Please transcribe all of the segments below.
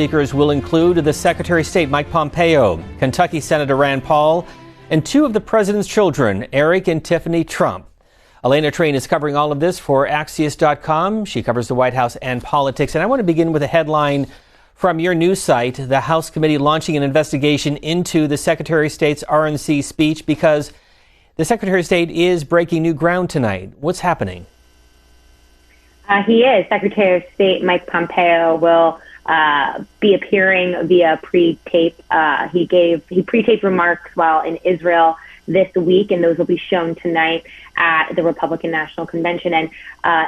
Speakers will include the Secretary of State Mike Pompeo, Kentucky Senator Rand Paul, and two of the president's children, Eric and Tiffany Trump. Elena Train is covering all of this for Axios.com. She covers the White House and politics. And I want to begin with a headline from your news site, the House committee launching an investigation into the Secretary of State's RNC speech because the Secretary of State is breaking new ground tonight. What's happening? He is. Secretary of State Mike Pompeo will be appearing via pre-tape. He pre-taped remarks while in Israel this week, and those will be shown tonight at the Republican National Convention. And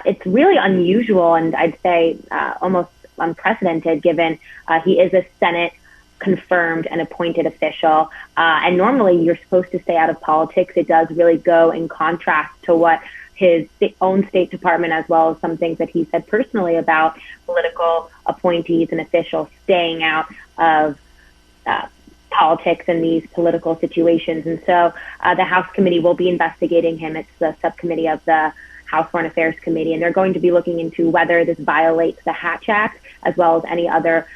it's really unusual, and I'd say almost unprecedented, given he is a Senate confirmed and appointed official. And normally you're supposed to stay out of politics. It does really go in contrast to what his own State Department, as well as some things that he said personally about political appointees and officials staying out of politics in these political situations. And so the House committee will be investigating him. It's the subcommittee of the House Foreign Affairs Committee, and they're going to be looking into whether this violates the Hatch Act, as well as any other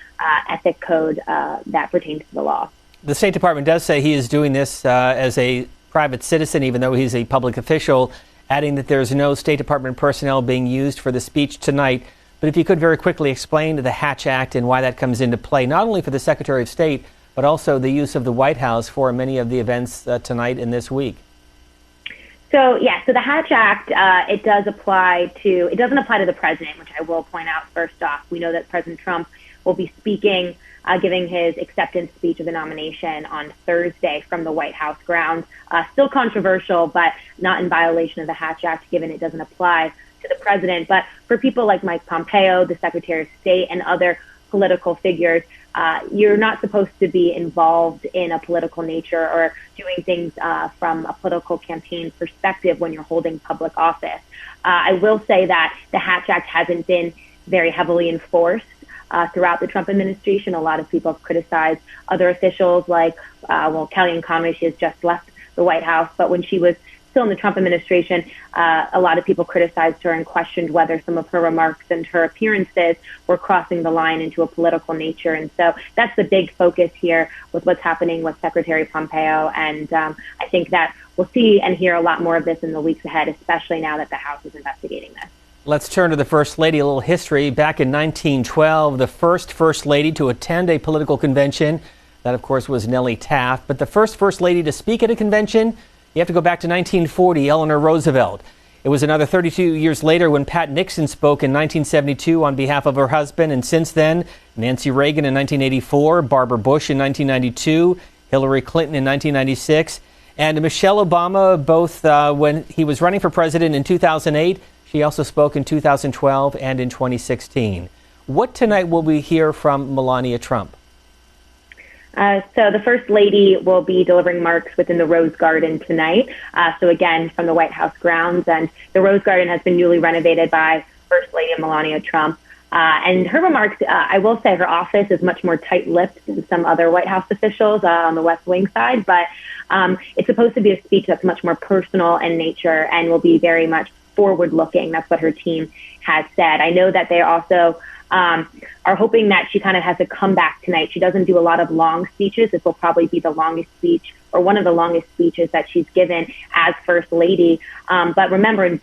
ethic code that pertains to the law. The State Department does say he is doing this as a private citizen, even though he's a public official, adding that there's no State Department personnel being used for the speech tonight. But if you could very quickly explain the Hatch Act and why that comes into play, not only for the Secretary of State, but also the use of the White House for many of the events tonight and this week. So the Hatch Act, it doesn't apply to the president, which I will point out first off. We know that President Trump will be speaking, giving his acceptance speech of the nomination on Thursday from the White House grounds. Still controversial, but not in violation of the Hatch Act, given it doesn't apply to the president. But for people like Mike Pompeo, the Secretary of State, and other political figures, you're not supposed to be involved in a political nature or doing things from a political campaign perspective when you're holding public office. I will say that the Hatch Act hasn't been very heavily enforced throughout the Trump administration. A lot of people have criticized other officials like, Kellyanne Conway. She has just left the White House, but when she was still in the Trump administration, a lot of people criticized her and questioned whether some of her remarks and her appearances were crossing the line into a political nature. And so that's the big focus here with what's happening with Secretary Pompeo. And I think that we'll see and hear a lot more of this in the weeks ahead, especially now that the House is investigating this. Let's turn to the First Lady, a little history. Back in 1912, the First Lady to attend a political convention, that of course was Nellie Taft, but the First Lady to speak at a convention, you have to go back to 1940, Eleanor Roosevelt. It was another 32 years later when Pat Nixon spoke in 1972 on behalf of her husband, and since then, Nancy Reagan in 1984, Barbara Bush in 1992, Hillary Clinton in 1996, and Michelle Obama, both when he was running for president in 2008, she also spoke in 2012 and in 2016. What tonight will we hear from Melania Trump? So the First Lady will be delivering remarks within the Rose Garden tonight. So again, from the White House grounds. And the Rose Garden has been newly renovated by First Lady Melania Trump. And her remarks, I will say her office is much more tight-lipped than some other White House officials on the West Wing side. But it's supposed to be a speech that's much more personal in nature and will be very much forward-looking. That's what her team has said. I know that they also are hoping that she kind of has a comeback tonight. She doesn't do a lot of long speeches. This will probably be the longest speech or one of the longest speeches that she's given as First Lady. But remember, in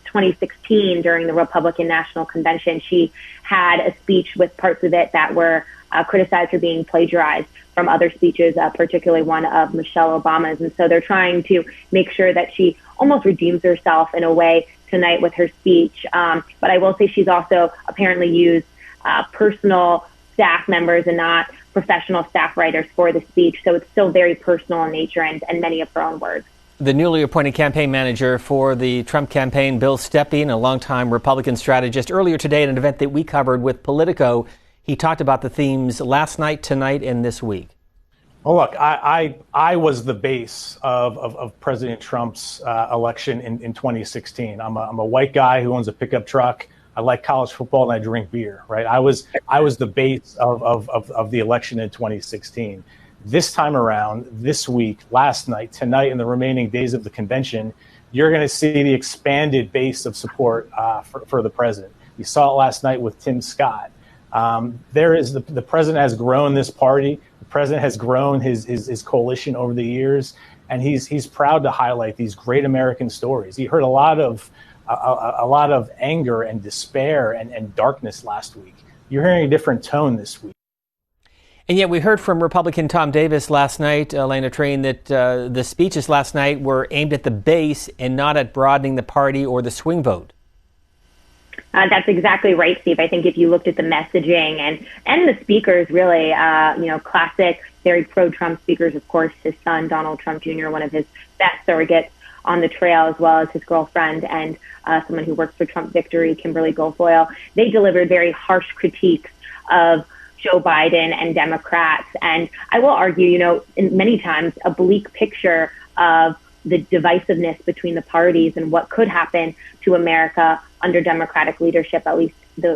2016, during the Republican National Convention, she had a speech with parts of it that were criticized for being plagiarized from other speeches, particularly one of Michelle Obama's. And so they're trying to make sure that she almost redeems herself in a way tonight with her speech. But I will say she's also apparently used personal staff members and not professional staff writers for the speech. So it's still very personal in nature and many of her own words. The newly appointed campaign manager for the Trump campaign, Bill Stepien, a longtime Republican strategist, earlier today at an event that we covered with Politico, he talked about the themes last night, tonight, and this week. Well, look, I was the base of President Trump's election in 2016. I'm a white guy who owns a pickup truck. I like college football and I drink beer, right? I was the base of the election in 2016. This time around, this week, last night, tonight, and the remaining days of the convention, you're going to see the expanded base of support for the president. You saw it last night with Tim Scott. The president has grown this party. The president has grown his coalition over the years, and he's proud to highlight these great American stories. He heard a lot of anger and despair and darkness last week. You're hearing a different tone this week. And yet we heard from Republican Tom Davis last night, Elena Train, that the speeches last night were aimed at the base and not at broadening the party or the swing vote. That's exactly right, Steve. I think if you looked at the messaging and the speakers, really, classic, very pro-Trump speakers, of course, his son, Donald Trump Jr., one of his best surrogates on the trail, as well as his girlfriend and someone who works for Trump Victory, Kimberly Guilfoyle. They delivered very harsh critiques of Joe Biden and Democrats. And I will argue, many times a bleak picture of the divisiveness between the parties and what could happen to America under Democratic leadership, at least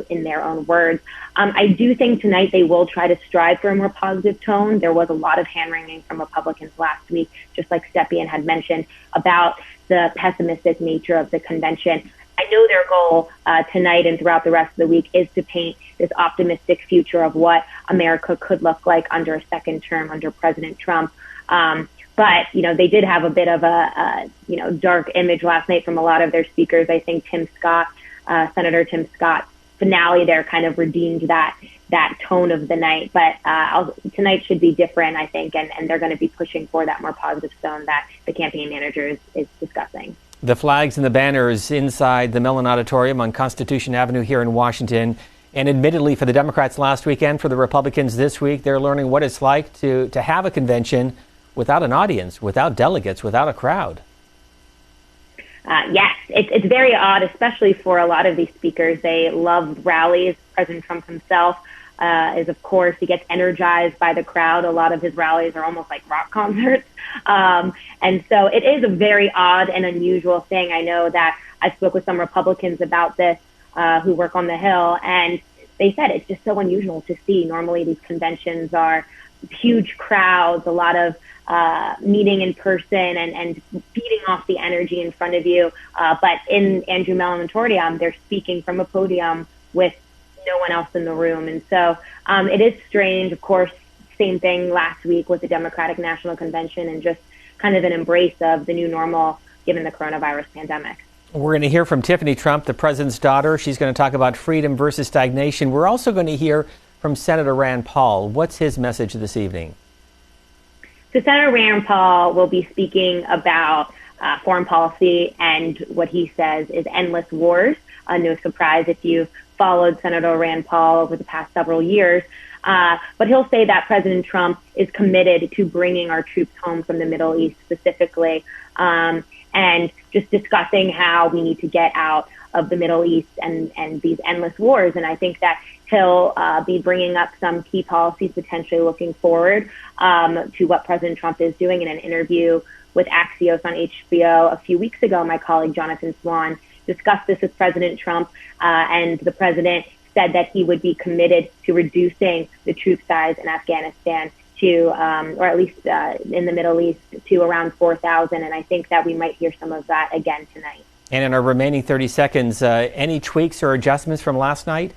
in their own words. I do think tonight they will try to strive for a more positive tone. There was a lot of hand-wringing from Republicans last week, just like Stepien had mentioned, about the pessimistic nature of the convention. I know their goal tonight and throughout the rest of the week is to paint this optimistic future of what America could look like under a second term under President Trump. But, they did have a bit of a dark image last night from a lot of their speakers. I think Senator Tim Scott's finale there kind of redeemed that tone of the night. But tonight should be different, I think, and they're going to be pushing for that more positive tone that the campaign manager is discussing. The flags and the banners inside the Mellon Auditorium on Constitution Avenue here in Washington. And admittedly, for the Democrats last weekend, for the Republicans this week, they're learning what it's like to have a convention without an audience, without delegates, without a crowd. Yes, it's very odd, especially for a lot of these speakers. They love rallies. President Trump himself of course, he gets energized by the crowd. A lot of his rallies are almost like rock concerts. And so it is a very odd and unusual thing. I know that I spoke with some Republicans about this who work on the Hill, and they said it's just so unusual to see. Normally these conventions are huge crowds, a lot of meeting in person and feeding off the energy in front of you. But in Andrew Mellon Auditorium, they're speaking from a podium with no one else in the room. And so it is strange. Of course, same thing last week with the Democratic National Convention and just kind of an embrace of the new normal given the coronavirus pandemic. We're going to hear from Tiffany Trump, the president's daughter. She's going to talk about freedom versus stagnation. We're also going to hear from Senator Rand Paul. What's his message this evening? So Senator Rand Paul will be speaking about foreign policy and what he says is endless wars. No surprise if you've followed Senator Rand Paul over the past several years. But he'll say that President Trump is committed to bringing our troops home from the Middle East specifically, and just discussing how we need to get out of the Middle East and these endless wars. And I think that he'll be bringing up some key policies potentially looking forward to what President Trump is doing. In an interview with Axios on HBO a few weeks ago, my colleague Jonathan Swan discussed this with President Trump, and the president said that he would be committed to reducing the troop size in Afghanistan to, or at least in the Middle East, to around 4,000. And I think that we might hear some of that again tonight. And in our remaining 30 seconds, any tweaks or adjustments from last night?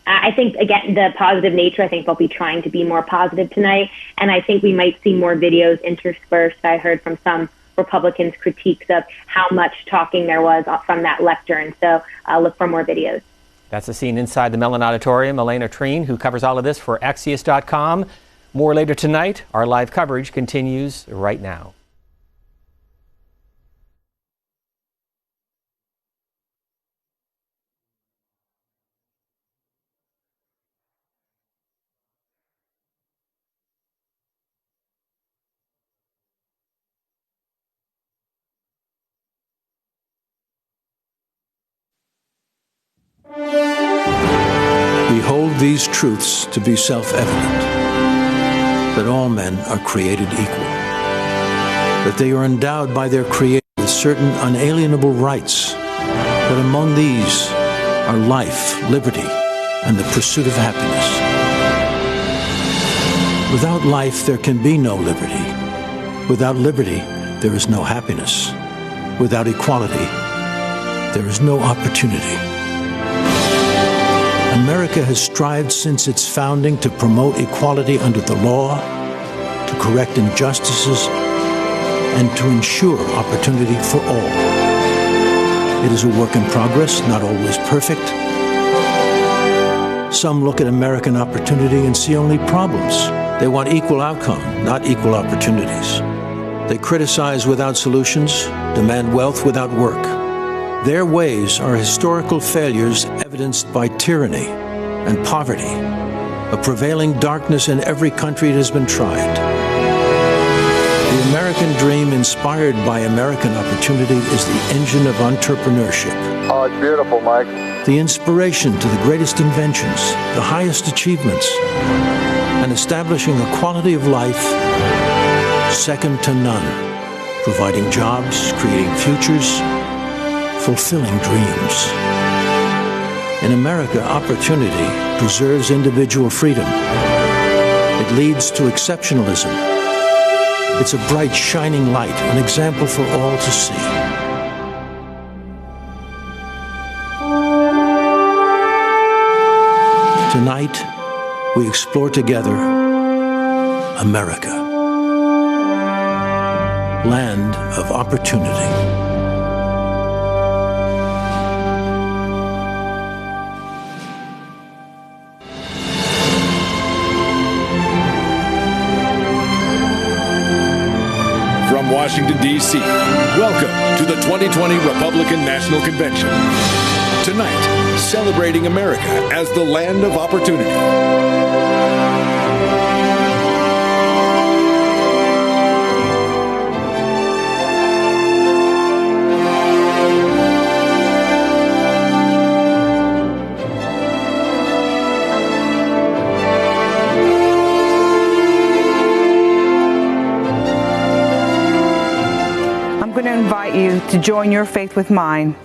I think, again, the positive nature, I think they'll be trying to be more positive tonight. And I think we might see more videos interspersed. I heard from some Republicans critiques of how much talking there was from that lectern. So look for more videos. That's the scene inside the Mellon Auditorium. Elena Treen, who covers all of this for Axios.com. More later tonight. Our live coverage continues right now. We hold these truths to be self-evident, that all men are created equal, that they are endowed by their Creator with certain unalienable rights, that among these are life, liberty, and the pursuit of happiness. Without life, there can be no liberty. Without liberty, there is no happiness. Without equality, there is no opportunity. America has strived since its founding to promote equality under the law, to correct injustices, and to ensure opportunity for all. It is a work in progress, not always perfect. Some look at American opportunity and see only problems. They want equal outcome, not equal opportunities. They criticize without solutions, demand wealth without work. Their ways are historical failures evidenced by tyranny and poverty, a prevailing darkness in every country it has been tried. The American dream, inspired by American opportunity, is the engine of entrepreneurship. Oh, it's beautiful, Mike. The inspiration to the greatest inventions, the highest achievements, and establishing a quality of life second to none, providing jobs, creating futures, fulfilling dreams. In America, opportunity preserves individual freedom. It leads to exceptionalism. It's a bright, shining light, an example for all to see. Tonight, we explore together America, land of opportunity. From Washington, D.C., welcome to the 2020 Republican National Convention. Tonight, celebrating America as the land of opportunity. I'm going to invite you to join your faith with mine,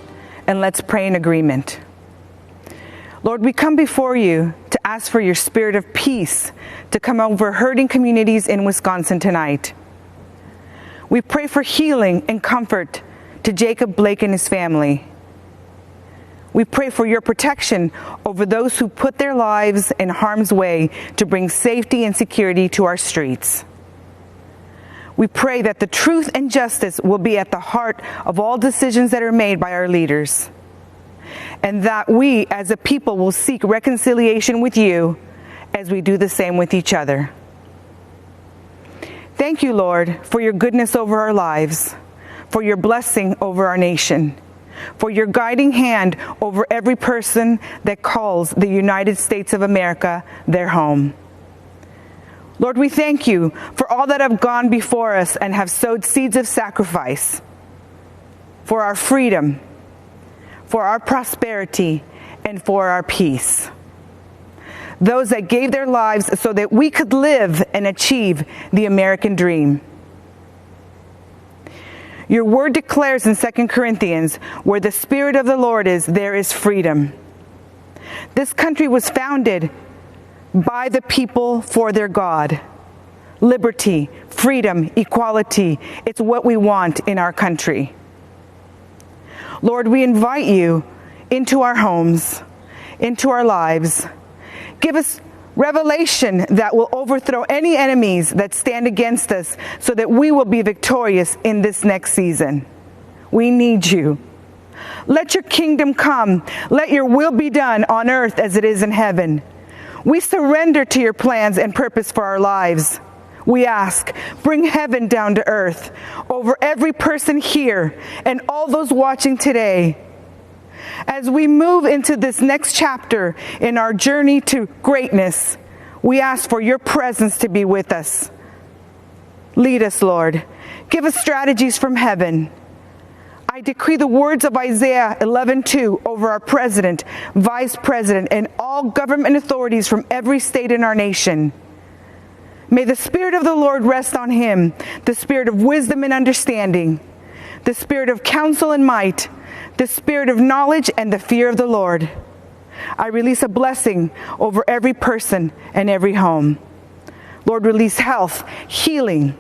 and let's pray in agreement. Lord, we come before you to ask for your spirit of peace to come over hurting communities in Wisconsin tonight. We pray for healing and comfort to Jacob Blake and his family. We pray for your protection over those who put their lives in harm's way to bring safety and security to our streets. We pray that the truth and justice will be at the heart of all decisions that are made by our leaders, and that we as a people will seek reconciliation with you as we do the same with each other. Thank you, Lord, for your goodness over our lives, for your blessing over our nation, for your guiding hand over every person that calls the United States of America their home. Lord, we thank you for all that have gone before us and have sowed seeds of sacrifice for our freedom, for our prosperity, and for our peace. Those that gave their lives so that we could live and achieve the American dream. Your word declares in 2 Corinthians, where the Spirit of the Lord is, there is freedom. This country was founded by the people for their God. Liberty, freedom, equality, it's what we want in our country. Lord, we invite you into our homes, into our lives. Give us revelation that will overthrow any enemies that stand against us so that we will be victorious in this next season. We need you. Let your kingdom come. Let your will be done on earth as it is in heaven. We surrender to your plans and purpose for our lives. We ask, bring heaven down to earth over every person here and all those watching today. As we move into this next chapter in our journey to greatness, we ask for your presence to be with us. Lead us, Lord. Give us strategies from heaven. I decree the words of Isaiah 11:2 over our president, vice president, and all government authorities from every state in our nation. May the Spirit of the Lord rest on him, the spirit of wisdom and understanding, the spirit of counsel and might, the spirit of knowledge and the fear of the Lord. I release a blessing over every person and every home. Lord, release health, healing,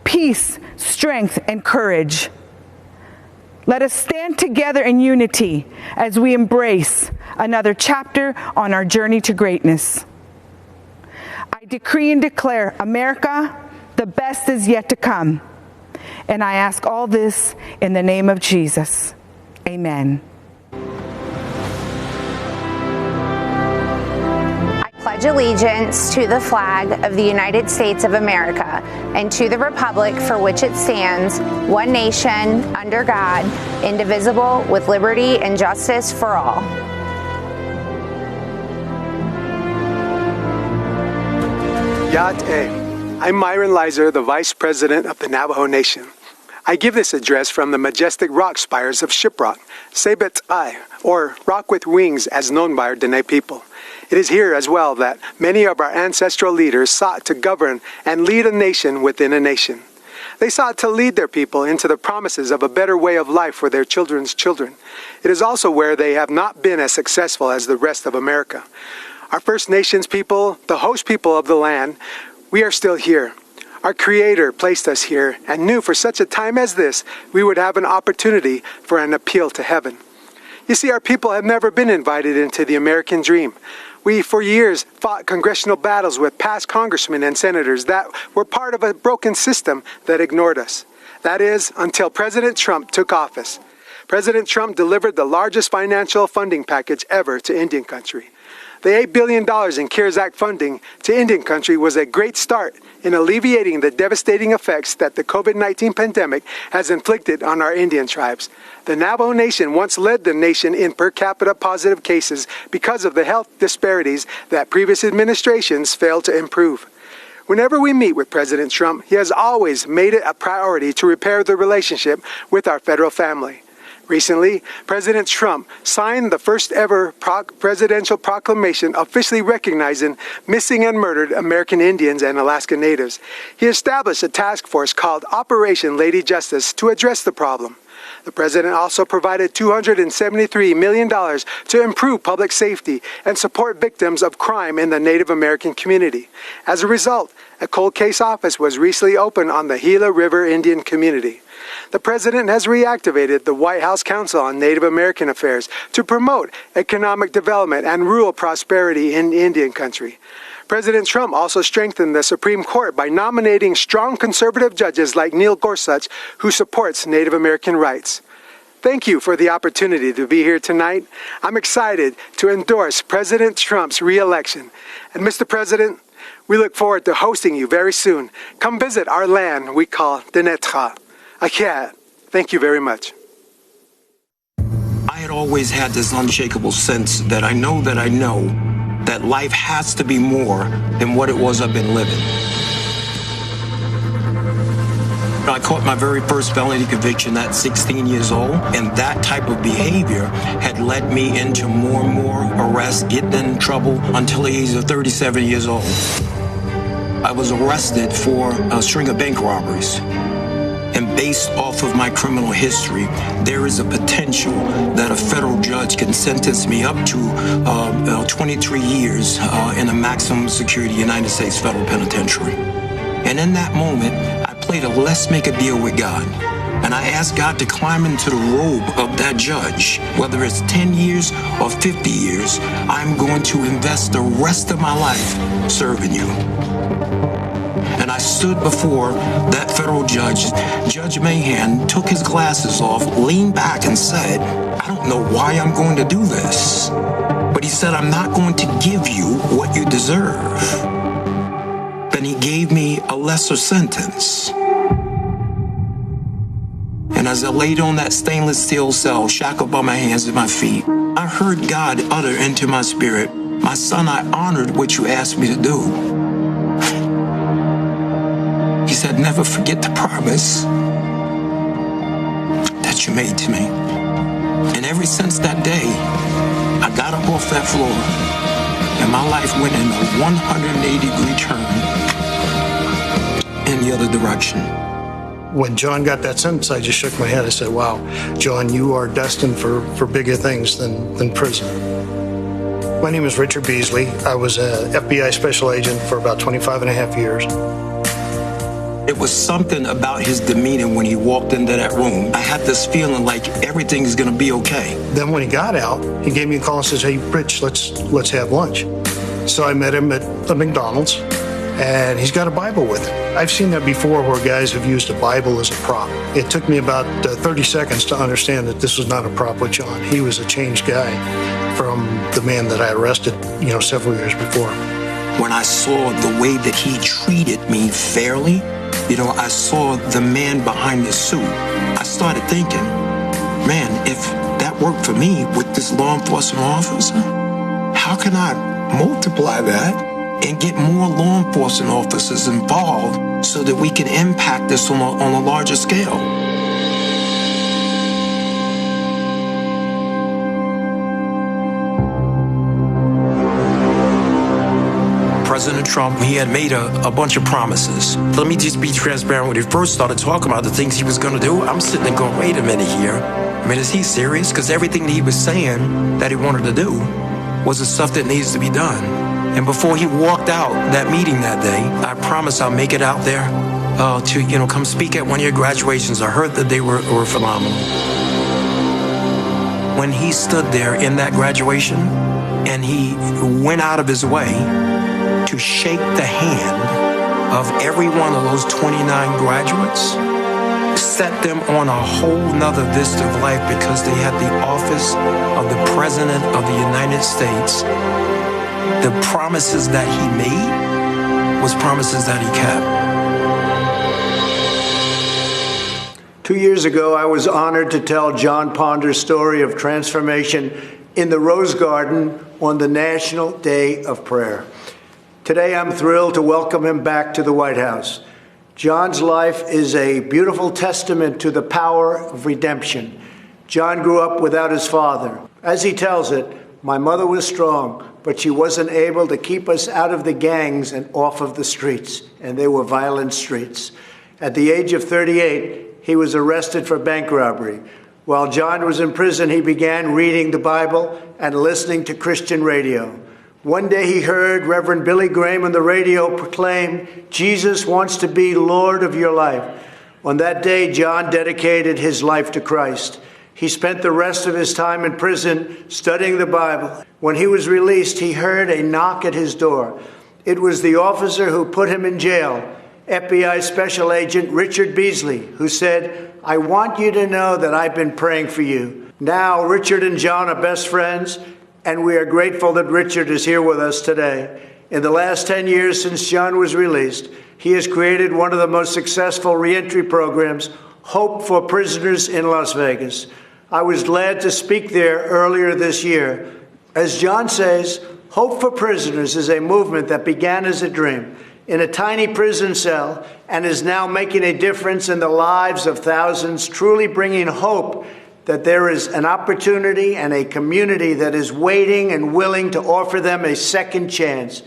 peace, strength, and courage. Let us stand together in unity as we embrace another chapter on our journey to greatness. I decree and declare, America, the best is yet to come. And I ask all this in the name of Jesus. Amen. I pledge allegiance to the flag of the United States of America and to the republic for which it stands, one nation, under God, indivisible, with liberty and justice for all. Yat-e. I'm Myron Lizer, the Vice President of the Navajo Nation. I give this address from the majestic rock spires of Shiprock, Sebet-ai, or Rock with Wings as known by our Dene people. It is here as well that many of our ancestral leaders sought to govern and lead a nation within a nation. They sought to lead their people into the promises of a better way of life for their children's children. It is also where they have not been as successful as the rest of America. Our First Nations people, the host people of the land, we are still here. Our Creator placed us here and knew for such a time as this, we would have an opportunity for an appeal to heaven. You see, our people have never been invited into the American dream. We, for years, fought congressional battles with past congressmen and senators that were part of a broken system that ignored us. That is, until President Trump took office. President Trump delivered the largest financial funding package ever to Indian country. The $8 billion in CARES Act funding to Indian country was a great start in alleviating the devastating effects that the COVID-19 pandemic has inflicted on our Indian tribes. The Navajo Nation once led the nation in per capita positive cases because of the health disparities that previous administrations failed to improve. Whenever we meet with President Trump, he has always made it a priority to repair the relationship with our federal family. Recently, President Trump signed the first ever presidential proclamation officially recognizing missing and murdered American Indians and Alaska Natives. He established a task force called Operation Lady Justice to address the problem. The president also provided $273 million to improve public safety and support victims of crime in the Native American community. As a result, a cold case office was recently opened on the Gila River Indian community. The president has reactivated the White House Council on Native American Affairs to promote economic development and rural prosperity in Indian country. President Trump also strengthened the Supreme Court by nominating strong conservative judges like Neil Gorsuch, who supports Native American rights. Thank you for the opportunity to be here tonight. I'm excited to endorse President Trump's re-election. And Mr. President, we look forward to hosting you very soon. Come visit our land we call Dinetra. Thank you very much. I had always had this unshakable sense that I know that life has to be more than what it was I've been living. I caught my very first felony conviction at 16 years old, and that type of behavior had led me into more and more arrests, getting in trouble until the age of 37 years old. I was arrested for a string of bank robberies. And based off of my criminal history, there is a potential that a federal judge can sentence me up to 23 years in a maximum security United States federal penitentiary. And in that moment, I played a let's make a deal with God. And I asked God to climb into the robe of that judge. Whether it's 10 years or 50 years, I'm going to invest the rest of my life serving you. And I stood before that federal judge. Judge Mahan took his glasses off, leaned back and said, I don't know why I'm going to do this. But he said, I'm not going to give you what you deserve. Then he gave me a lesser sentence. And as I laid on that stainless steel cell, shackled by my hands and my feet, I heard God utter into my spirit, my son, I honored what you asked me to do. He said, never forget the promise that you made to me. And ever since that day, I got up off that floor and my life went in a 180-degree turn in the other direction. When John got that sentence, I just shook my head. I said, wow, John, you are destined for bigger things than prison. My name is Richard Beasley. I was an FBI special agent for about 25 and a half years. It was something about his demeanor when he walked into that room. I had this feeling like everything's going to be okay. Then when he got out, he gave me a call and says, "Hey, Rich, let's have lunch." So I met him at the McDonald's, and he's got a Bible with him. I've seen that before where guys have used a Bible as a prop. It took me about 30 seconds to understand that this was not a prop with John. He was a changed guy from the man that I arrested, several years before. When I saw the way that he treated me fairly, I saw the man behind the suit. I started thinking, man, if that worked for me with this law enforcement officer, how can I multiply that and get more law enforcement officers involved so that we can impact this on a larger scale? President Trump, he had made a bunch of promises. Let me just be transparent. When he first started talking about the things he was going to do, I'm sitting there going, wait a minute here. I mean, is he serious? Because everything that he was saying that he wanted to do was the stuff that needs to be done. And before he walked out that meeting that day, I promised I'll make it out there to, come speak at one of your graduations. I heard that they were phenomenal. When he stood there in that graduation and he went out of his way to shake the hand of every one of those 29 graduates, set them on a whole nother vista of life because they had the office of the President of the United States. The promises that he made was promises that he kept. 2 years ago, I was honored to tell John Ponder's story of transformation in the Rose Garden on the National Day of Prayer. Today, I'm thrilled to welcome him back to the White House. John's life is a beautiful testament to the power of redemption. John grew up without his father. As he tells it, my mother was strong, but she wasn't able to keep us out of the gangs and off of the streets, and they were violent streets. At the age of 38, he was arrested for bank robbery. While John was in prison, he began reading the Bible and listening to Christian radio. One day he heard Reverend Billy Graham on the radio proclaim, "Jesus wants to be Lord of your life." On that day, John dedicated his life to Christ. He spent the rest of his time in prison studying the Bible. When he was released, he heard a knock at his door. It was the officer who put him in jail, FBI Special Agent Richard Beasley, who said, "I want you to know that I've been praying for you." Now, Richard and John are best friends, and we are grateful that Richard is here with us today. In the last 10 years since John was released, he has created one of the most successful reentry programs, Hope for Prisoners in Las Vegas. I was glad to speak there earlier this year. As John says, Hope for Prisoners is a movement that began as a dream in a tiny prison cell and is now making a difference in the lives of thousands, truly bringing hope that there is an opportunity and a community that is waiting and willing to offer them a second chance.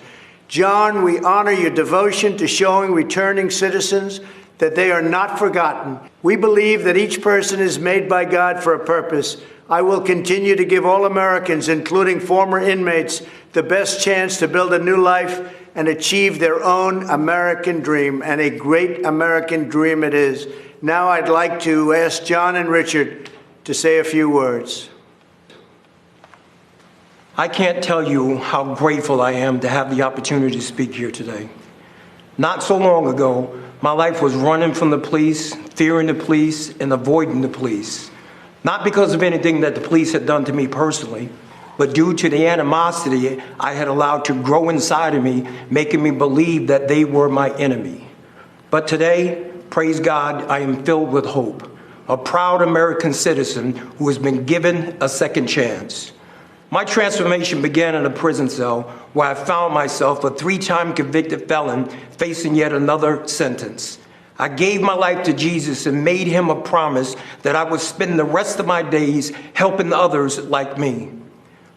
John, we honor your devotion to showing returning citizens that they are not forgotten. We believe that each person is made by God for a purpose. I will continue to give all Americans, including former inmates, the best chance to build a new life and achieve their own American dream, and a great American dream it is. Now I'd like to ask John and Richard to say a few words. I can't tell you how grateful I am to have the opportunity to speak here today. Not so long ago, my life was running from the police, fearing the police, and avoiding the police. Not because of anything that the police had done to me personally, but due to the animosity I had allowed to grow inside of me, making me believe that they were my enemy. But today, praise God, I am filled with hope. A proud American citizen who has been given a second chance. My transformation began in a prison cell where I found myself a 3-time convicted felon facing yet another sentence. I gave my life to Jesus and made him a promise that I would spend the rest of my days helping others like me.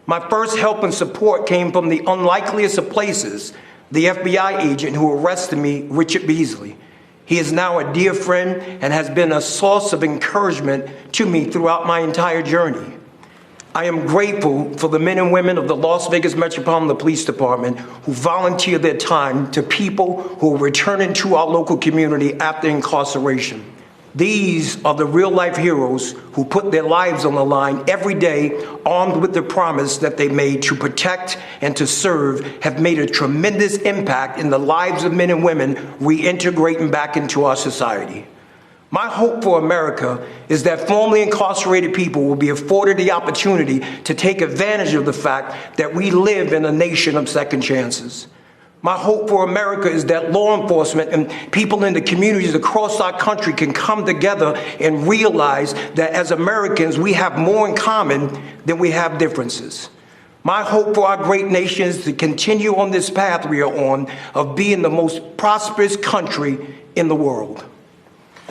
My first help and support came from the unlikeliest of places, the FBI agent who arrested me, Richard Beasley. He is now a dear friend and has been a source of encouragement to me throughout my entire journey. I am grateful for the men and women of the Las Vegas Metropolitan Police Department who volunteer their time to people who are returning to our local community after incarceration. These are the real-life heroes who put their lives on the line every day, armed with the promise that they made to protect and to serve, have made a tremendous impact in the lives of men and women reintegrating back into our society. My hope for America is that formerly incarcerated people will be afforded the opportunity to take advantage of the fact that we live in a nation of second chances. My hope for America is that law enforcement and people in the communities across our country can come together and realize that as Americans, we have more in common than we have differences. My hope for our great nation is to continue on this path we are on of being the most prosperous country in the world.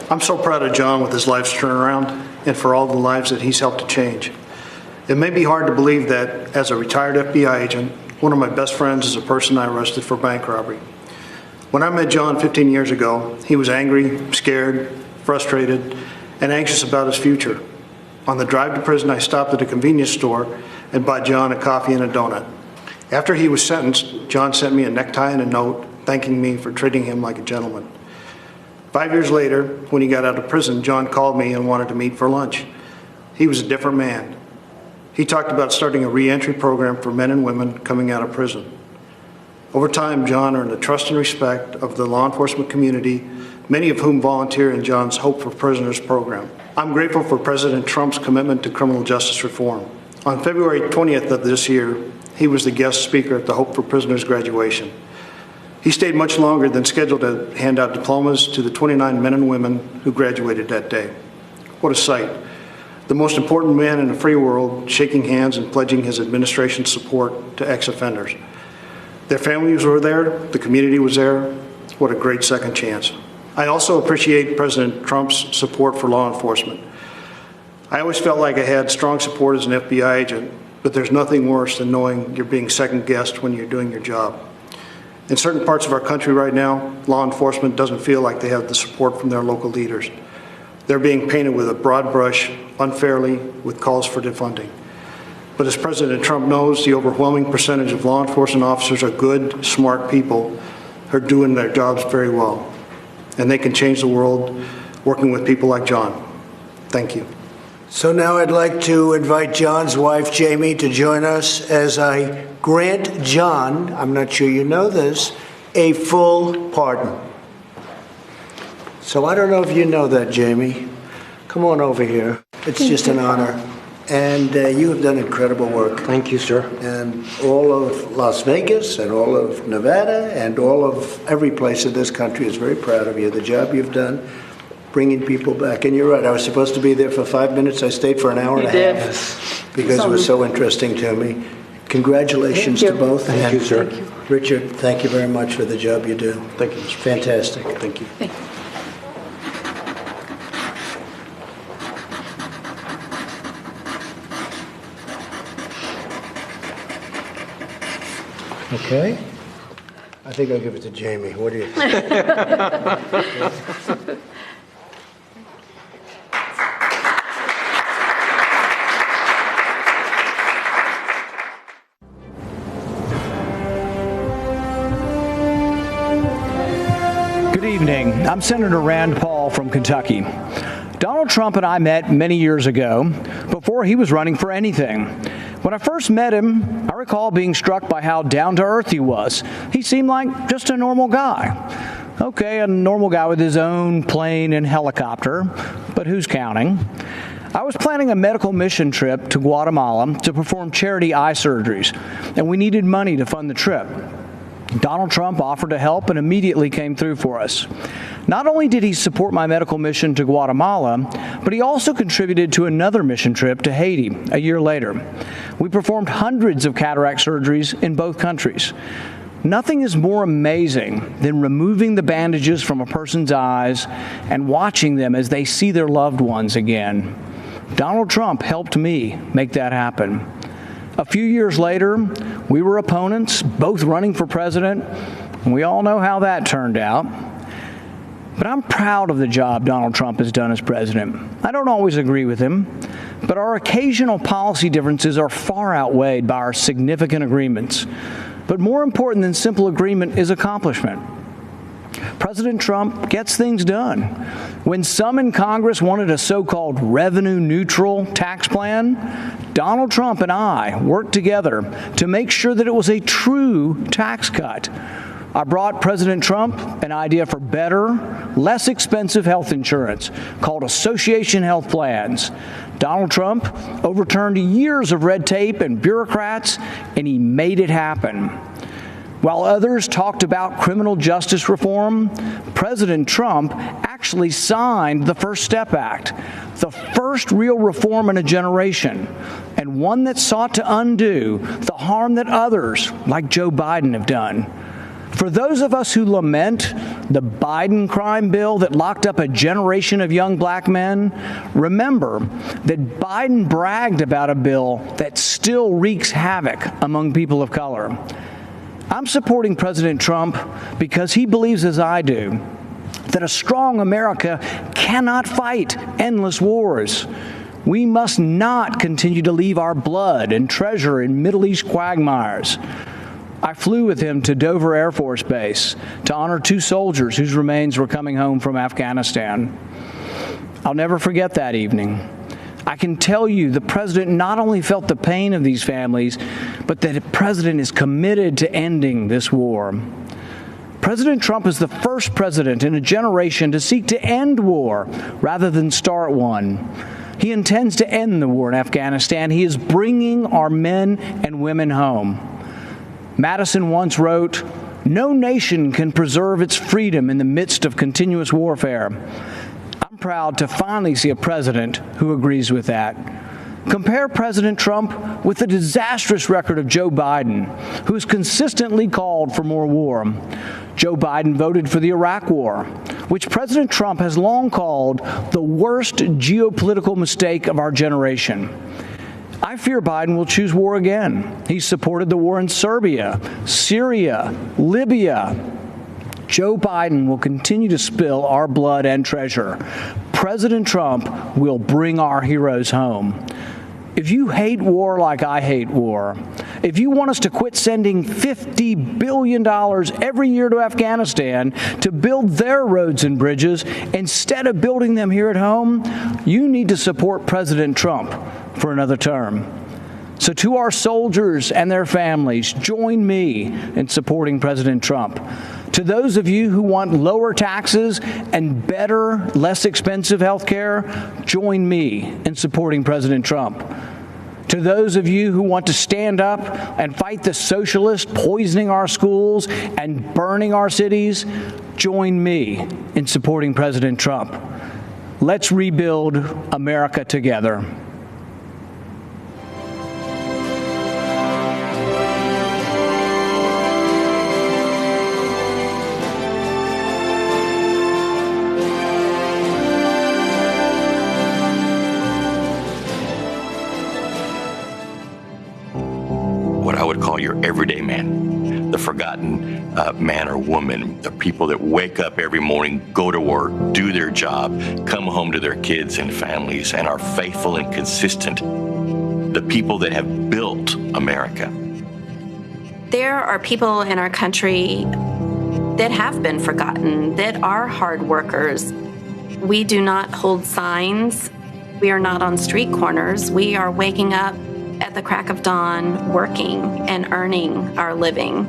I'm so proud of John with his life's turnaround and for all the lives that he's helped to change. It may be hard to believe that as a retired FBI agent, one of my best friends is a person I arrested for bank robbery. When I met John 15 years ago, he was angry, scared, frustrated, and anxious about his future. On the drive to prison, I stopped at a convenience store and bought John a coffee and a donut. After he was sentenced, John sent me a necktie and a note thanking me for treating him like a gentleman. 5 years later, when he got out of prison, John called me and wanted to meet for lunch. He was a different man. He talked about starting a re-entry program for men and women coming out of prison. Over time, John earned the trust and respect of the law enforcement community, many of whom volunteer in John's Hope for Prisoners program. I'm grateful for President Trump's commitment to criminal justice reform. On February 20th of this year, he was the guest speaker at the Hope for Prisoners graduation. He stayed much longer than scheduled to hand out diplomas to the 29 men and women who graduated that day. What a sight. The most important man in the free world shaking hands and pledging his administration's support to ex-offenders. Their families were there, the community was there. What a great second chance. I also appreciate President Trump's support for law enforcement. I always felt like I had strong support as an FBI agent, but there's nothing worse than knowing you're being second-guessed when you're doing your job. In certain parts of our country right now, law enforcement doesn't feel like they have the support from their local leaders. They're being painted with a broad brush, unfairly, with calls for defunding. But as President Trump knows, the overwhelming percentage of law enforcement officers are good, smart people who are doing their jobs very well. And they can change the world working with people like John. Thank you. So now I'd like to invite John's wife, Jamie, to join us as I grant John, I'm not sure you know this, a full pardon. So I don't know if you know that, Jamie. Come on over here. It's just an honor. And you have done incredible work. Thank you, sir. And all of Las Vegas and all of Nevada and all of every place in this country is very proud of you, the job you've done, bringing people back. And you're right, I was supposed to be there for 5 minutes. I stayed for an hour and a half because it was so interesting to me. Congratulations to both. Thank you, sir. Thank you. Richard, thank you very much for the job you do. Thank you. Fantastic. Thank you. Thank you. Okay. I think I'll give it to Jamie. What do you think? Good evening. I'm Senator Rand Paul from Kentucky. Donald Trump and I met many years ago before he was running for anything. When I first met him, I recall being struck by how down-to-earth he was. He seemed like just a normal guy. Okay, a normal guy with his own plane and helicopter, but who's counting? I was planning a medical mission trip to Guatemala to perform charity eye surgeries, and we needed money to fund the trip. Donald Trump offered to help and immediately came through for us. Not only did he support my medical mission to Guatemala, but he also contributed to another mission trip to Haiti a year later. We performed hundreds of cataract surgeries in both countries. Nothing is more amazing than removing the bandages from a person's eyes and watching them as they see their loved ones again. Donald Trump helped me make that happen. A few years later, we were opponents, both running for president, and we all know how that turned out. But I'm proud of the job Donald Trump has done as president. I don't always agree with him, But our occasional policy differences are far outweighed by our significant agreements. But more important than simple agreement is accomplishment. President Trump gets things done. When some in Congress wanted a so-called revenue-neutral tax plan, Donald Trump and I worked together to make sure that it was a true tax cut. I brought President Trump an idea for better, less expensive health insurance called Association Health Plans. Donald Trump overturned years of red tape and bureaucrats, and he made it happen. While others talked about criminal justice reform, President Trump actually signed the First Step Act, the first real reform in a generation, and one that sought to undo the harm that others, like Joe Biden, have done. For those of us who lament the Biden crime bill that locked up a generation of young black men, remember that Biden bragged about a bill that still wreaks havoc among people of color. I'm supporting President Trump because he believes, as I do, that a strong America cannot fight endless wars. We must not continue to leave our blood and treasure in Middle East quagmires. I flew with him to Dover Air Force Base to honor 2 soldiers whose remains were coming home from Afghanistan. I'll never forget that evening. I can tell you the president not only felt the pain of these families, but that the president is committed to ending this war. President Trump is the first president in a generation to seek to end war rather than start one. He intends to end the war in Afghanistan. He is bringing our men and women home. Madison once wrote, "No nation can preserve its freedom in the midst of continuous warfare." I'm proud to finally see a president who agrees with that. Compare President Trump with the disastrous record of Joe Biden, who has consistently called for more war. Joe Biden voted for the Iraq War, which President Trump has long called the worst geopolitical mistake of our generation. I fear Biden will choose war again. He supported the war in Serbia, Syria, Libya. Joe Biden will continue to spill our blood and treasure. President Trump will bring our heroes home. If you hate war like I hate war, if you want us to quit sending $50 billion every year to Afghanistan to build their roads and bridges instead of building them here at home, you need to support President Trump for another term. So to our soldiers and their families, join me in supporting President Trump. To those of you who want lower taxes and better, less expensive health care, join me in supporting President Trump. To those of you who want to stand up and fight the socialists poisoning our schools and burning our cities, join me in supporting President Trump. Let's rebuild America together. I would call your everyday man, the forgotten man or woman, the people that wake up every morning, go to work, do their job, come home to their kids and families, and are faithful and consistent, the people that have built America. There are people in our country that have been forgotten, that are hard workers. We do not hold signs. We are not on street corners. We are waking up at the crack of dawn, working and earning our living.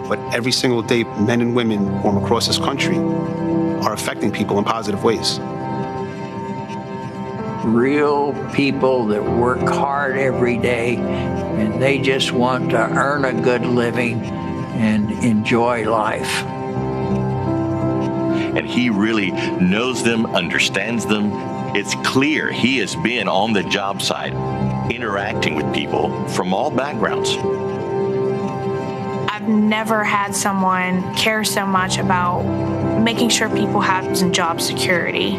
But every single day, men and women from across this country are affecting people in positive ways. Real people that work hard every day, and they just want to earn a good living and enjoy life. And he really knows them, understands them. It's clear he has been on the job site, interacting with people from all backgrounds. I've never had someone care so much about making sure people have some job security.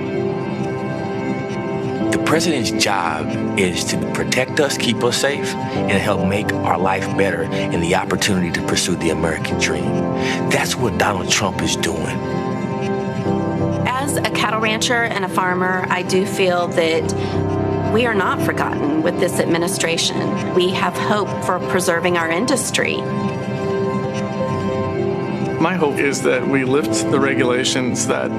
The president's job is to protect us, keep us safe, and help make our life better and the opportunity to pursue the American dream. That's what Donald Trump is doing. As As a cattle rancher and a farmer, I do feel that we are not forgotten with this administration. We have hope for preserving our industry. My hope is that we lift the regulations that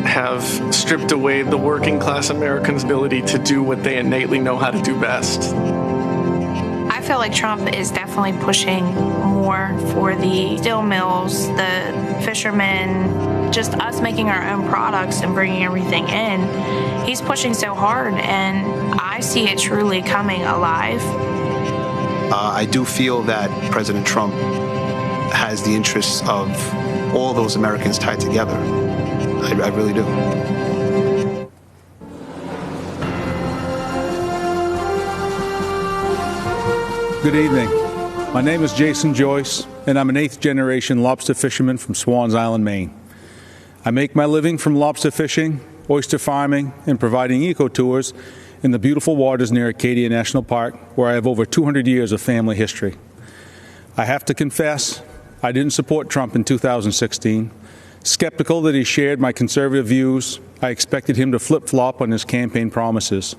have stripped away the working class Americans' ability to do what they innately know how to do best. I feel like Trump is definitely pushing more for the steel mills, the fishermen, just us making our own products and bringing everything in. He's pushing so hard, and I see it truly coming alive. I do feel that President Trump has the interests of all those Americans tied together. I really do. Good evening. My name is Jason Joyce, and I'm an 8th-generation lobster fisherman from Swans Island, Maine. I make my living from lobster fishing, oyster farming, and providing eco-tours in the beautiful waters near Acadia National Park, where I have over 200 years of family history. I have to confess, I didn't support Trump in 2016. Skeptical that he shared my conservative views, I expected him to flip-flop on his campaign promises.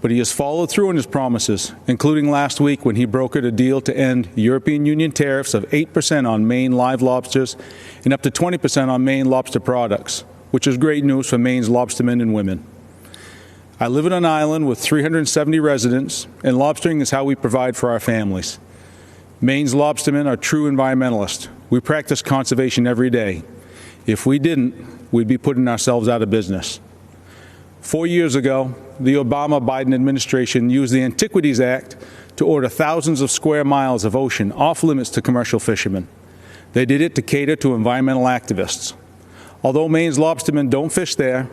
But he has followed through on his promises, including last week when he brokered a deal to end European Union tariffs of 8% on Maine live lobsters and up to 20% on Maine lobster products, which is great news for Maine's lobstermen and women. I live on an island with 370 residents, and lobstering is how we provide for our families. Maine's lobstermen are true environmentalists. We practice conservation every day. If we didn't, we'd be putting ourselves out of business. 4 years ago, the Obama-Biden administration used the Antiquities Act to order thousands of square miles of ocean off limits to commercial fishermen. They did it to cater to environmental activists. Although Maine's lobstermen don't fish there,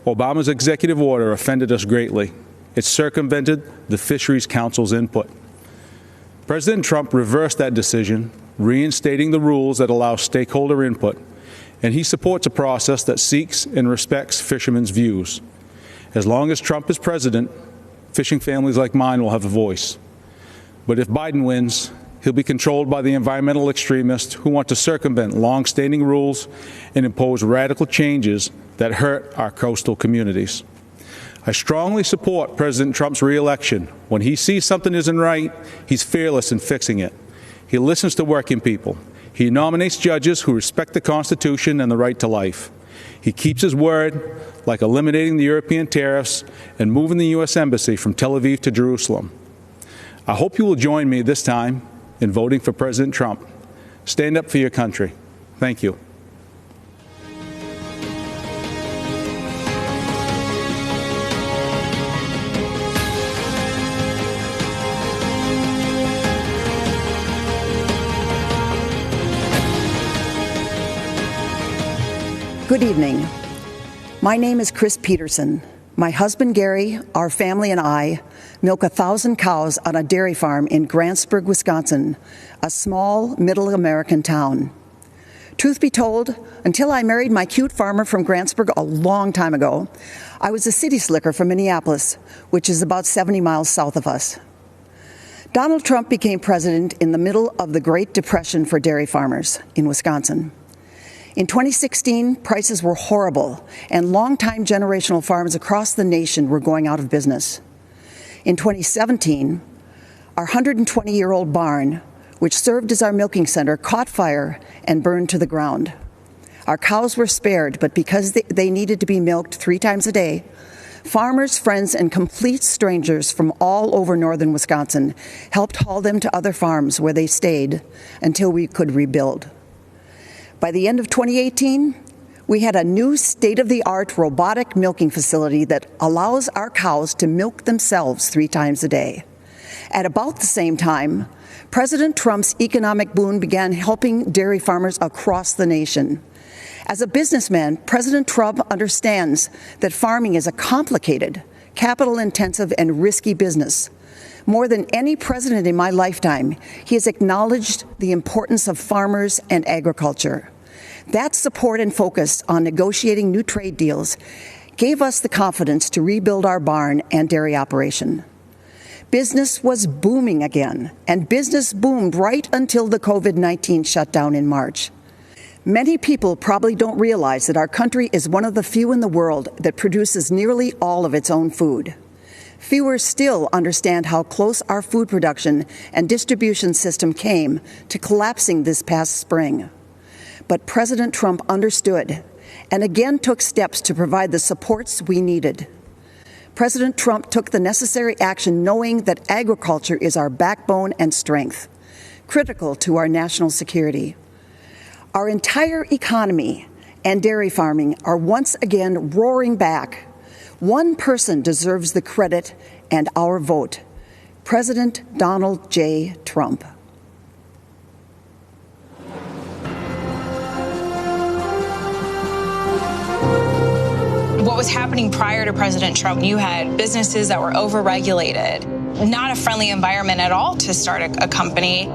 Obama's executive order offended us greatly. It circumvented the Fisheries Council's input. President Trump reversed that decision, reinstating the rules that allow stakeholder input, and he supports a process that seeks and respects fishermen's views. As long as Trump is president, fishing families like mine will have a voice. But if Biden wins, he'll be controlled by the environmental extremists who want to circumvent long-standing rules and impose radical changes that hurt our coastal communities. I strongly support President Trump's re-election. When he sees something isn't right, he's fearless in fixing it. He listens to working people. He nominates judges who respect the Constitution and the right to life. He keeps his word, like eliminating the European tariffs and moving the U.S. Embassy from Tel Aviv to Jerusalem. I hope you will join me this time in voting for President Trump. Stand up for your country. Thank you. Good evening. My name is Chris Peterson. My husband Gary, our family, and I milk 1,000 cows on a dairy farm in Grantsburg, Wisconsin, a small middle American town. Truth be told, until I married my cute farmer from Grantsburg a long time ago, I was a city slicker from Minneapolis, which is about 70 miles south of us. Donald Trump became president in the middle of the Great Depression for dairy farmers in Wisconsin. In 2016, prices were horrible, and longtime generational farms across the nation were going out of business. In 2017, our 120-year-old barn, which served as our milking center, caught fire and burned to the ground. Our cows were spared, but because they needed to be milked 3 times a day, farmers, friends, and complete strangers from all over northern Wisconsin helped haul them to other farms where they stayed until we could rebuild. By the end of 2018, we had a new state-of-the-art robotic milking facility that allows our cows to milk themselves 3 times a day. At about the same time, President Trump's economic boom began helping dairy farmers across the nation. As a businessman, President Trump understands that farming is a complicated, capital-intensive, and risky business. More than any president in my lifetime, he has acknowledged the importance of farmers and agriculture. That support and focus on negotiating new trade deals gave us the confidence to rebuild our barn and dairy operation. Business was booming again, and business boomed right until the COVID-19 shutdown in March. Many people probably don't realize that our country is one of the few in the world that produces nearly all of its own food. Fewer still understand how close our food production and distribution system came to collapsing this past spring. But President Trump understood and again took steps to provide the supports we needed. President Trump took the necessary action knowing that agriculture is our backbone and strength, critical to our national security. Our entire economy and dairy farming are once again roaring back. One person deserves the credit and our vote: President Donald J. Trump. What was happening prior to President Trump, you had businesses that were overregulated, not a friendly environment at all to start a company.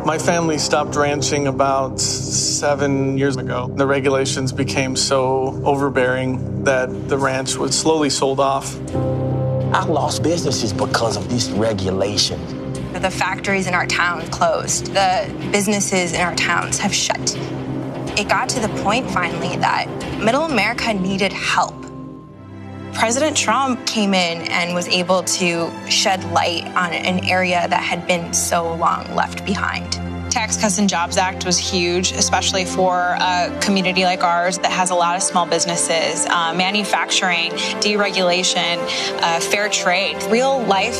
My family stopped ranching about 7 years ago. The regulations became so overbearing that the ranch was slowly sold off. I lost businesses because of this regulation. The factories in our town closed. The businesses in our towns have shut. It got to the point finally that middle America needed help. President Trump came in and was able to shed light on an area that had been so long left behind. Tax Cuts and Jobs Act was huge, especially for a community like ours that has a lot of small businesses, manufacturing, deregulation, fair trade, real life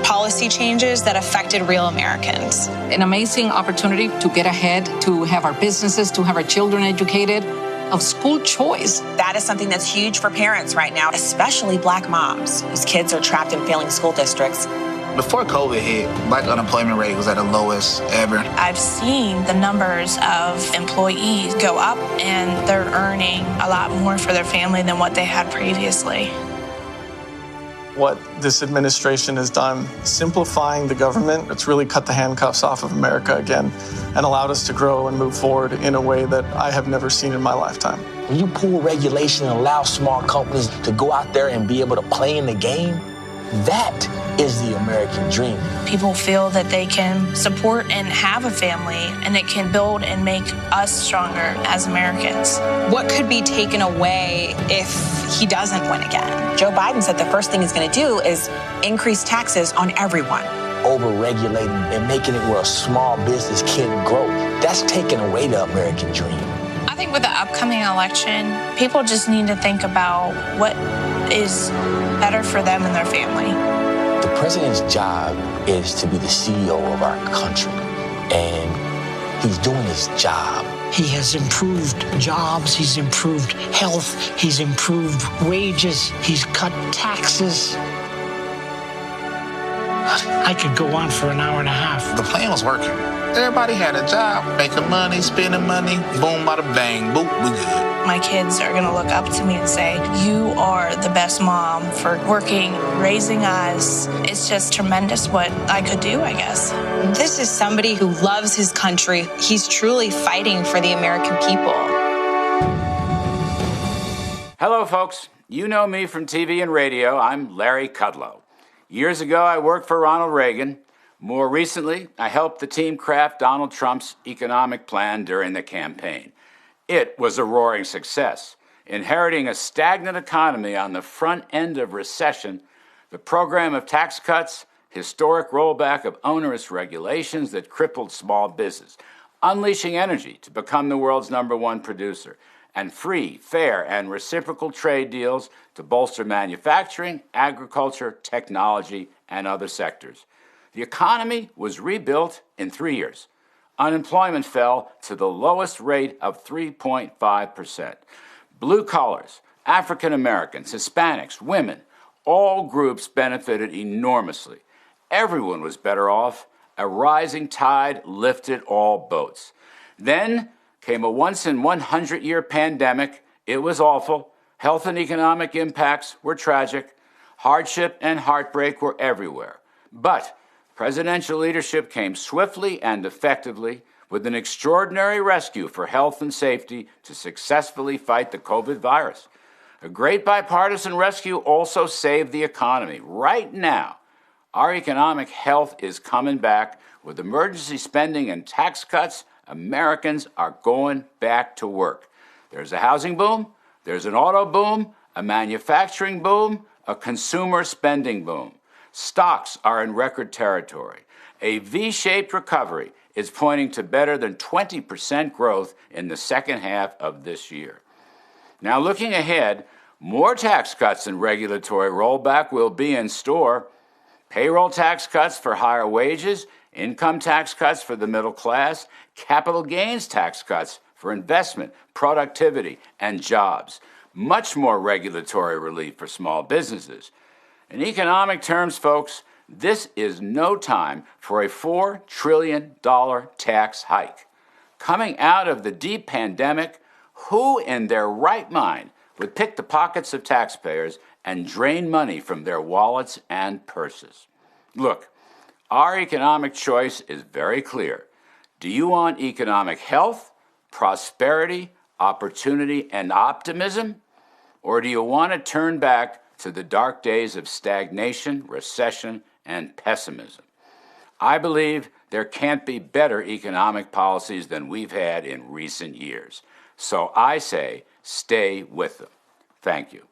policy changes that affected real Americans. An amazing opportunity to get ahead, to have our businesses, to have our children educated, of school choice. That is something that's huge for parents right now, especially Black moms whose kids are trapped in failing school districts. Before COVID hit, Black unemployment rate was at the lowest ever. I've seen the numbers of employees go up, and they're earning a lot more for their family than what they had previously. What this administration has done, simplifying the government, it's really cut the handcuffs off of America again and allowed us to grow and move forward in a way that I have never seen in my lifetime. When you pull regulation and allow small companies to go out there and be able to play in the game, that is the American dream. People feel that they can support and have a family, and it can build and make us stronger as Americans. What could be taken away if he doesn't win again? Joe Biden said the first thing he's going to do is increase taxes on everyone. Over-regulating and making it where a small business can't grow, that's taking away the American dream. I think with the upcoming election, people just need to think about what is better for them and their family. The president's job is to be the CEO of our country, and he's doing his job. He has improved jobs, he's improved health, he's improved wages, he's cut taxes. I could go on for an hour and a half. The plan was working. Everybody had a job, making money, spending money, boom, bada bang, boop, we good. My kids are going to look up to me and say, you are the best mom for working, raising us. It's just tremendous what I could do, I guess. This is somebody who loves his country. He's truly fighting for the American people. Hello, folks. You know me from TV and radio. I'm Larry Kudlow. Years ago, I worked for Ronald Reagan. More recently, I helped the team craft Donald Trump's economic plan during the campaign. It was a roaring success. Inheriting a stagnant economy on the front end of recession, the program of tax cuts, historic rollback of onerous regulations that crippled small business, unleashing energy to become the world's #1 producer, and free, fair, and reciprocal trade deals to bolster manufacturing, agriculture, technology, and other sectors. The economy was rebuilt in 3 years. Unemployment fell to the lowest rate of 3.5%. Blue collars, African Americans, Hispanics, women, all groups benefited enormously. Everyone was better off. A rising tide lifted all boats. Then came a once-in-100-year pandemic. It was awful. Health and economic impacts were tragic. Hardship and heartbreak were everywhere. But presidential leadership came swiftly and effectively with an extraordinary rescue for health and safety to successfully fight the COVID virus. A great bipartisan rescue also saved the economy. Right now, our economic health is coming back with emergency spending and tax cuts Americans are going back to work. There's a housing boom, there's an auto boom, a manufacturing boom, a consumer spending boom. Stocks are in record territory. A V-shaped recovery is pointing to better than 20% growth in the second half of this year. Now, looking ahead, more tax cuts and regulatory rollback will be in store. Payroll tax cuts for higher wages, income tax cuts for the middle class, capital gains tax cuts for investment, productivity, and jobs. Much more regulatory relief for small businesses. In economic terms, folks, this is no time for a $4 trillion tax hike. Coming out of the deep pandemic, who in their right mind would pick the pockets of taxpayers and drain money from their wallets and purses? Look, our economic choice is very clear. Do you want economic health, prosperity, opportunity, and optimism? Or do you want to turn back to the dark days of stagnation, recession, and pessimism? I believe there can't be better economic policies than we've had in recent years. So I say, stay with them. Thank you.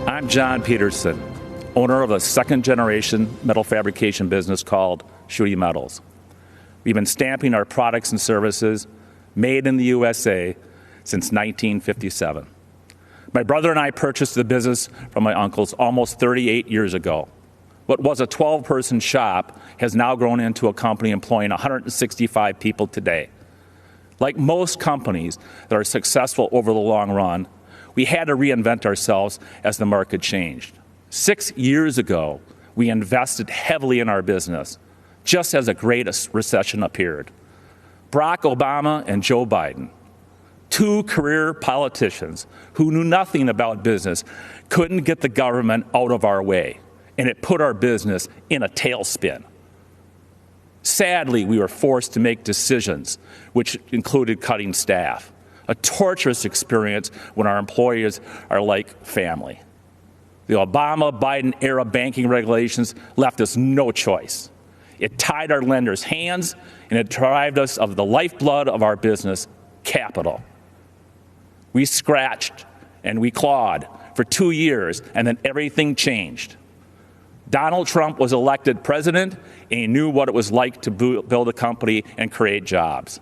I'm John Peterson, owner of a second-generation metal fabrication business called Shooty Metals. We've been stamping our products and services made in the USA since 1957. My brother and I purchased the business from my uncles almost 38 years ago. What was a 12-person shop has now grown into a company employing 165 people today. Like most companies that are successful over the long run, we had to reinvent ourselves as the market changed. 6 years ago, we invested heavily in our business, just as a great recession appeared. Barack Obama and Joe Biden, two career politicians who knew nothing about business, couldn't get the government out of our way, and it put our business in a tailspin. Sadly, we were forced to make decisions which included cutting staff, a torturous experience when our employees are like family. The Obama-Biden era banking regulations left us no choice. It tied our lenders' hands, and it deprived us of the lifeblood of our business, capital. We scratched and we clawed for 2 years, and then everything changed. Donald Trump was elected president, and he knew what it was like to build a company and create jobs.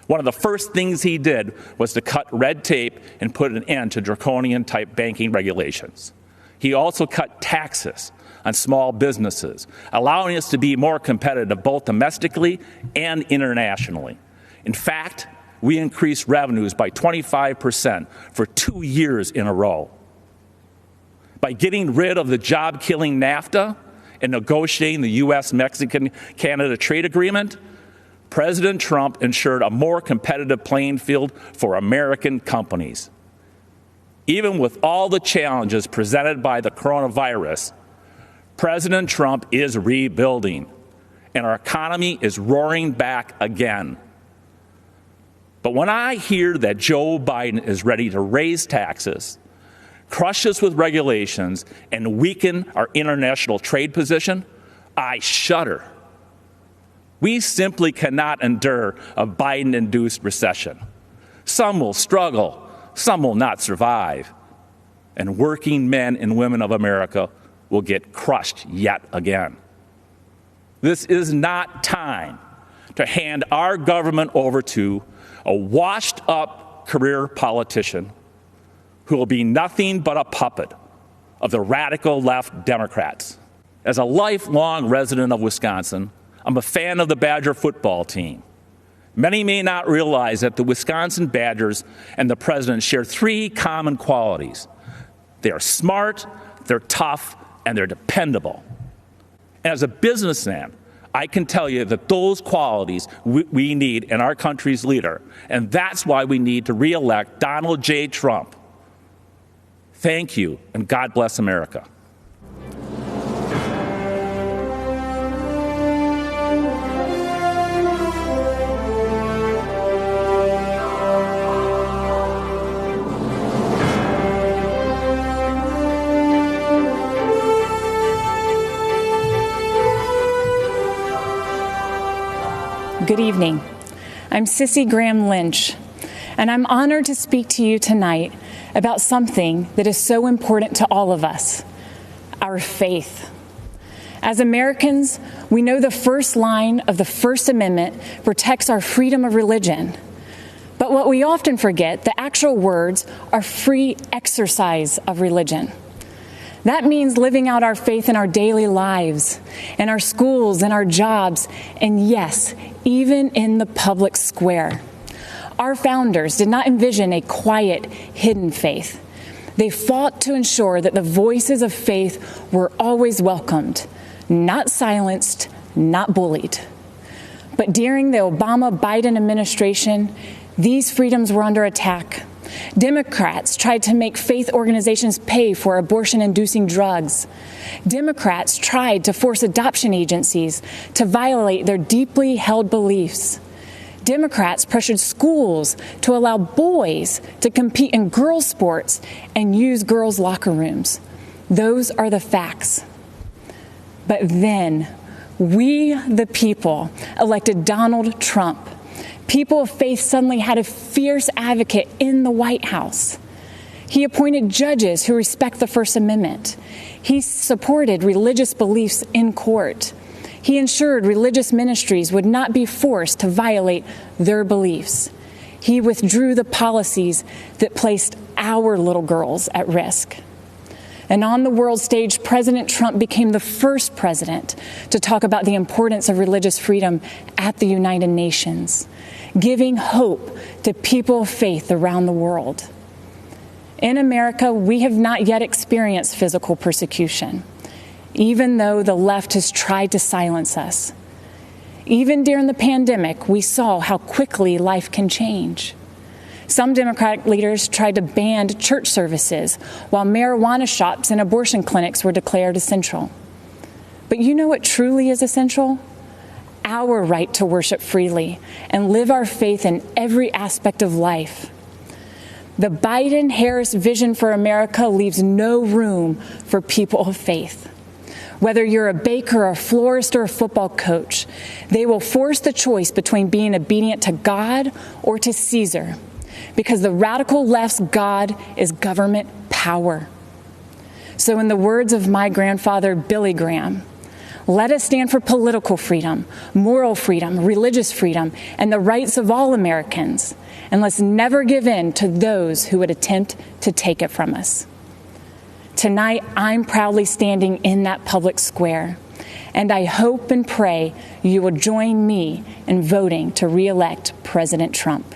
One of the first things he did was to cut red tape and put an end to draconian-type banking regulations. He also cut taxes on small businesses, allowing us to be more competitive both domestically and internationally. In fact, we increased revenues by 25% for 2 years in a row. By getting rid of the job-killing NAFTA and negotiating the U.S.-Mexican-Canada trade agreement, President Trump ensured a more competitive playing field for American companies. Even with all the challenges presented by the coronavirus, President Trump is rebuilding, and our economy is roaring back again. But when I hear that Joe Biden is ready to raise taxes, crush us with regulations, and weaken our international trade position, I shudder. We simply cannot endure a Biden-induced recession. Some will struggle, some will not survive, and working men and women of America will get crushed yet again. This is not time to hand our government over to a washed-up career politician who will be nothing but a puppet of the radical left Democrats. As a lifelong resident of Wisconsin, I'm a fan of the Badger football team. Many may not realize that the Wisconsin Badgers and the president share three common qualities. They are smart, they're tough, and they're dependable. And as a businessman, I can tell you that those qualities we need in our country's leader, and that's why we need to re-elect Donald J. Trump. Thank you, and God bless America. Good evening. I'm Sissy Graham Lynch, and I'm honored to speak to you tonight about something that is so important to all of us, our faith. As Americans, we know the first line of the First Amendment protects our freedom of religion. But what we often forget, the actual words are free exercise of religion. That means living out our faith in our daily lives, in our schools, in our jobs, and yes, even in the public square. Our founders did not envision a quiet, hidden faith. They fought to ensure that the voices of faith were always welcomed, not silenced, not bullied. But during the Obama-Biden administration, these freedoms were under attack. Democrats tried to make faith organizations pay for abortion-inducing drugs. Democrats tried to force adoption agencies to violate their deeply held beliefs. Democrats pressured schools to allow boys to compete in girls' sports and use girls' locker rooms. Those are the facts. But then, we, the people, elected Donald Trump. People of faith suddenly had a fierce advocate in the White House. He appointed judges who respect the First Amendment. He supported religious beliefs in court. He ensured religious ministries would not be forced to violate their beliefs. He withdrew the policies that placed our little girls at risk. And on the world stage, President Trump became the first president to talk about the importance of religious freedom at the United Nations, giving hope to people of faith around the world. In America, we have not yet experienced physical persecution, even though the left has tried to silence us. Even during the pandemic, we saw how quickly life can change. Some Democratic leaders tried to ban church services, while marijuana shops and abortion clinics were declared essential. But you know what truly is essential? Our right to worship freely and live our faith in every aspect of life. The Biden-Harris vision for America leaves no room for people of faith. Whether you're a baker, a florist, or a football coach, they will force the choice between being obedient to God or to Caesar, because the radical left's God is government power. So in the words of my grandfather, Billy Graham, let us stand for political freedom, moral freedom, religious freedom, and the rights of all Americans. And let's never give in to those who would attempt to take it from us. Tonight, I'm proudly standing in that public square, and I hope and pray you will join me in voting to re-elect President Trump.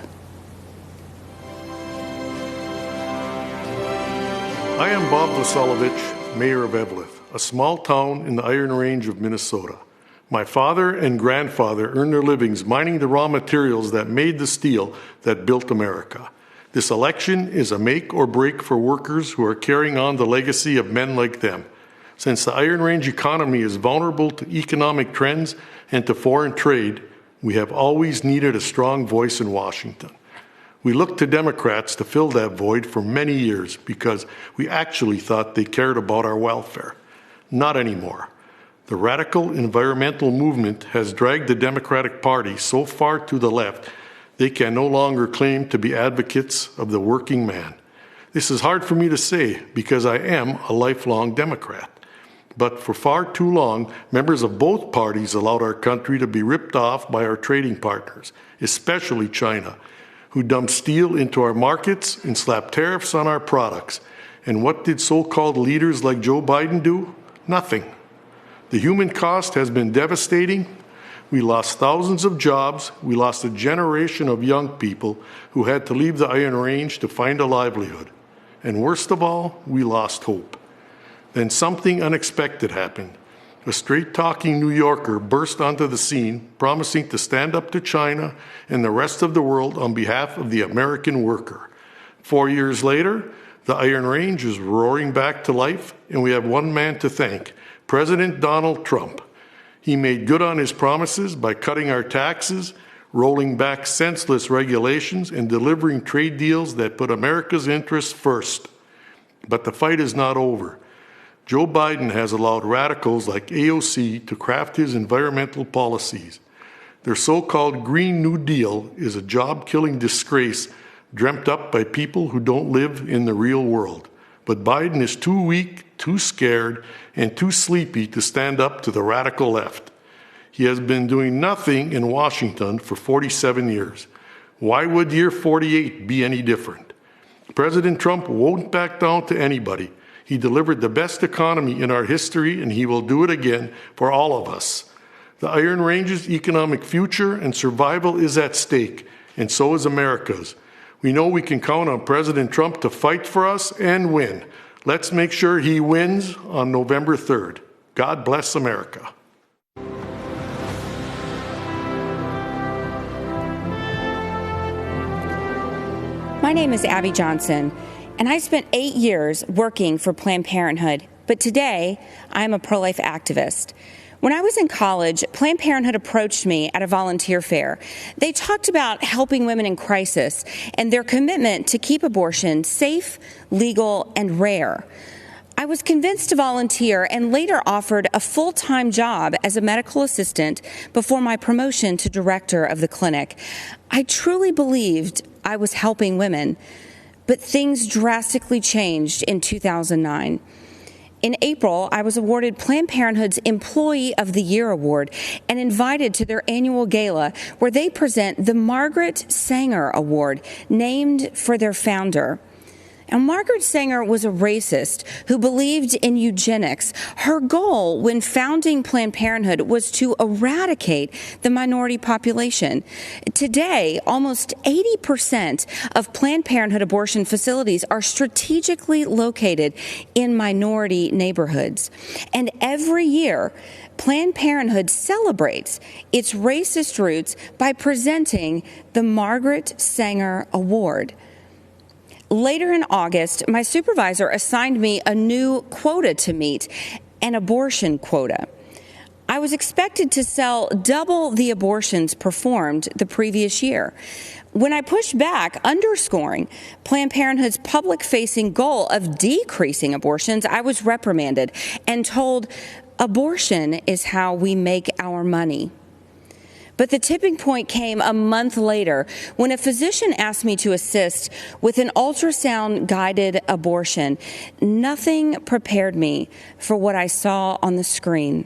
I am Bob Vasilevich, Mayor of Eveleth, a small town in the Iron Range of Minnesota. My father and grandfather earned their livings mining the raw materials that made the steel that built America. This election is a make or break for workers who are carrying on the legacy of men like them. Since the Iron Range economy is vulnerable to economic trends and to foreign trade, we have always needed a strong voice in Washington. We looked to Democrats to fill that void for many years because we actually thought they cared about our welfare. Not anymore. The radical environmental movement has dragged the Democratic Party so far to the left they can no longer claim to be advocates of the working man. This is hard for me to say because I am a lifelong Democrat. But for far too long, members of both parties allowed our country to be ripped off by our trading partners, especially China, who dumped steel into our markets and slapped tariffs on our products. And what did so-called leaders like Joe Biden do? Nothing. The human cost has been devastating. We lost thousands of jobs. We lost a generation of young people who had to leave the Iron Range to find a livelihood. And worst of all, we lost hope. Then something unexpected happened. A straight-talking New Yorker burst onto the scene, promising to stand up to China and the rest of the world on behalf of the American worker. 4 years later, the Iron Range is roaring back to life, and we have one man to thank, President Donald Trump. He made good on his promises by cutting our taxes, rolling back senseless regulations, and delivering trade deals that put America's interests first. But the fight is not over. Joe Biden has allowed radicals like AOC to craft his environmental policies. Their so-called Green New Deal is a job-killing disgrace dreamt up by people who don't live in the real world. But Biden is too weak, too scared, and too sleepy to stand up to the radical left. He has been doing nothing in Washington for 47 years. Why would year 48 be any different? President Trump won't back down to anybody. He delivered the best economy in our history, and he will do it again for all of us. The Iron Range's economic future and survival is at stake, and so is America's. We know we can count on President Trump to fight for us and win. Let's make sure he wins on November 3rd. God bless America. My name is Abby Johnson, and I spent 8 years working for Planned Parenthood, but today I'm a pro-life activist. When I was in college, Planned Parenthood approached me at a volunteer fair. They talked about helping women in crisis and their commitment to keep abortion safe, legal, and rare. I was convinced to volunteer and later offered a full-time job as a medical assistant before my promotion to director of the clinic. I truly believed I was helping women, but things drastically changed in 2009. In April, I was awarded Planned Parenthood's Employee of the Year Award and invited to their annual gala where they present the Margaret Sanger Award, named for their founder. Now, Margaret Sanger was a racist who believed in eugenics. Her goal when founding Planned Parenthood was to eradicate the minority population. Today, almost 80% of Planned Parenthood abortion facilities are strategically located in minority neighborhoods. And every year, Planned Parenthood celebrates its racist roots by presenting the Margaret Sanger Award. Later in August, my supervisor assigned me a new quota to meet, an abortion quota. I was expected to sell double the abortions performed the previous year. When I pushed back, underscoring Planned Parenthood's public-facing goal of decreasing abortions, I was reprimanded and told, "Abortion is how we make our money." But the tipping point came a month later when a physician asked me to assist with an ultrasound-guided abortion. Nothing prepared me for what I saw on the screen.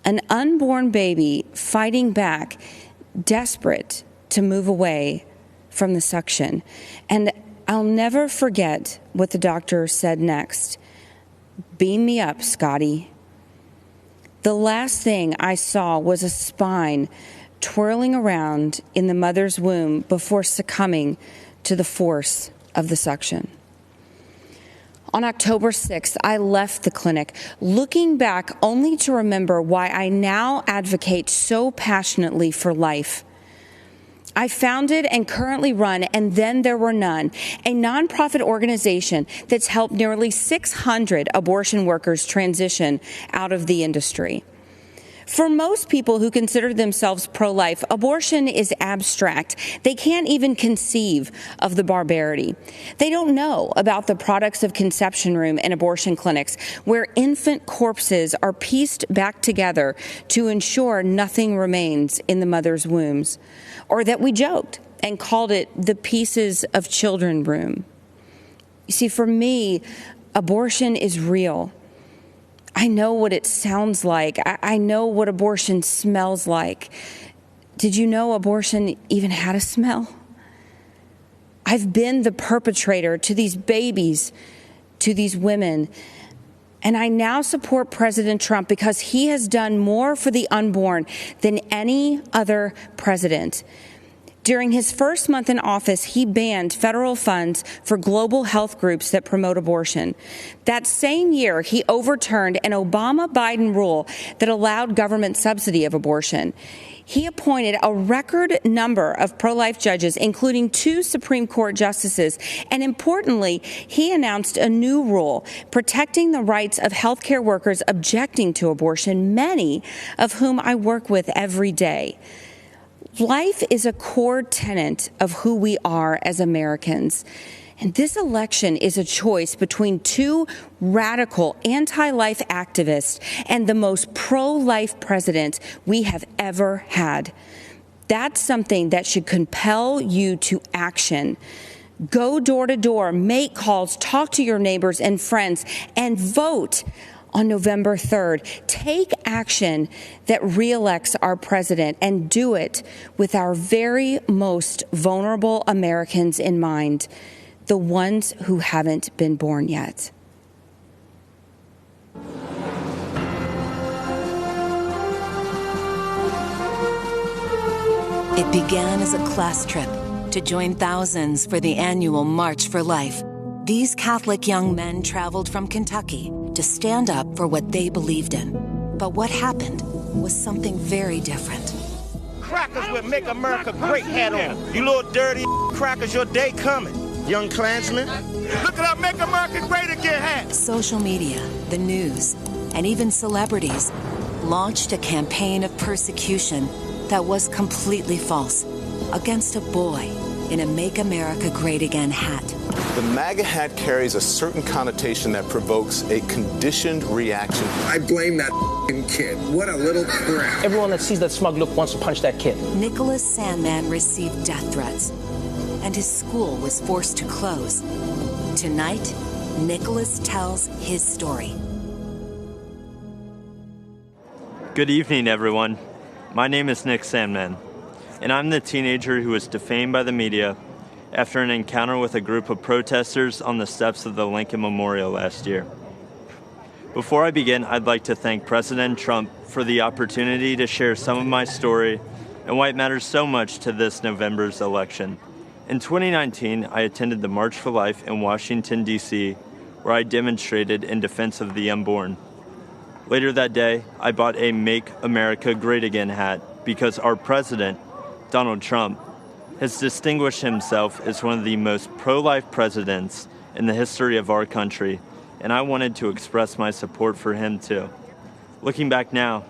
An unborn baby fighting back, desperate to move away from the suction. And I'll never forget what the doctor said next. "Beam me up, Scotty." The last thing I saw was a spine twirling around in the mother's womb before succumbing to the force of the suction. On October 6th, I left the clinic, looking back only to remember why I now advocate so passionately for life. I founded and currently run And Then There Were None, a nonprofit organization that's helped nearly 600 abortion workers transition out of the industry. For most people who consider themselves pro-life, abortion is abstract. They can't even conceive of the barbarity. They don't know about the products of conception room and abortion clinics where infant corpses are pieced back together to ensure nothing remains in the mother's wombs, or that we joked and called it the pieces of children room. You see, for me, abortion is real. I know what it sounds like. I know what abortion smells like. Did you know abortion even had a smell? I've been the perpetrator to these babies, to these women. And I now support President Trump because he has done more for the unborn than any other president. During his first month in office, he banned federal funds for global health groups that promote abortion. That same year, he overturned an Obama-Biden rule that allowed government subsidy of abortion. He appointed a record number of pro-life judges, including 2 Supreme Court justices. And importantly, he announced a new rule protecting the rights of healthcare workers objecting to abortion, many of whom I work with every day. Life is a core tenet of who we are as Americans. And this election is a choice between two radical anti-life activists and the most pro-life president we have ever had. That's something that should compel you to action. Go door to door, make calls, talk to your neighbors and friends, and vote on November 3rd. Take action that reelects our president, and do it with our very most vulnerable Americans in mind, the ones who haven't been born yet. It began as a class trip to join thousands for the annual March for Life. These Catholic young men traveled from Kentucky to stand up for what they believed in. But what happened was something very different. Crackers with Make America Great hat on. You little dirty crackers, your day coming. Young Klansmen. Look at our Make America Great Again hat. Social media, the news, and even celebrities launched a campaign of persecution that was completely false against a boy in a Make America Great Again hat. The MAGA hat carries a certain connotation that provokes a conditioned reaction. I blame that kid. What a little crap. Everyone that sees that smug look wants to punch that kid. Nicholas Sandmann received death threats, and his school was forced to close. Tonight, Nicholas tells his story. Good evening, everyone. My name is Nick Sandmann, and I'm the teenager who was defamed by the media after an encounter with a group of protesters on the steps of the Lincoln Memorial last year. Before I begin, I'd like to thank President Trump for the opportunity to share some of my story and why it matters so much to this November's election. In 2019, I attended the March for Life in Washington, D.C., where I demonstrated in defense of the unborn. Later that day, I bought a Make America Great Again hat because our president, Donald Trump, has distinguished himself as one of the most pro-life presidents in the history of our country, and I wanted to express my support for him too. Looking back now,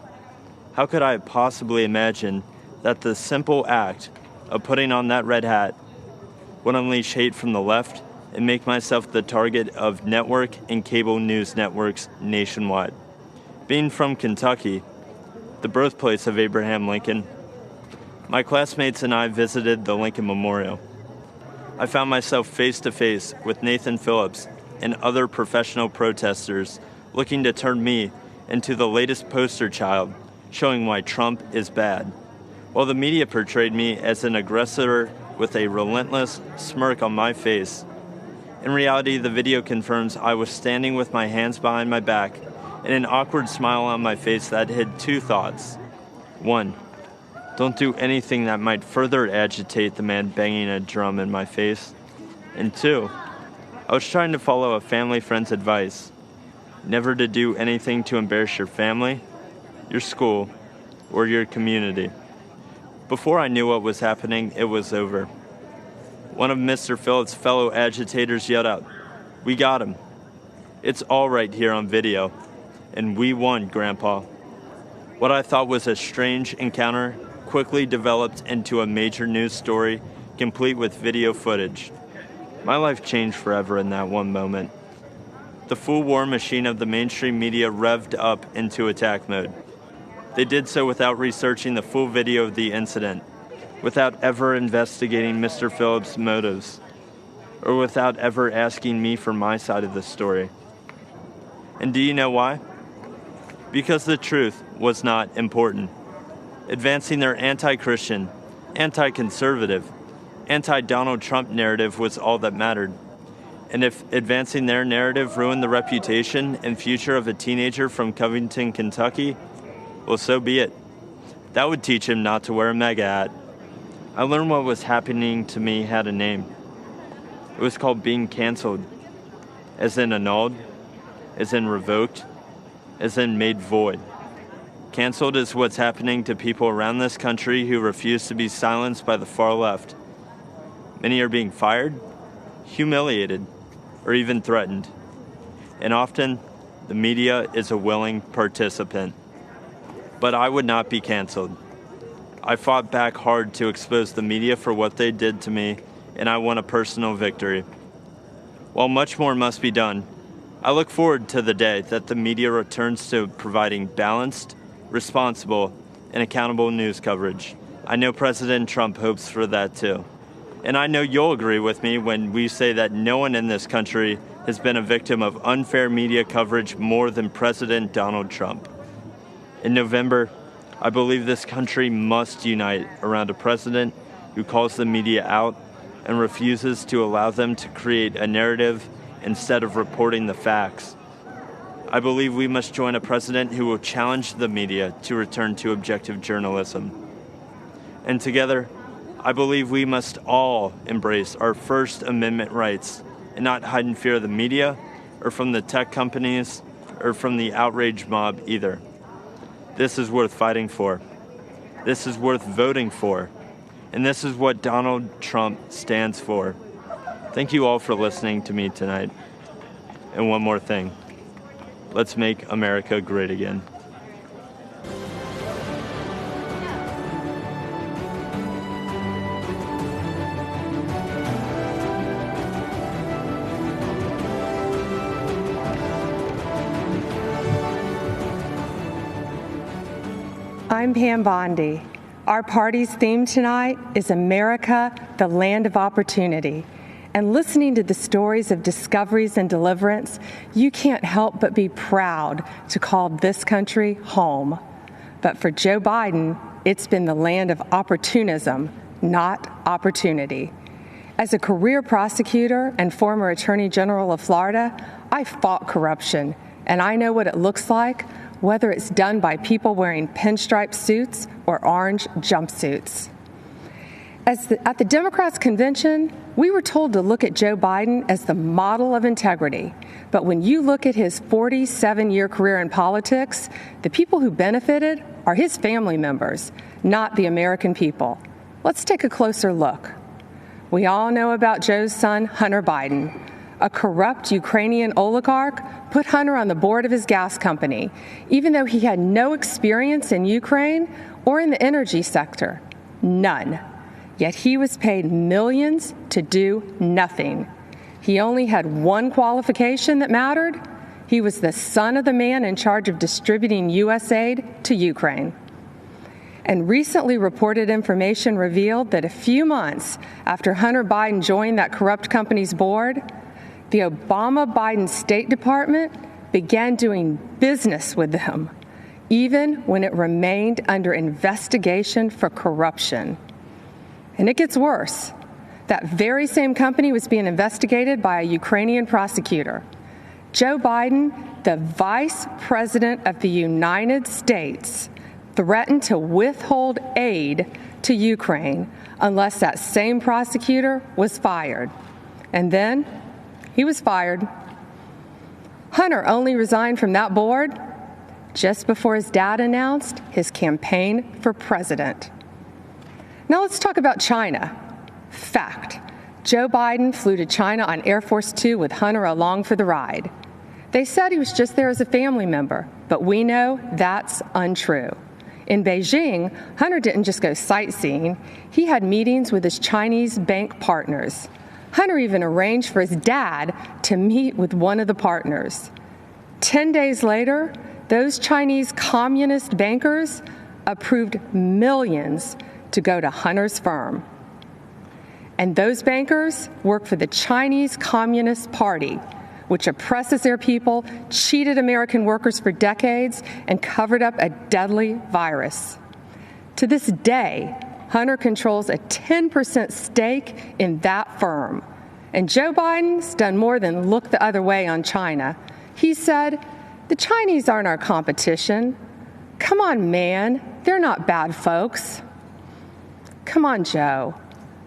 how could I have possibly imagined that the simple act of putting on that red hat would unleash hate from the left and make myself the target of network and cable news networks nationwide? Being from Kentucky, the birthplace of Abraham Lincoln, my classmates and I visited the Lincoln Memorial. I found myself face to face with Nathan Phillips and other professional protesters looking to turn me into the latest poster child showing why Trump is bad, while the media portrayed me as an aggressor with a relentless smirk on my face. In reality, the video confirms I was standing with my hands behind my back and an awkward smile on my face that hid two thoughts. One, don't do anything that might further agitate the man banging a drum in my face. And two, I was trying to follow a family friend's advice, never to do anything to embarrass your family, your school, or your community. Before I knew what was happening, it was over. One of Mr. Phillips' fellow agitators yelled out, "We got him. It's all right here on video. And we won, Grandpa." What I thought was a strange encounter quickly developed into a major news story, complete with video footage. My life changed forever in that one moment. The full war machine of the mainstream media revved up into attack mode. They did so without researching the full video of the incident, without ever investigating Mr. Phillips' motives, or without ever asking me for my side of the story. And do you know why? Because the truth was not important. Advancing their anti-Christian, anti-conservative, anti-Donald Trump narrative was all that mattered. And if advancing their narrative ruined the reputation and future of a teenager from Covington, Kentucky, well, so be it. That would teach him not to wear a MAGA hat. I learned what was happening to me had a name. It was called being canceled, as in annulled, as in revoked, as in made void. Canceled is what's happening to people around this country who refuse to be silenced by the far left. Many are being fired, humiliated, or even threatened. And often, the media is a willing participant. But I would not be canceled. I fought back hard to expose the media for what they did to me, and I won a personal victory. While much more must be done, I look forward to the day that the media returns to providing balanced, responsible, and accountable news coverage. I know President Trump hopes for that too. And I know you'll agree with me when we say that no one in this country has been a victim of unfair media coverage more than President Donald Trump. In November, I believe this country must unite around a president who calls the media out and refuses to allow them to create a narrative instead of reporting the facts. I believe we must join a president who will challenge the media to return to objective journalism. And together, I believe we must all embrace our First Amendment rights and not hide in fear of the media or from the tech companies or from the outrage mob either. This is worth fighting for. This is worth voting for. And this is what Donald Trump stands for. Thank you all for listening to me tonight. And one more thing. Let's make America great again. I'm Pam Bondi. Our party's theme tonight is America, the Land of Opportunity. And listening to the stories of discoveries and deliverance, you can't help but be proud to call this country home. But for Joe Biden, it's been the land of opportunism, not opportunity. As a career prosecutor and former Attorney General of Florida, I fought corruption, and I know what it looks like, whether it's done by people wearing pinstripe suits or orange jumpsuits. At the Democrats' convention, we were told to look at Joe Biden as the model of integrity. But when you look at his 47-year career in politics, the people who benefited are his family members, not the American people. Let's take a closer look. We all know about Joe's son, Hunter Biden. A corrupt Ukrainian oligarch put Hunter on the board of his gas company, even though he had no experience in Ukraine or in the energy sector. None. Yet he was paid millions to do nothing. He only had one qualification that mattered. He was the son of the man in charge of distributing U.S. aid to Ukraine. And recently reported information revealed that a few months after Hunter Biden joined that corrupt company's board, the Obama-Biden State Department began doing business with them, even when it remained under investigation for corruption. And it gets worse. That very same company was being investigated by a Ukrainian prosecutor. Joe Biden, the Vice President of the United States, threatened to withhold aid to Ukraine unless that same prosecutor was fired. And then he was fired. Hunter only resigned from that board just before his dad announced his campaign for president. Now let's talk about China. Fact. Joe Biden flew to China on Air Force Two with Hunter along for the ride. They said he was just there as a family member, but we know that's untrue. In Beijing, Hunter didn't just go sightseeing. He had meetings with his Chinese bank partners. Hunter even arranged for his dad to meet with one of the partners. 10 days later, those Chinese communist bankers approved millions to go to Hunter's firm. And those bankers work for the Chinese Communist Party, which oppresses their people, cheated American workers for decades, and covered up a deadly virus. To this day, Hunter controls a 10% stake in that firm. And Joe Biden's done more than look the other way on China. He said, "The Chinese aren't our competition. Come on, man, they're not bad folks." Come on, Joe.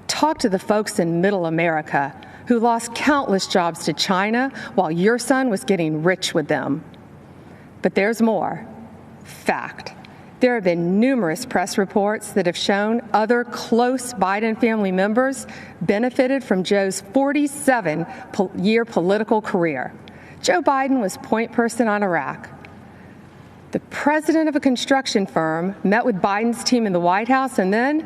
Talk to the folks in Middle America who lost countless jobs to China while your son was getting rich with them. But there's more. Fact. There have been numerous press reports that have shown other close Biden family members benefited from Joe's 47-year political career. Joe Biden was point person on Iraq. The president of a construction firm met with Biden's team in the White House, and then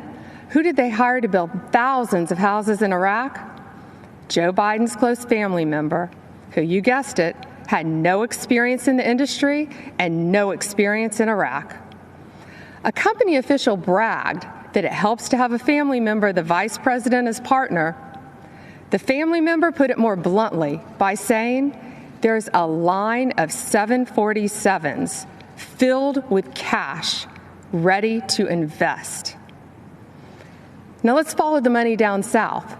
who did they hire to build thousands of houses in Iraq? Joe Biden's close family member, who, you guessed it, had no experience in the industry and no experience in Iraq. A company official bragged that it helps to have a family member, the vice president, as partner. The family member put it more bluntly by saying, there's a line of 747s filled with cash ready to invest. Now let's follow the money down south.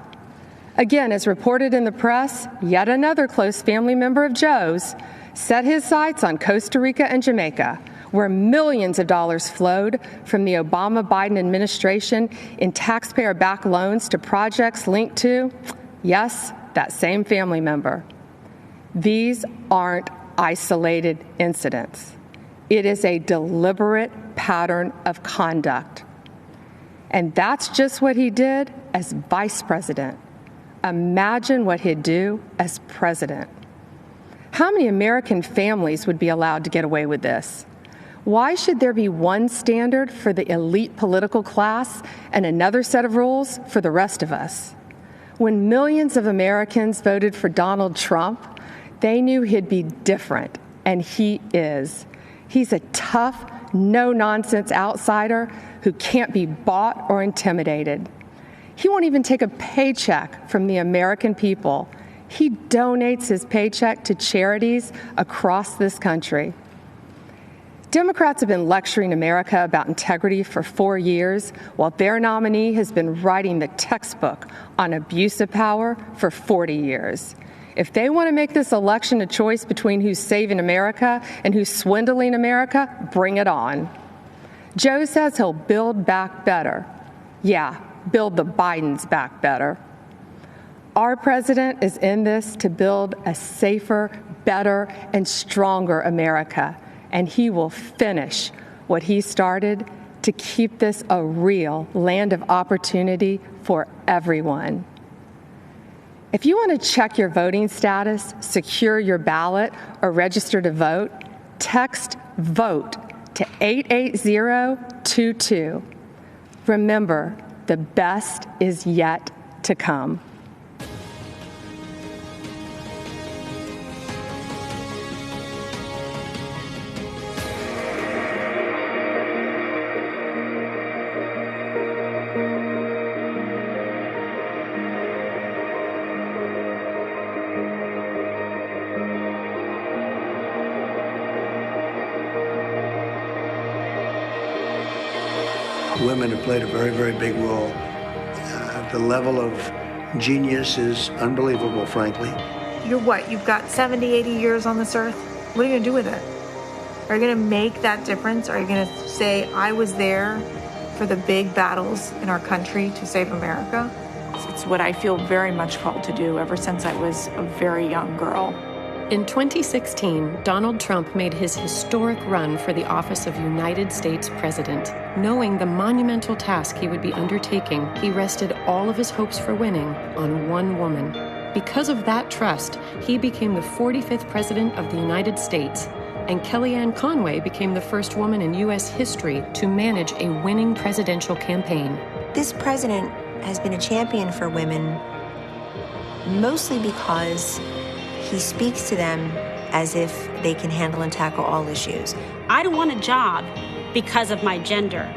Again, as reported in the press, yet another close family member of Joe's set his sights on Costa Rica and Jamaica, where millions of dollars flowed from the Obama-Biden administration in taxpayer-backed loans to projects linked to, yes, that same family member. These aren't isolated incidents. It is a deliberate pattern of conduct. And that's just what he did as vice president. Imagine what he'd do as president. How many American families would be allowed to get away with this? Why should there be one standard for the elite political class and another set of rules for the rest of us? When millions of Americans voted for Donald Trump, they knew he'd be different, and he is. He's a tough, no-nonsense outsider who can't be bought or intimidated. He won't even take a paycheck from the American people. He donates his paycheck to charities across this country. Democrats have been lecturing America about integrity for 4 years, while their nominee has been writing the textbook on abuse of power for 40 years. If they want to make this election a choice between who's saving America and who's swindling America, bring it on. Joe says he'll build back better. Yeah, build the Bidens back better. Our president is in this to build a safer, better, and stronger America, and he will finish what he started to keep this a real land of opportunity for everyone. If you want to check your voting status, secure your ballot, or register to vote, text VOTE to 88022. Remember, the best is yet to come. Women have played a very, very big role. The level of genius is unbelievable, frankly. You're what? You've got 70, 80 years on this earth? What are you going to do with it? Are you going to make that difference? Are you going to say, I was there for the big battles in our country to save America? It's what I feel very much called to do ever since I was a very young girl. In 2016, Donald Trump made his historic run for the office of United States President. Knowing the monumental task he would be undertaking, he rested all of his hopes for winning on one woman. Because of that trust, he became the 45th President of the United States, and Kellyanne Conway became the first woman in U.S. history to manage a winning presidential campaign. This president has been a champion for women mostly because he speaks to them as if they can handle and tackle all issues. I don't want a job because of my gender.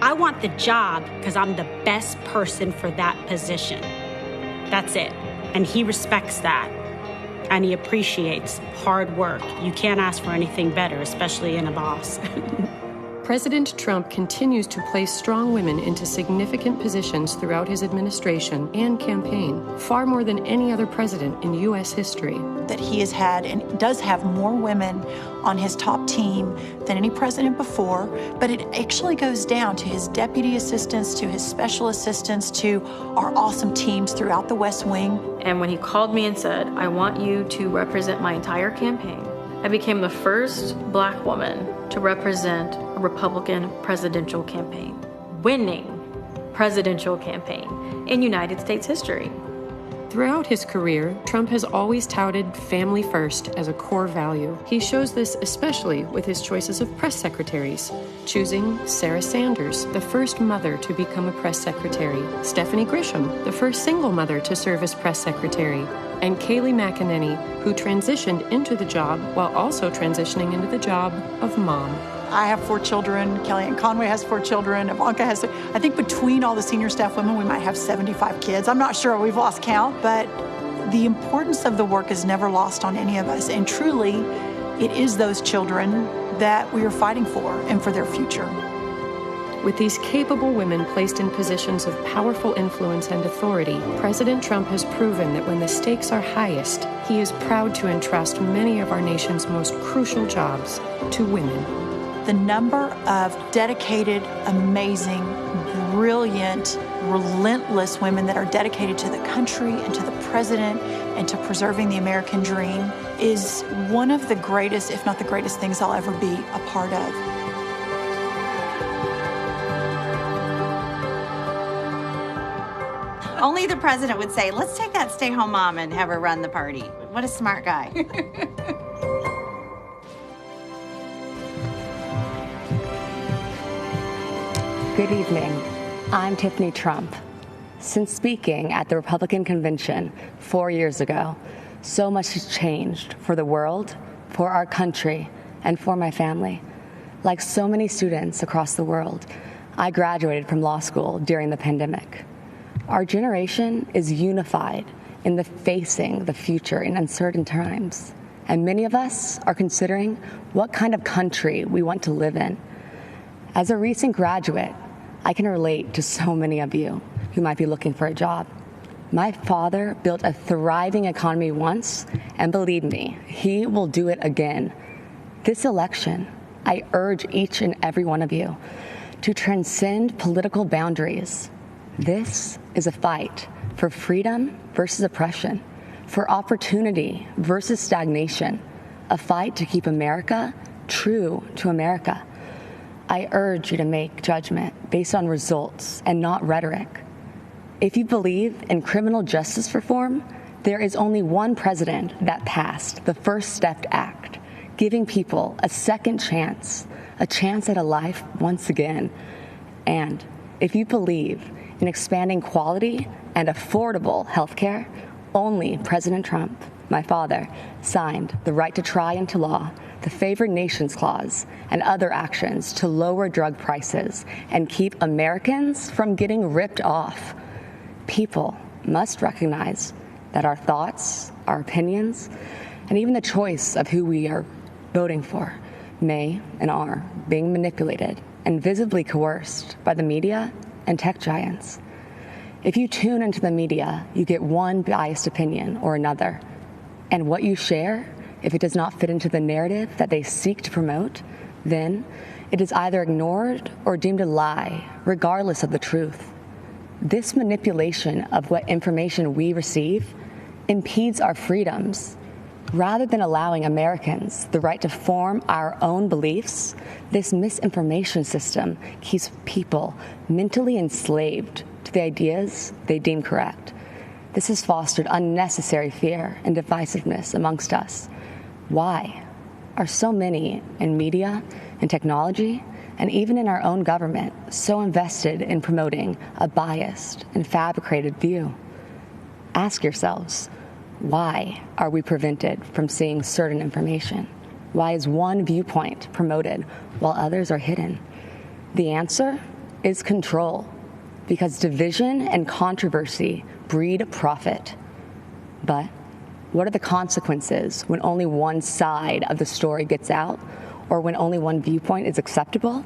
I want the job because I'm the best person for that position. That's it. And he respects that. And he appreciates hard work. You can't ask for anything better, especially in a boss. President Trump continues to place strong women into significant positions throughout his administration and campaign, far more than any other president in U.S. history. That he has had and does have more women on his top team than any president before, but it actually goes down to his deputy assistants, to his special assistants, to our awesome teams throughout the West Wing. And when he called me and said, I want you to represent my entire campaign, I became the first Black woman to represent a Republican presidential campaign, winning presidential campaign in United States history. Throughout his career, Trump has always touted family first as a core value. He shows this especially with his choices of press secretaries, choosing Sarah Sanders, the first mother to become a press secretary, Stephanie Grisham, the first single mother to serve as press secretary, and Kayleigh McEnany, who transitioned into the job while also transitioning into the job of mom. I have 4 children. Kellyanne Conway has 4 children. Ivanka has, I think between all the senior staff women, we might have 75 kids. I'm not sure, we've lost count, but the importance of the work is never lost on any of us. And truly, it is those children that we are fighting for and for their future. With these capable women placed in positions of powerful influence and authority, President Trump has proven that when the stakes are highest, he is proud to entrust many of our nation's most crucial jobs to women. The number of dedicated, amazing, brilliant, relentless women that are dedicated to the country and to the president and to preserving the American dream is one of the greatest, if not the greatest things I'll ever be a part of. Only the president would say, let's take that stay-home mom and have her run the party. What a smart guy. Good evening. I'm Tiffany Trump. Since speaking at the Republican Convention 4 years ago, so much has changed for the world, for our country, and for my family. Like so many students across the world, I graduated from law school during the pandemic. Our generation is unified in facing the future in uncertain times, and many of us are considering what kind of country we want to live in. As a recent graduate, I can relate to so many of you who might be looking for a job. My father built a thriving economy once, and believe me, he will do it again. This election, I urge each and every one of you to transcend political boundaries. This is a fight for freedom versus oppression, for opportunity versus stagnation, a fight to keep America true to America. I urge you to make judgment based on results and not rhetoric. If you believe in criminal justice reform, there is only one president that passed the First Step Act, giving people a second chance, a chance at a life once again. And if you believe in expanding quality and affordable health care, only President Trump, my father, signed the right to try into law, the Favored Nations Clause, and other actions to lower drug prices and keep Americans from getting ripped off. People must recognize that our thoughts, our opinions, and even the choice of who we are voting for may and are being manipulated and visibly coerced by the media and tech giants. If you tune into the media, you get one biased opinion or another, and what you share, if it does not fit into the narrative that they seek to promote, then it is either ignored or deemed a lie, regardless of the truth. This manipulation of what information we receive impedes our freedoms. Rather than allowing Americans the right to form our own beliefs, this misinformation system keeps people mentally enslaved to the ideas they deem correct. This has fostered unnecessary fear and divisiveness amongst us. Why are so many in media and technology, and even in our own government, so invested in promoting a biased and fabricated view? Ask yourselves, why are we prevented from seeing certain information? Why is one viewpoint promoted while others are hidden? The answer is control, because division and controversy breed profit. But what are the consequences when only one side of the story gets out, or when only one viewpoint is acceptable?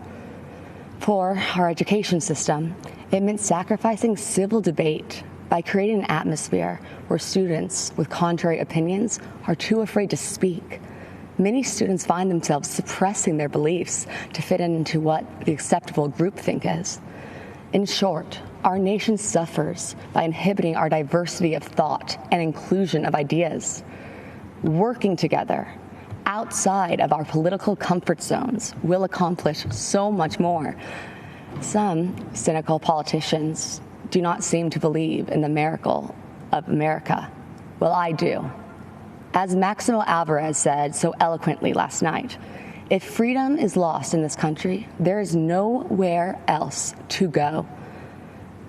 For our education system, it meant sacrificing civil debate by creating an atmosphere where students with contrary opinions are too afraid to speak. Many students find themselves suppressing their beliefs to fit into what the acceptable groupthink is. In short, our nation suffers by inhibiting our diversity of thought and inclusion of ideas. Working together outside of our political comfort zones will accomplish so much more. Some cynical politicians do not seem to believe in the miracle of America? Well, I do. As Maximo Alvarez said so eloquently last night, if freedom is lost in this country, there is nowhere else to go.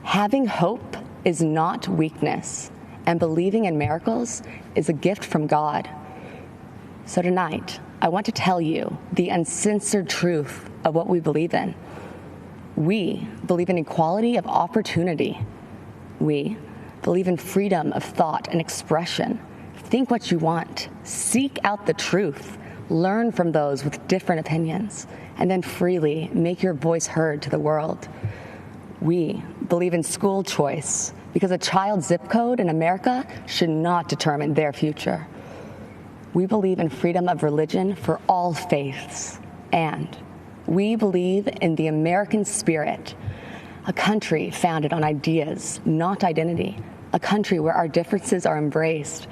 Having hope is not weakness, and believing in miracles is a gift from God. So tonight, I want to tell you the uncensored truth of what we believe in. We believe in equality of opportunity. We believe in freedom of thought and expression. Think what you want. Seek out the truth. Learn from those with different opinions, and then freely make your voice heard to the world. We believe in school choice because a child's zip code in America should not determine their future. We believe in freedom of religion for all faiths, and we believe in the American spirit, a country founded on ideas, not identity, a country where our differences are embraced,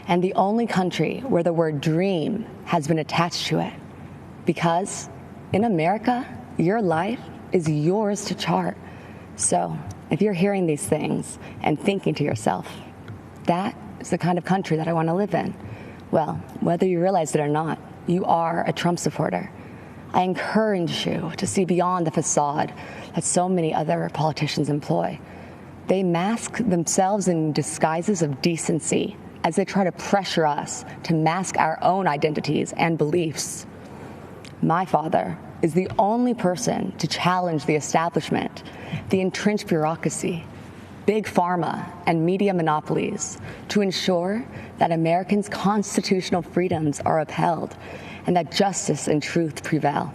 and the only country where the word dream has been attached to it. Because in America, your life is yours to chart. So if you're hearing these things and thinking to yourself, that is the kind of country that I want to live in, well, whether you realize it or not, you are a Trump supporter. I encourage you to see beyond the facade that so many other politicians employ. They mask themselves in disguises of decency as they try to pressure us to mask our own identities and beliefs. My father is the only person to challenge the establishment, the entrenched bureaucracy, big pharma, and media monopolies to ensure that Americans' constitutional freedoms are upheld and that justice and truth prevail.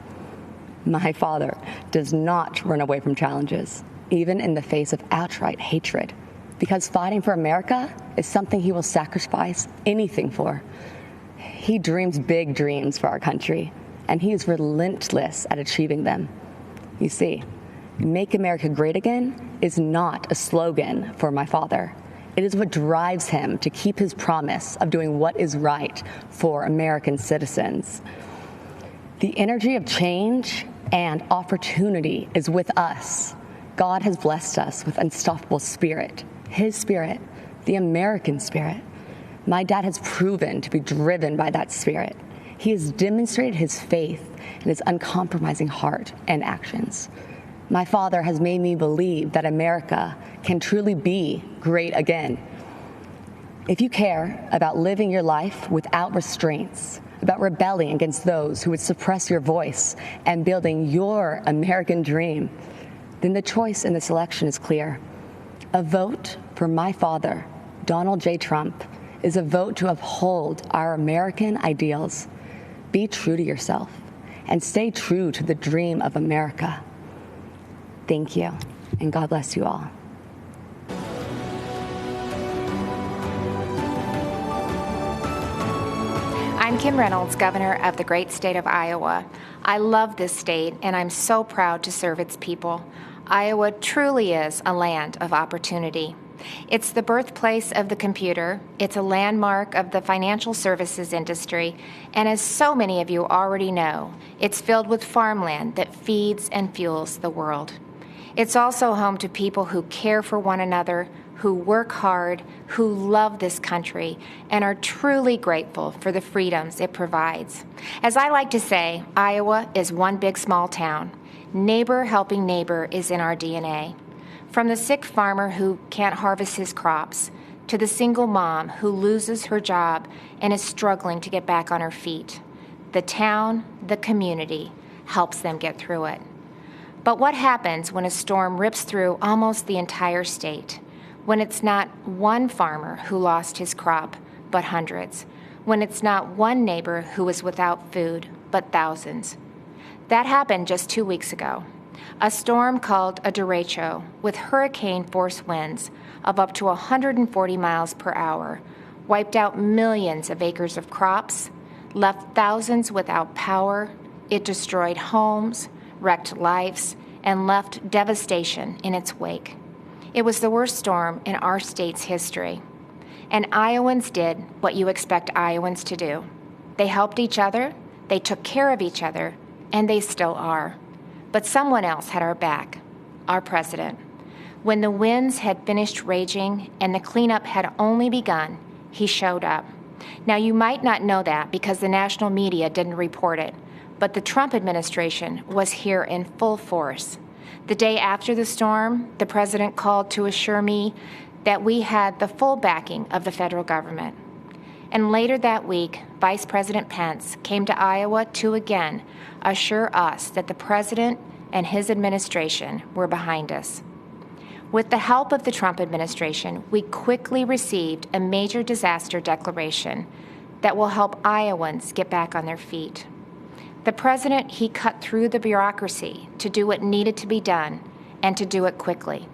My father does not run away from challenges, even in the face of outright hatred, because fighting for America is something he will sacrifice anything for. He dreams big dreams for our country, and he is relentless at achieving them. You see, Make America Great Again is not a slogan for my father. It is what drives him to keep his promise of doing what is right for American citizens. The energy of change and opportunity is with us. God has blessed us with unstoppable spirit, his spirit, the American spirit. My dad has proven to be driven by that spirit. He has demonstrated his faith and his uncompromising heart and actions. My father has made me believe that America can truly be great again. If you care about living your life without restraints, about rebelling against those who would suppress your voice and building your American dream, then the choice in this election is clear. A vote for my father, Donald J. Trump, is a vote to uphold our American ideals. Be true to yourself and stay true to the dream of America. Thank you, and God bless you all. I'm Kim Reynolds, Governor of the great state of Iowa. I love this state, and I'm so proud to serve its people. Iowa truly is a land of opportunity. It's the birthplace of the computer, it's a landmark of the financial services industry, and as so many of you already know, it's filled with farmland that feeds and fuels the world. It's also home to people who care for one another, who work hard, who love this country, and are truly grateful for the freedoms it provides. As I like to say, Iowa is one big small town. Neighbor helping neighbor is in our DNA. From the sick farmer who can't harvest his crops, to the single mom who loses her job and is struggling to get back on her feet, the town, the community, helps them get through it. But what happens when a storm rips through almost the entire state? When it's not one farmer who lost his crop, but hundreds. When it's not one neighbor who is without food, but thousands. That happened just 2 weeks ago. A storm called a derecho with hurricane-force winds of up to 140 miles per hour wiped out millions of acres of crops, left thousands without power. It destroyed homes, wrecked lives, and left devastation in its wake. It was the worst storm in our state's history. And Iowans did what you expect Iowans to do. They helped each other, they took care of each other, and they still are. But someone else had our back, our president. When the winds had finished raging and the cleanup had only begun, he showed up. Now, you might not know that because the national media didn't report it, but the Trump administration was here in full force. The day after the storm, the president called to assure me that we had the full backing of the federal government. And later that week, Vice President Pence came to Iowa to again assure us that the president and his administration were behind us. With the help of the Trump administration, we quickly received a major disaster declaration that will help Iowans get back on their feet. The president, he cut through the bureaucracy to do what needed to be done and to do it quickly.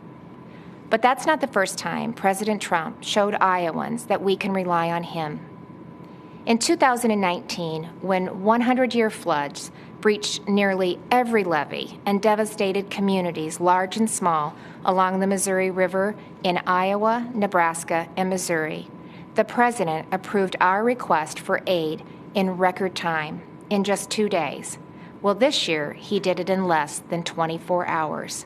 But that's not the first time President Trump showed Iowans that we can rely on him. In 2019, when 100-year floods breached nearly every levee and devastated communities large and small along the Missouri River in Iowa, Nebraska, and Missouri, the president approved our request for aid in record time, in just 2 days. Well, this year, he did it in less than 24 hours.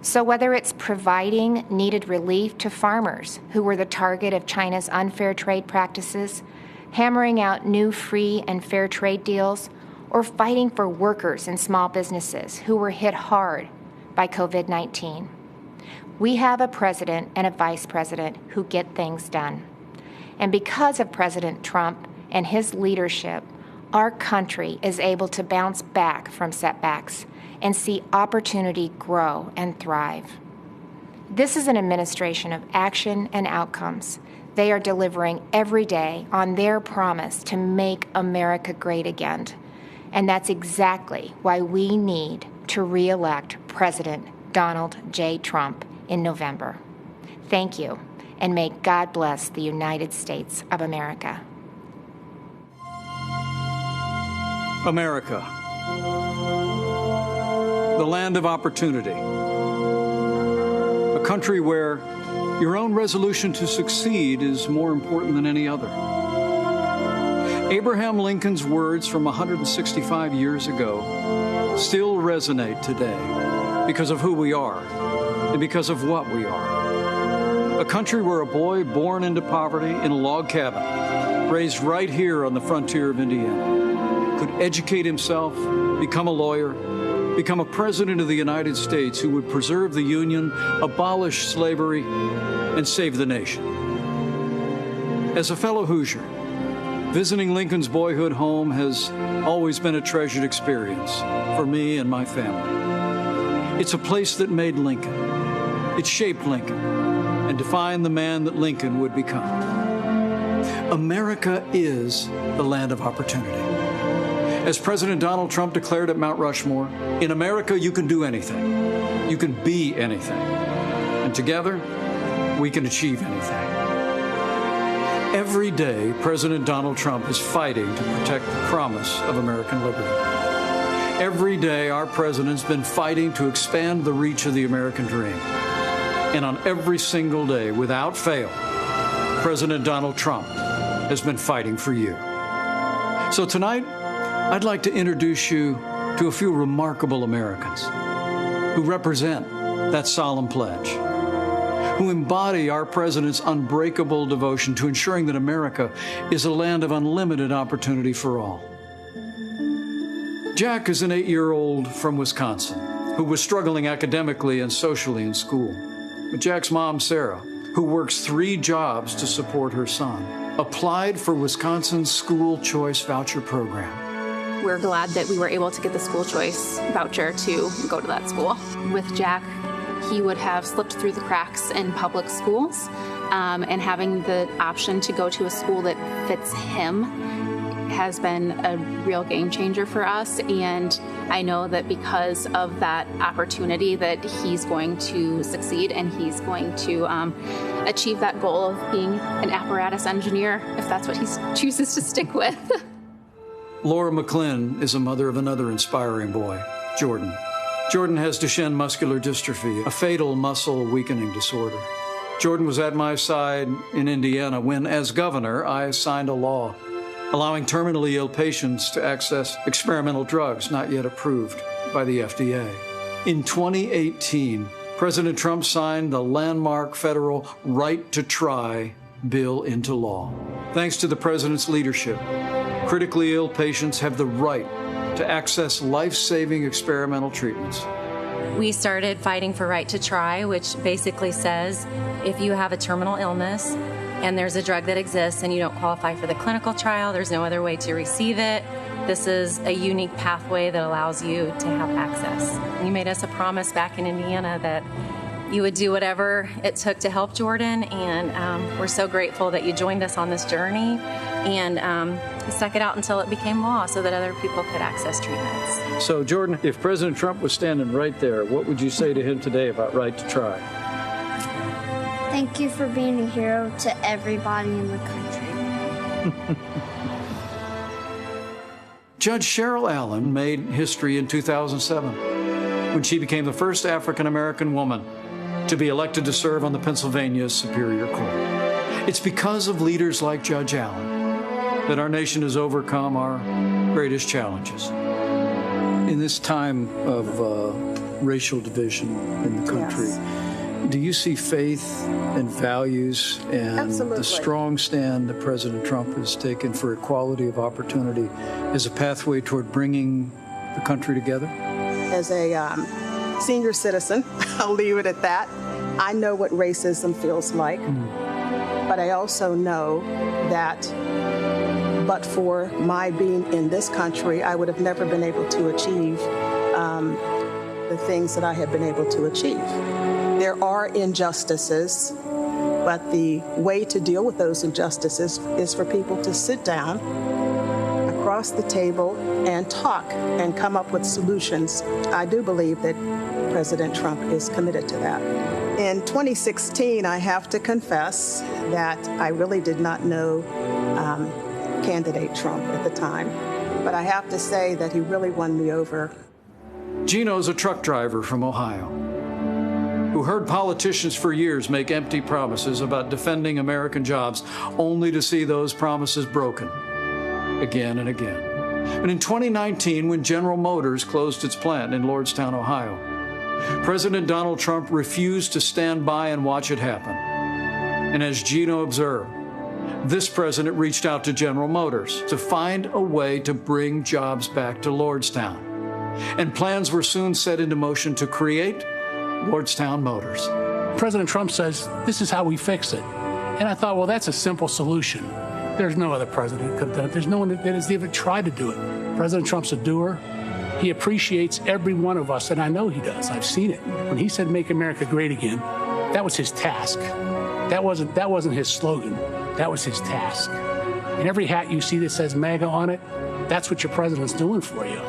So whether it's providing needed relief to farmers who were the target of China's unfair trade practices, hammering out new free and fair trade deals, or fighting for workers and small businesses who were hit hard by COVID-19, we have a president and a vice president who get things done. And because of President Trump and his leadership, our country is able to bounce back from setbacks and see opportunity grow and thrive. This is an administration of action and outcomes. They are delivering every day on their promise to make America great again. And that's exactly why we need to re-elect President Donald J. Trump in November. Thank you, and may God bless the United States of America. America, the land of opportunity, a country where your own resolution to succeed is more important than any other. Abraham Lincoln's words from 165 years ago still resonate today because of who we are and because of what we are. A country where a boy born into poverty in a log cabin, raised right here on the frontier of Indiana, could educate himself, become a lawyer, become a president of the United States who would preserve the Union, abolish slavery, and save the nation. As a fellow Hoosier, visiting Lincoln's boyhood home has always been a treasured experience for me and my family. It's a place that made Lincoln. It shaped Lincoln and defined the man that Lincoln would become. America is the land of opportunity. As President Donald Trump declared at Mount Rushmore, in America you can do anything. You can be anything. And together, we can achieve anything. Every day, President Donald Trump is fighting to protect the promise of American liberty. Every day, our president's been fighting to expand the reach of the American dream. And on every single day, without fail, President Donald Trump has been fighting for you. So tonight, I'd like to introduce you to a few remarkable Americans who represent that solemn pledge, who embody our president's unbreakable devotion to ensuring that America is a land of unlimited opportunity for all. Jack is an 8-year-old from Wisconsin who was struggling academically and socially in school. But Jack's mom, Sarah, who works 3 jobs to support her son, applied for Wisconsin's school choice voucher program. We're glad that we were able to get the school choice voucher to go to that school. With Jack, he would have slipped through the cracks in public schools, and having the option to go to a school that fits him has been a real game changer for us. And I know that because of that opportunity that he's going to succeed and he's going to achieve that goal of being an apparatus engineer, if that's what he chooses to stick with. Laura McClin is a mother of another inspiring boy, Jordan. Jordan has Duchenne muscular dystrophy, a fatal muscle weakening disorder. Jordan was at my side in Indiana when, as governor, I signed a law allowing terminally ill patients to access experimental drugs not yet approved by the FDA. In 2018, President Trump signed the landmark federal Right to Try bill into law. Thanks to the president's leadership, critically ill patients have the right to access life-saving experimental treatments. We started fighting for Right to Try, which basically says if you have a terminal illness and there's a drug that exists and you don't qualify for the clinical trial, there's no other way to receive it. This is a unique pathway that allows you to have access. You made us a promise back in Indiana that you would do whatever it took to help Jordan, and we're so grateful that you joined us on this journey and stuck it out until it became law so that other people could access treatments. So, Jordan, if President Trump was standing right there, what would you say to him today about Right to Try? Thank you for being a hero to everybody in the country. Judge Cheryl Allen made history in 2007 when she became the first African-American woman to be elected to serve on the Pennsylvania Superior Court. It's because of leaders like Judge Allen that our nation has overcome our greatest challenges. In this time of racial division in the country, do you see faith and values and the strong stand that President Trump has taken for equality of opportunity as a pathway toward bringing the country together? As a senior citizen, I'll leave it at that. I know what racism feels like, but I also know that but for my being in this country, I would have never been able to achieve the things that I have been able to achieve. There are injustices, but the way to deal with those injustices is for people to sit down across the table and talk and come up with solutions. I do believe that President Trump is committed to that. In 2016, I have to confess that I really did not know candidate Trump at the time, but I have to say that he really won me over. Gino's a truck driver from Ohio who heard politicians for years make empty promises about defending American jobs, only to see those promises broken again and again. And in 2019, when General Motors closed its plant in Lordstown, Ohio, President Donald Trump refused to stand by and watch it happen. And as Gino observed, this president reached out to General Motors to find a way to bring jobs back to Lordstown. And plans were soon set into motion to create Lordstown Motors. President Trump says, this is how we fix it. And I thought, well, that's a simple solution. There's no other president who could have done it. There's no one that has even tried to do it. President Trump's a doer. He appreciates every one of us, and I know he does. I've seen it. When he said, make America great again, that was his task. That wasn't his slogan. That was his task. And every hat you see that says MAGA on it, that's what your president's doing for you.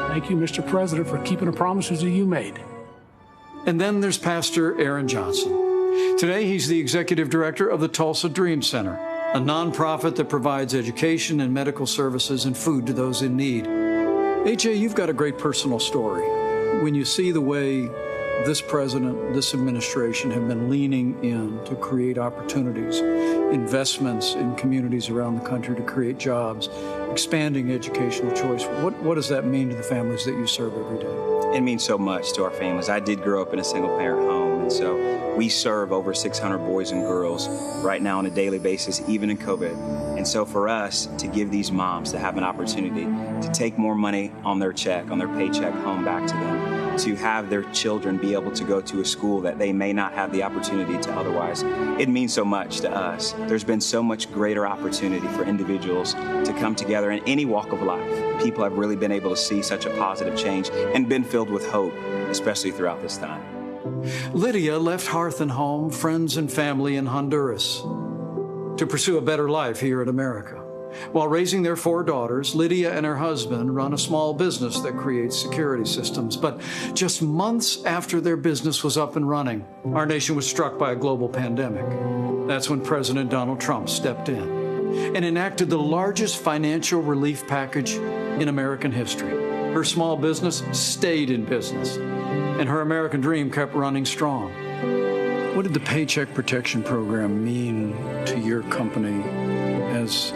Thank you, Mr. President, for keeping the promises that you made. And then there's Pastor Aaron Johnson. Today, he's the executive director of the Tulsa Dream Center, a nonprofit that provides education and medical services and food to those in need. AJ, you've got a great personal story. When you see the way this president, this administration have been leaning in to create opportunities, investments in communities around the country to create jobs, expanding educational choice, what does that mean to the families that you serve every day? It means so much to our families. I did grow up in a single-parent home, and so we serve over 600 boys and girls right now on a daily basis, even in COVID. And so for us to give these moms to have an opportunity to take more money on their check, on their paycheck home back to them, to have their children be able to go to a school that they may not have the opportunity to otherwise, it means so much to us. There's been so much greater opportunity for individuals to come together in any walk of life. People have really been able to see such a positive change and been filled with hope, especially throughout this time. Lydia left hearth and home, friends and family in Honduras to pursue a better life here in America. While raising their 4 daughters, Lydia and her husband run a small business that creates security systems. But just months after their business was up and running, our nation was struck by a global pandemic. That's when President Donald Trump stepped in and enacted the largest financial relief package in American history. Her small business stayed in business, and her American dream kept running strong. What did the Paycheck Protection Program mean to your company as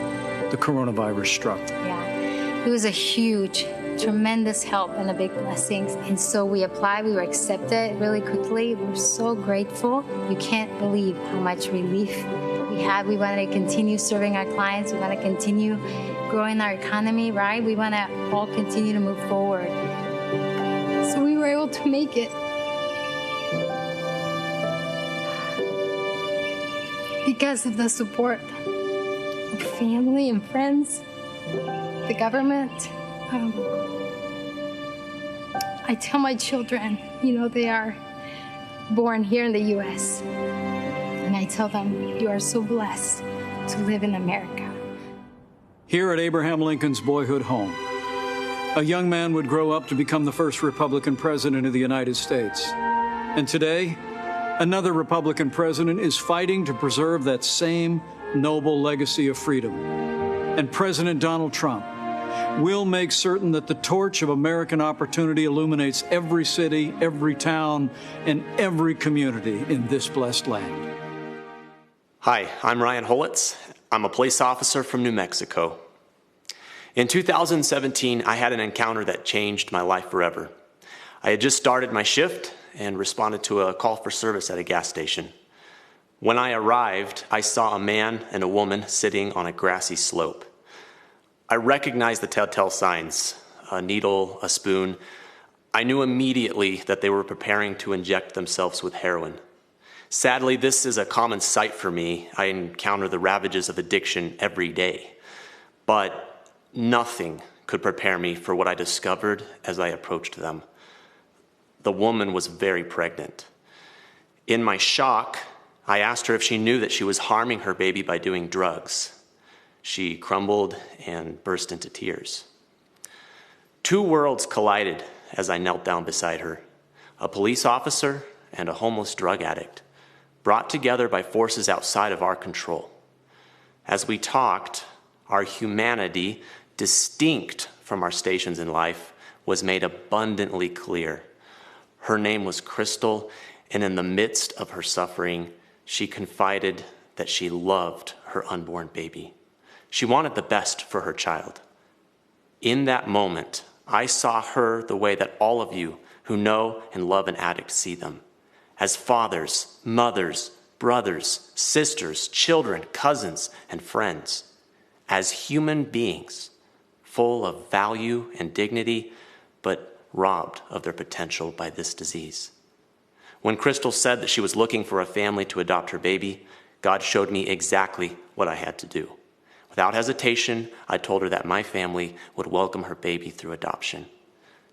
the coronavirus struck? Yeah. It was a huge, tremendous help and a big blessing. And so we applied, we were accepted really quickly. We're so grateful. You can't believe how much relief we had. We want to continue serving our clients. We want to continue growing our economy, right? We want to all continue to move forward. So we were able to make it. Because of the support of family and friends, the government. I tell my children, they are born here in the U.S. And I tell them, you are so blessed to live in America. Here at Abraham Lincoln's boyhood home, a young man would grow up to become the first Republican president of the United States. And today, another Republican president is fighting to preserve that same noble legacy of freedom. And President Donald Trump will make certain that the torch of American opportunity illuminates every city, every town, and every community in this blessed land. Hi, I'm Ryan Holitz. I'm a police officer from New Mexico. In 2017, I had an encounter that changed my life forever. I had just started my shift and responded to a call for service at a gas station. When I arrived, I saw a man and a woman sitting on a grassy slope. I recognized the telltale signs, a needle, a spoon. I knew immediately that they were preparing to inject themselves with heroin. Sadly, this is a common sight for me. I encounter the ravages of addiction every day. But nothing could prepare me for what I discovered as I approached them. The woman was very pregnant. In my shock, I asked her if she knew that she was harming her baby by doing drugs. She crumbled and burst into tears. Two worlds collided as I knelt down beside her. A police officer and a homeless drug addict, brought together by forces outside of our control. As we talked, our humanity, distinct from our stations in life, was made abundantly clear. Her name was Crystal, and in the midst of her suffering, she confided that she loved her unborn baby. She wanted the best for her child. In that moment, I saw her the way that all of you who know and love an addict see them, as fathers, mothers, brothers, sisters, children, cousins, and friends, as human beings, full of value and dignity, but robbed of their potential by this disease. When Crystal said that she was looking for a family to adopt her baby, God showed me exactly what I had to do. Without hesitation, I told her that my family would welcome her baby through adoption.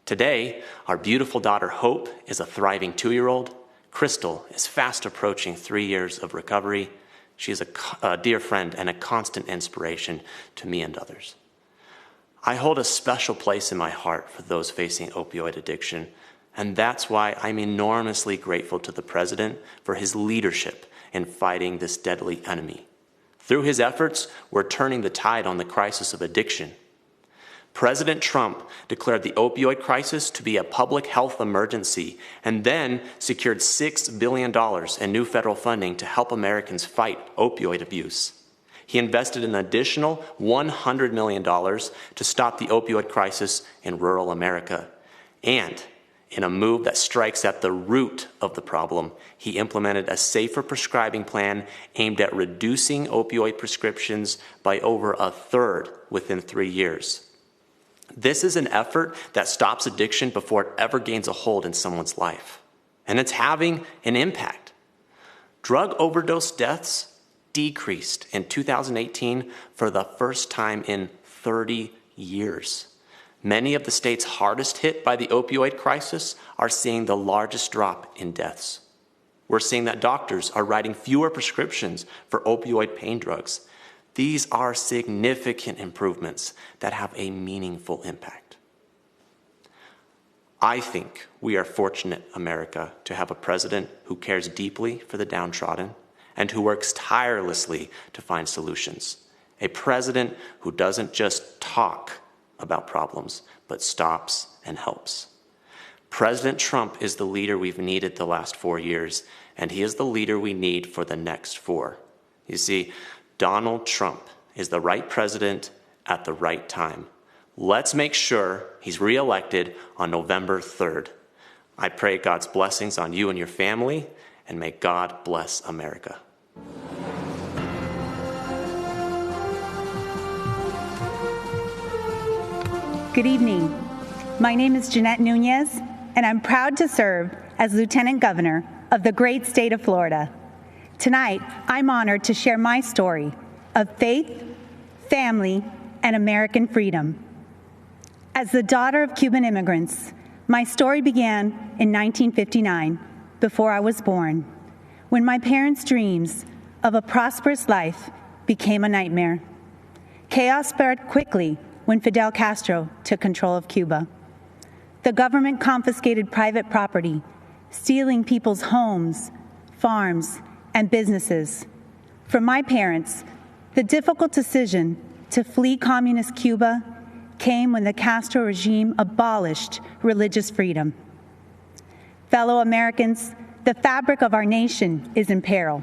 Today, our beautiful daughter Hope is a thriving 2-year-old. Crystal is fast approaching 3 years of recovery. She is a dear friend and a constant inspiration to me and others. I hold a special place in my heart for those facing opioid addiction, and that's why I'm enormously grateful to the President for his leadership in fighting this deadly enemy. Through his efforts, we're turning the tide on the crisis of addiction. President Trump declared the opioid crisis to be a public health emergency and then secured $6 billion in new federal funding to help Americans fight opioid abuse. He invested an additional $100 million to stop the opioid crisis in rural America. And in a move that strikes at the root of the problem, he implemented a safer prescribing plan aimed at reducing opioid prescriptions by over a third within 3 years. This is an effort that stops addiction before it ever gains a hold in someone's life. And it's having an impact. Drug overdose deaths decreased in 2018 for the first time in 30 years. Many of the states hardest hit by the opioid crisis are seeing the largest drop in deaths. We're seeing that doctors are writing fewer prescriptions for opioid pain drugs. These are significant improvements that have a meaningful impact. I think we are fortunate, America, to have a president who cares deeply for the downtrodden and who works tirelessly to find solutions. A president who doesn't just talk about problems, but stops and helps. President Trump is the leader we've needed the last 4 years, and he is the leader we need for the next 4. You see, Donald Trump is the right president at the right time, Let's make sure he's reelected on November 3rd. I pray God's blessings on you and your family, and may God bless America. Good evening. My name is Jeanette Nunez, and I'm proud to serve as Lieutenant Governor of the great state of Florida. Tonight, I'm honored to share my story of faith, family, and American freedom. As the daughter of Cuban immigrants, my story began in 1959, before I was born, when my parents' dreams of a prosperous life became a nightmare. Chaos spread quickly when Fidel Castro took control of Cuba. The government confiscated private property, stealing people's homes, farms, and businesses. For my parents, the difficult decision to flee communist Cuba came when the Castro regime abolished religious freedom. Fellow Americans, the fabric of our nation is in peril.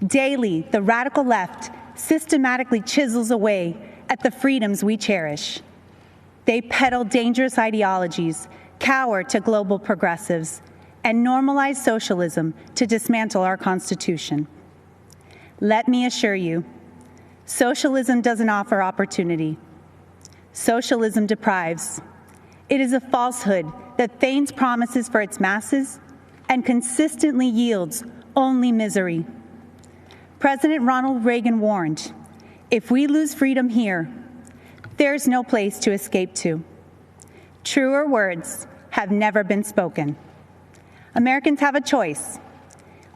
Daily, the radical left systematically chisels away at the freedoms we cherish. They peddle dangerous ideologies, cower to global progressives, and normalize socialism to dismantle our Constitution. Let me assure you, socialism doesn't offer opportunity. Socialism deprives. It is a falsehood that feigns promises for its masses and consistently yields only misery. President Ronald Reagan warned, if we lose freedom here, there's no place to escape to. Truer words have never been spoken. Americans have a choice.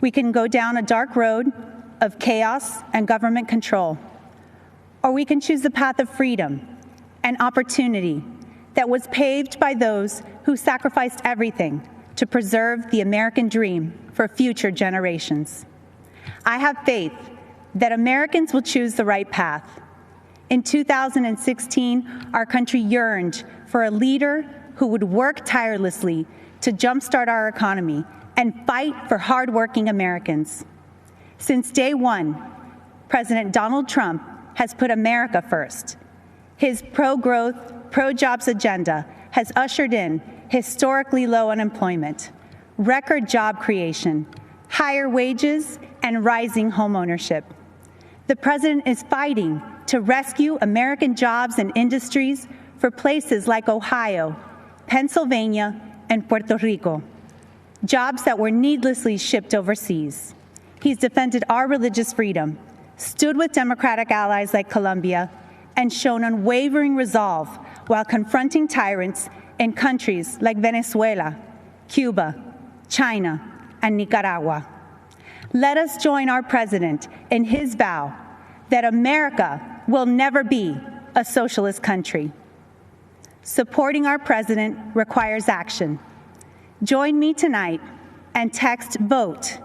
We can go down a dark road of chaos and government control, or we can choose the path of freedom and opportunity that was paved by those who sacrificed everything to preserve the American dream for future generations. I have faith that Americans will choose the right path. In 2016, our country yearned for a leader who would work tirelessly to jumpstart our economy and fight for hardworking Americans. Since day one, President Donald Trump has put America first. His pro-growth, pro-jobs agenda has ushered in historically low unemployment, record job creation, higher wages, and rising homeownership. The president is fighting to rescue American jobs and industries for places like Ohio, Pennsylvania, and Puerto Rico, jobs that were needlessly shipped overseas. He's defended our religious freedom, stood with democratic allies like Colombia, and shown unwavering resolve while confronting tyrants in countries like Venezuela, Cuba, China, and Nicaragua. Let us join our president in his vow that America will never be a socialist country. Supporting our president requires action. Join me tonight and text VOTE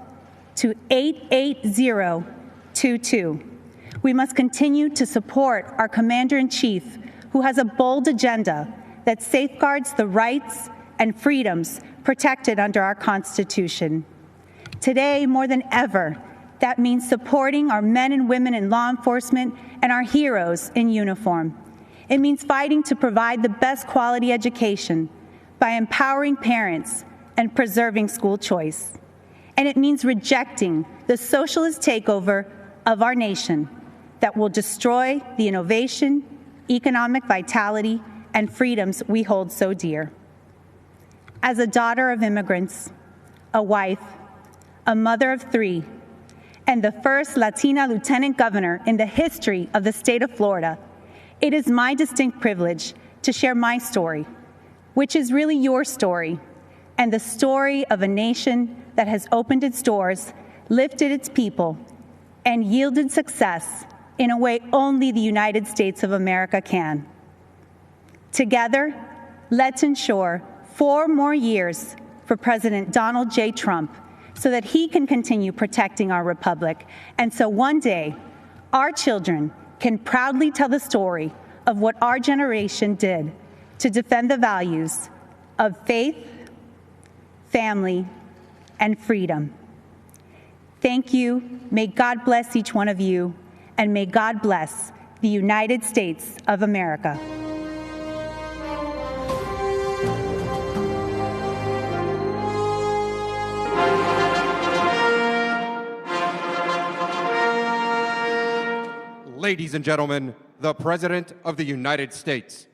to 88022. We must continue to support our Commander-in-Chief, who has a bold agenda that safeguards the rights and freedoms protected under our Constitution. Today, more than ever, that means supporting our men and women in law enforcement and our heroes in uniform. It means fighting to provide the best quality education by empowering parents and preserving school choice. And it means rejecting the socialist takeover of our nation that will destroy the innovation, economic vitality, and freedoms we hold so dear. As a daughter of immigrants, a wife, a mother of three, and the first Latina lieutenant governor in the history of the state of Florida, it is my distinct privilege to share my story, which is really your story, and the story of a nation that has opened its doors, lifted its people, and yielded success in a way only the United States of America can. Together, let's ensure 4 more years for President Donald J. Trump so that he can continue protecting our republic, and so one day, our children can proudly tell the story of what our generation did to defend the values of faith, family, and freedom. Thank you. May God bless each one of you, and may God bless the United States of America. ladies and gentlemen, the President of the United States.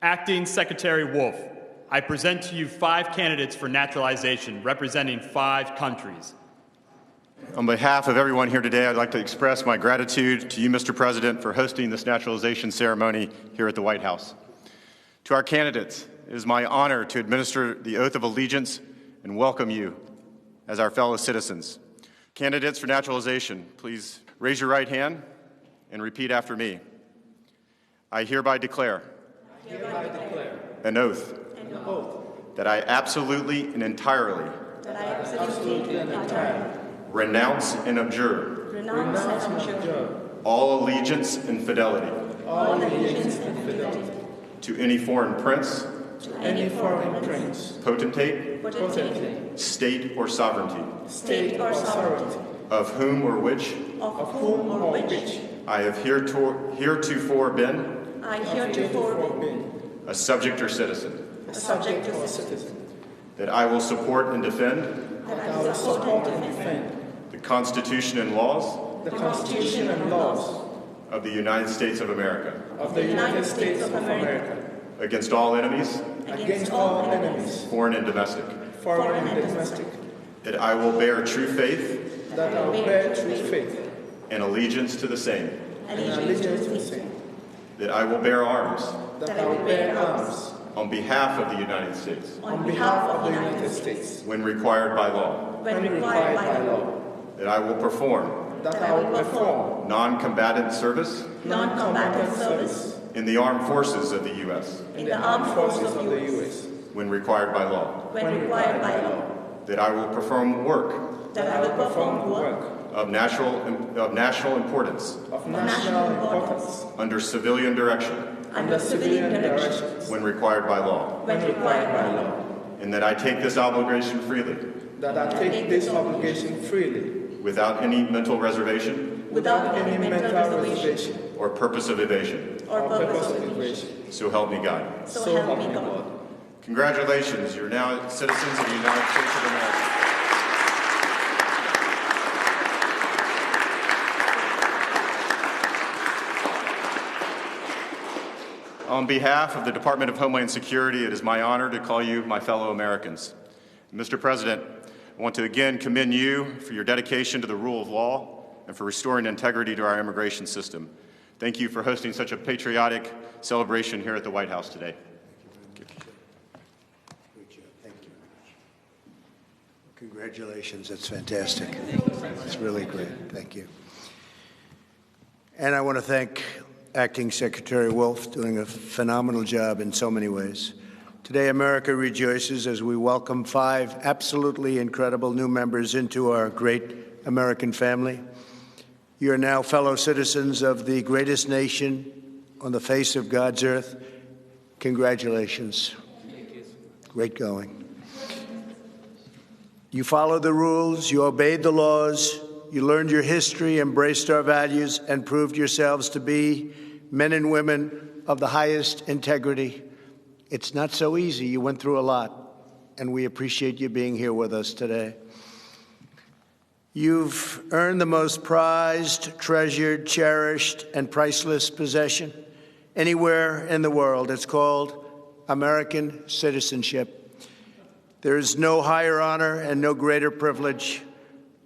Acting Secretary Wolf, I present to you 5 candidates for naturalization representing 5 countries. On behalf of everyone here today, I'd like to express my gratitude to you, Mr. President, for hosting this naturalization ceremony here at the White House. To our candidates, it is my honor to administer the oath of allegiance and welcome you as our fellow citizens. Candidates for naturalization, please raise your right hand and repeat after me. I hereby declare an oath that I absolutely and entirely renounce and abjure all allegiance and fidelity to any foreign prince, potentate, state or sovereignty, of whom or which I have heretofore been a subject or citizen. That I will support and defend the Constitution and laws of the United States of America. Against all enemies, foreign and domestic. That I will bear true faith and allegiance to the same. That I will bear arms on behalf of the United States. When required by law. That I will perform. Non-combatant service. In the armed forces of the U.S. When required by law. That I will perform work. Of national importance. Under civilian direction. When required by law. And that I take this obligation freely. Without any mental reservation. Or purpose of evasion. So help me God. Congratulations, you're now citizens of the United States of America. On behalf of the Department of Homeland Security, it is my honor to call you my fellow Americans. Mr. President, I want to again commend you for your dedication to the rule of law and for restoring integrity to our immigration system. Thank you for hosting such a patriotic celebration here at the White House today. Great job. Thank you. Congratulations. That's fantastic. It's really great. Thank you. And I want to thank Acting Secretary Wolf, doing a phenomenal job in so many ways. Today, America rejoices as we welcome 5 absolutely incredible new members into our great American family. You are now fellow citizens of the greatest nation on the face of God's earth. Congratulations. Great going. You followed the rules, you obeyed the laws, you learned your history, embraced our values, and proved yourselves to be men and women of the highest integrity. It's not so easy. You went through a lot, and we appreciate you being here with us today. You've earned the most prized, treasured, cherished, and priceless possession anywhere in the world. It's called American citizenship. There is no higher honor and no greater privilege,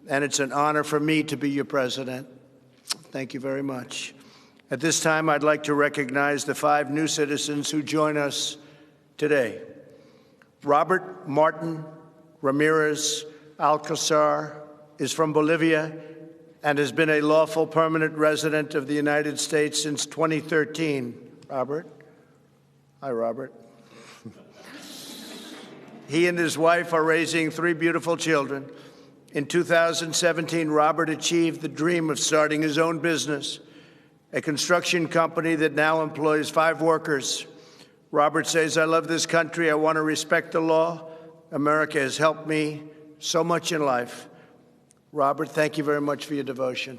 and it's an honor for me to be your president. Thank you very much. At this time, I'd like to recognize the 5 new citizens who join us today. Robert Martin Ramirez Alcazar is from Bolivia and has been a lawful permanent resident of the United States since 2013. Robert? Hi, Robert. He and his wife are raising 3 beautiful children. In 2017, Robert achieved the dream of starting his own business, a construction company that now employs 5 workers. Robert says, I love this country. I want to respect the law. America has helped me so much in life. Robert, thank you very much for your devotion.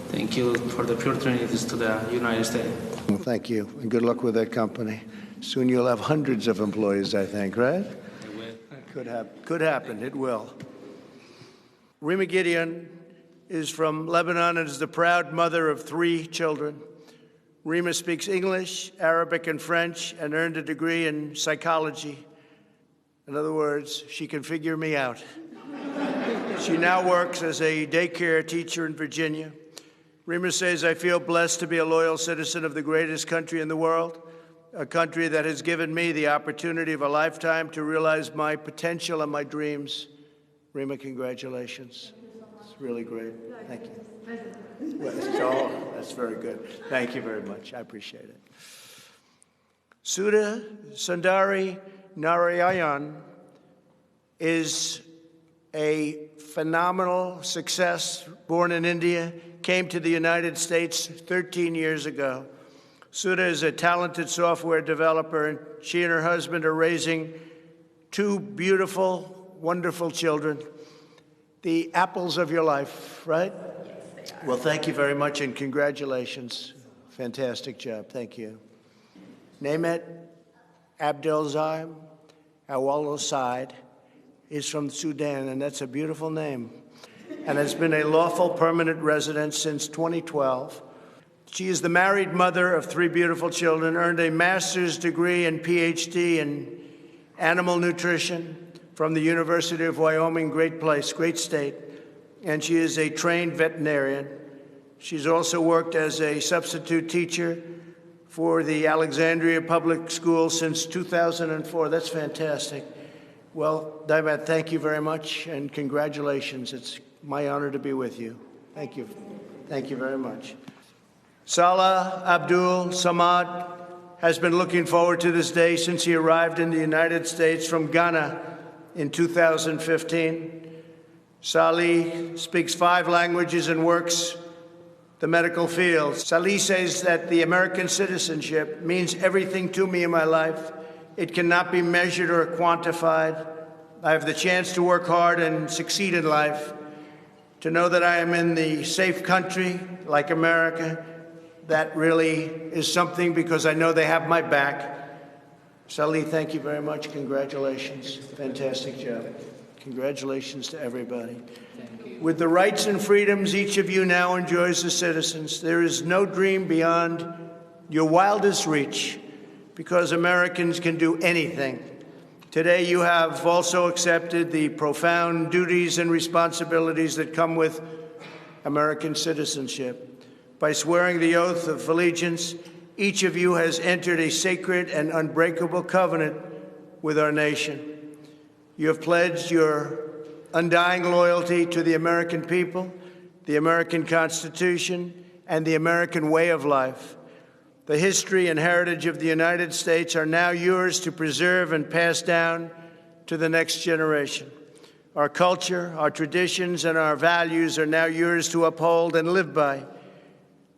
Thank you for the opportunities to the United States. Well, thank you, and good luck with that company. Soon you'll have hundreds of employees, I think, right? It will. Could happen. It will. Rima Gideon is from Lebanon and is the proud mother of 3 children. Rima speaks English, Arabic, and French, and earned a degree in psychology. In other words, she can figure me out. She now works as a daycare teacher in Virginia. Rima says, I feel blessed to be a loyal citizen of the greatest country in the world, a country that has given me the opportunity of a lifetime to realize my potential and my dreams. Rima, congratulations. It's really great. Thank you. Well, that's very good. Thank you very much. I appreciate it. Sudha Sundari Narayan is a phenomenal success, born in India, came to the United States 13 years ago. Sudha is a talented software developer, and she and her husband are raising 2 beautiful, wonderful children, the apples of your life, right? Yes, they are. Well, thank you very much, and congratulations. Fantastic job. Thank you. Nehmet Abdelzim Awalo Said is from Sudan, and that's a beautiful name, and has been a lawful permanent resident since 2012. She is the married mother of 3 beautiful children, earned a master's degree and PhD in animal nutrition from the University of Wyoming, great place, great state, and she is a trained veterinarian. She's also worked as a substitute teacher for the Alexandria Public School since 2004. That's fantastic. Well, Daivat, thank you very much, and congratulations. It's my honor to be with you. Thank you. Thank you very much. Salah Abdul Samad has been looking forward to this day since he arrived in the United States from Ghana in 2015. Salih speaks 5 languages and works the medical field. Salih says that the American citizenship means everything to me in my life. It cannot be measured or quantified. I have the chance to work hard and succeed in life, to know that I am in the safe country like America. That really is something, because I know they have my back. Salih, thank you very much. Congratulations. Fantastic job. Congratulations to everybody. With the rights and freedoms each of you now enjoys as citizens, there is no dream beyond your wildest reach, because Americans can do anything. Today, you have also accepted the profound duties and responsibilities that come with American citizenship. By swearing the oath of allegiance, each of you has entered a sacred and unbreakable covenant with our nation. You have pledged your undying loyalty to the American people, the American Constitution, and the American way of life. The history and heritage of the United States are now yours to preserve and pass down to the next generation. Our culture, our traditions, and our values are now yours to uphold and live by.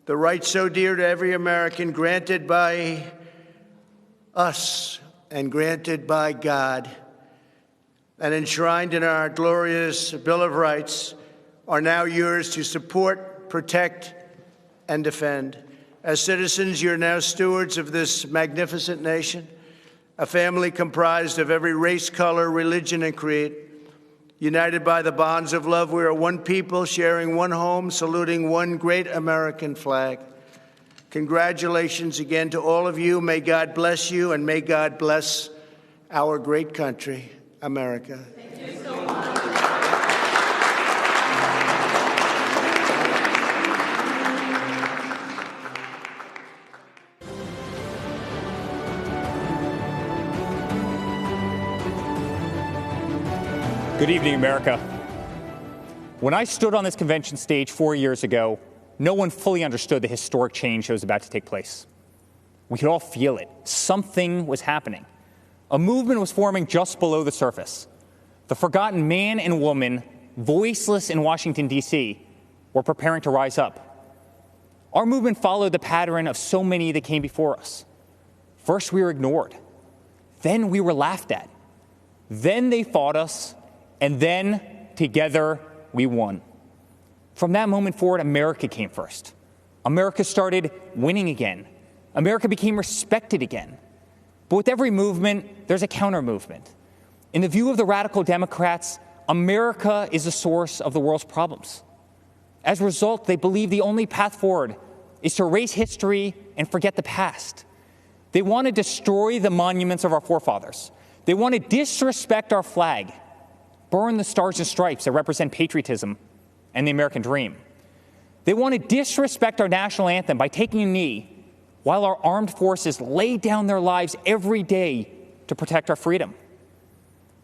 The rights so dear to every American, granted by us and granted by God and enshrined in our glorious Bill of Rights, are now yours to support, protect, and defend. As citizens, you're now stewards of this magnificent nation, a family comprised of every race, color, religion, and creed. United by the bonds of love, we are one people, sharing one home, saluting one great American flag. Congratulations again to all of you. May God bless you, and may God bless our great country, America. Thank you so much. Good evening, America. When I stood on this convention stage 4 years ago, no one fully understood the historic change that was about to take place. We could all feel it. Something was happening. A movement was forming just below the surface. The forgotten man and woman, voiceless in Washington, D.C., were preparing to rise up. Our movement followed the pattern of so many that came before us. First, we were ignored. Then we were laughed at. Then they fought us. And then, together, we won. From that moment forward, America came first. America started winning again. America became respected again. But with every movement, there's a counter-movement. In the view of the radical Democrats, America is the source of the world's problems. As a result, they believe the only path forward is to erase history and forget the past. They want to destroy the monuments of our forefathers. They want to disrespect our flag, burn the stars and stripes that represent patriotism and the American dream. They want to disrespect our national anthem by taking a knee while our armed forces lay down their lives every day to protect our freedom.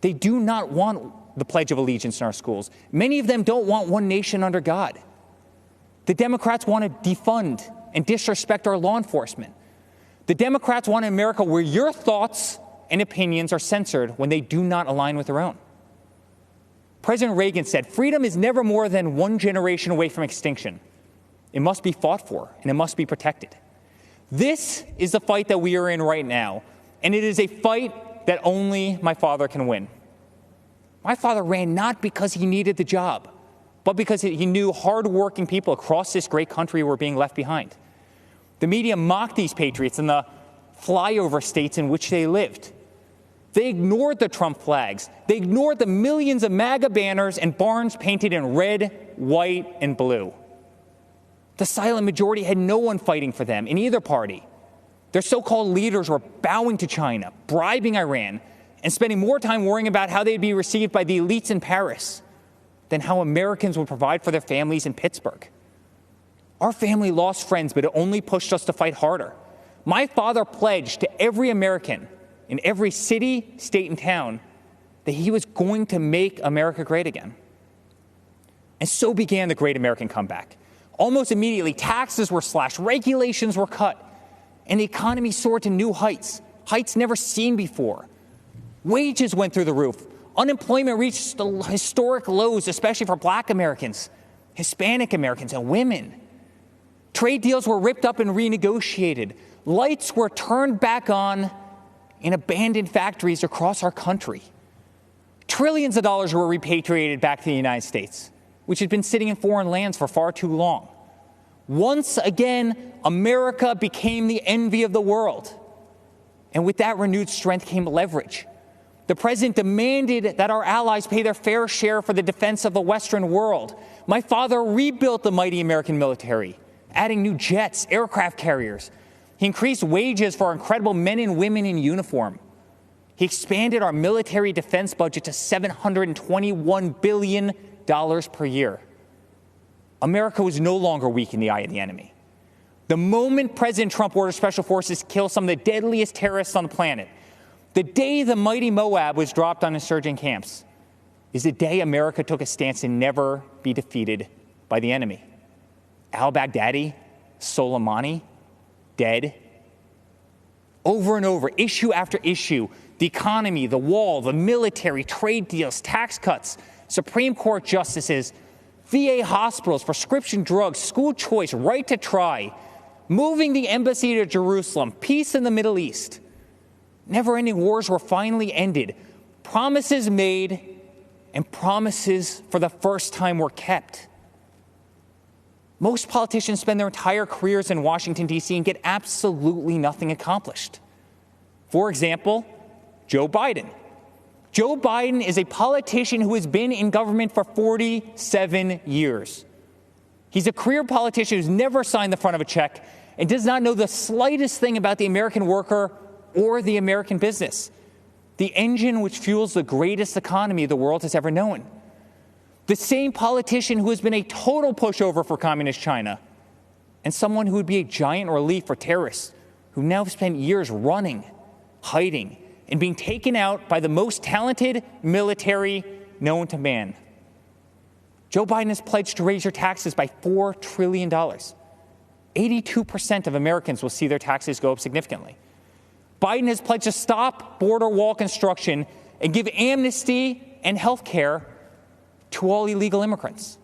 They do not want the Pledge of Allegiance in our schools. Many of them don't want one nation under God. The Democrats want to defund and disrespect our law enforcement. The Democrats want an America where your thoughts and opinions are censored when they do not align with their own. President Reagan said, "Freedom is never more than one generation away from extinction. It must be fought for, and it must be protected." This is the fight that we are in right now, and it is a fight that only my father can win. My father ran not because he needed the job, but because he knew hardworking people across this great country were being left behind. The media mocked these patriots in the flyover states in which they lived. They ignored the Trump flags. They ignored the millions of MAGA banners and barns painted in red, white, and blue. The silent majority had no one fighting for them in either party. Their so-called leaders were bowing to China, bribing Iran, and spending more time worrying about how they'd be received by the elites in Paris than how Americans would provide for their families in Pittsburgh. Our family lost friends, but it only pushed us to fight harder. My father pledged to every American in every city, state, and town that he was going to make America great again. And so began the Great American Comeback. Almost immediately, taxes were slashed, regulations were cut, and the economy soared to new heights, heights never seen before. Wages went through the roof. Unemployment reached the historic lows, especially for Black Americans, Hispanic Americans, and women. Trade deals were ripped up and renegotiated. Lights were turned back on in abandoned factories across our country. Trillions of dollars were repatriated back to the United States, which had been sitting in foreign lands for far too long. Once again, America became the envy of the world. And with that renewed strength came leverage. The president demanded that our allies pay their fair share for the defense of the Western world. My father rebuilt the mighty American military, adding new jets, aircraft carriers. He increased wages for our incredible men and women in uniform. He expanded our military defense budget to $721 billion per year. America was no longer weak in the eye of the enemy. The moment President Trump ordered special forces kill some of the deadliest terrorists on the planet, the day the mighty Moab was dropped on insurgent camps, is the day America took a stance to never be defeated by the enemy. Al-Baghdadi, Soleimani, dead. Over and over, issue after issue, the economy, the wall, the military, trade deals, tax cuts, Supreme Court justices, VA hospitals, prescription drugs, school choice, right to try, moving the embassy to Jerusalem, peace in the Middle East. Never-ending wars were finally ended. Promises made and promises for the first time were kept. Most politicians spend their entire careers in Washington, D.C. and get absolutely nothing accomplished. For example, Joe Biden. Joe Biden is a politician who has been in government for 47 years. He's a career politician who's never signed the front of a check and does not know the slightest thing about the American worker or the American business, the engine which fuels the greatest economy the world has ever known. The same politician who has been a total pushover for communist China and someone who would be a giant relief for terrorists who now spent years running, hiding, and being taken out by the most talented military known to man. Joe Biden has pledged to raise your taxes by $4 trillion. 82% of Americans will see their taxes go up significantly. Biden has pledged to stop border wall construction and give amnesty and health care to all illegal immigrants.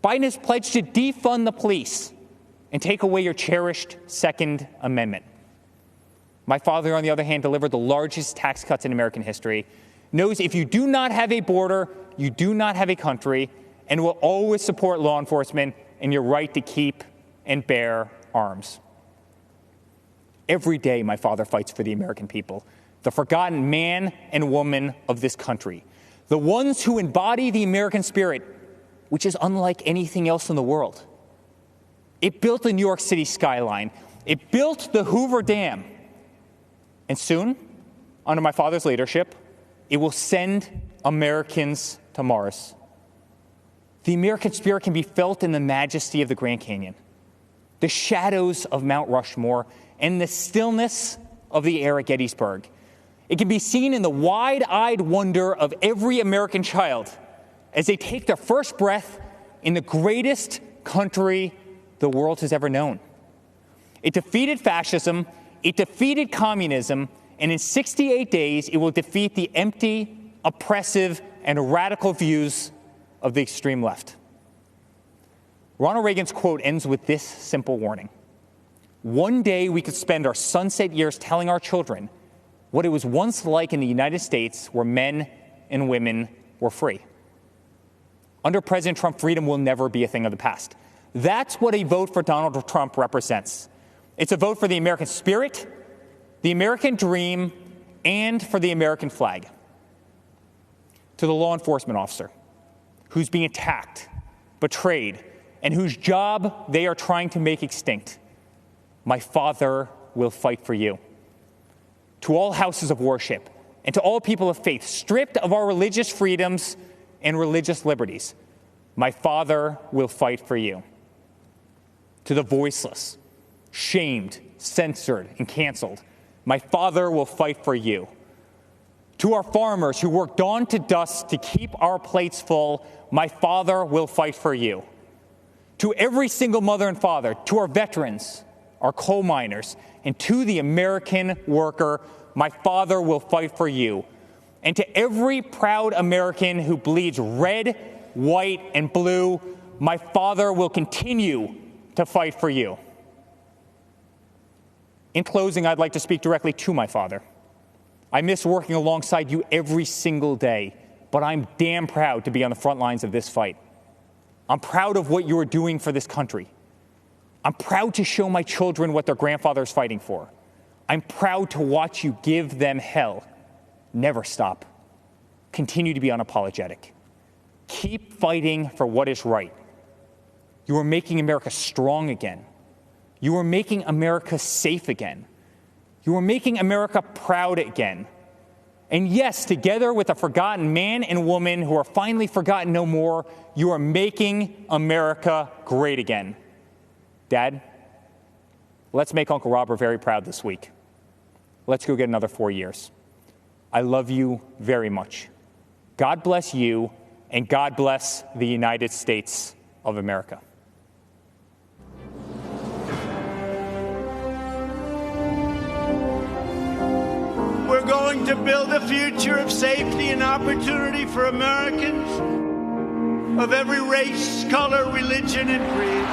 Biden has pledged to defund the police and take away your cherished Second Amendment. My father, on the other hand, delivered the largest tax cuts in American history, knows if you do not have a border, you do not have a country and will always support law enforcement and your right to keep and bear arms. Every day, my father fights for the American people, the forgotten man and woman of this country, the ones who embody the American spirit, which is unlike anything else in the world. It built the New York City skyline. It built the Hoover Dam. And soon, under my father's leadership, it will send Americans to Mars. The American spirit can be felt in the majesty of the Grand Canyon, the shadows of Mount Rushmore, and the stillness of the air at Gettysburg. It can be seen in the wide-eyed wonder of every American child as they take their first breath in the greatest country the world has ever known. It defeated fascism, it defeated communism, and in 68 days, it will defeat the empty, oppressive, and radical views of the extreme left. Ronald Reagan's quote ends with this simple warning. One day we could spend our sunset years telling our children what it was once like in the United States where men and women were free. Under President Trump, freedom will never be a thing of the past. That's what a vote for Donald Trump represents. It's a vote for the American spirit, the American dream, and for the American flag. To the law enforcement officer who's being attacked, betrayed, and whose job they are trying to make extinct, my father will fight for you. To all houses of worship and to all people of faith stripped of our religious freedoms and religious liberties, my father will fight for you. To the voiceless, shamed, censored, and canceled, my father will fight for you. To our farmers who work dawn to dusk to keep our plates full, my father will fight for you. To every single mother and father, to our veterans, our coal miners, and to the American worker, my father will fight for you. And to every proud American who bleeds red, white, and blue, my father will continue to fight for you. In closing, I'd like to speak directly to my father. I miss working alongside you every single day, but I'm damn proud to be on the front lines of this fight. I'm proud of what you are doing for this country. I'm proud to show my children what their grandfather is fighting for. I'm proud to watch you give them hell. Never stop. Continue to be unapologetic. Keep fighting for what is right. You are making America strong again. You are making America safe again. You are making America proud again. And yes, together with a forgotten man and woman who are finally forgotten no more, you are making America great again. Dad, let's make Uncle Robert very proud this week. Let's go get another 4 years. I love you very much. God bless you, and God bless the United States of America. We're going to build a future of safety and opportunity for Americans of every race, color, religion, and creed.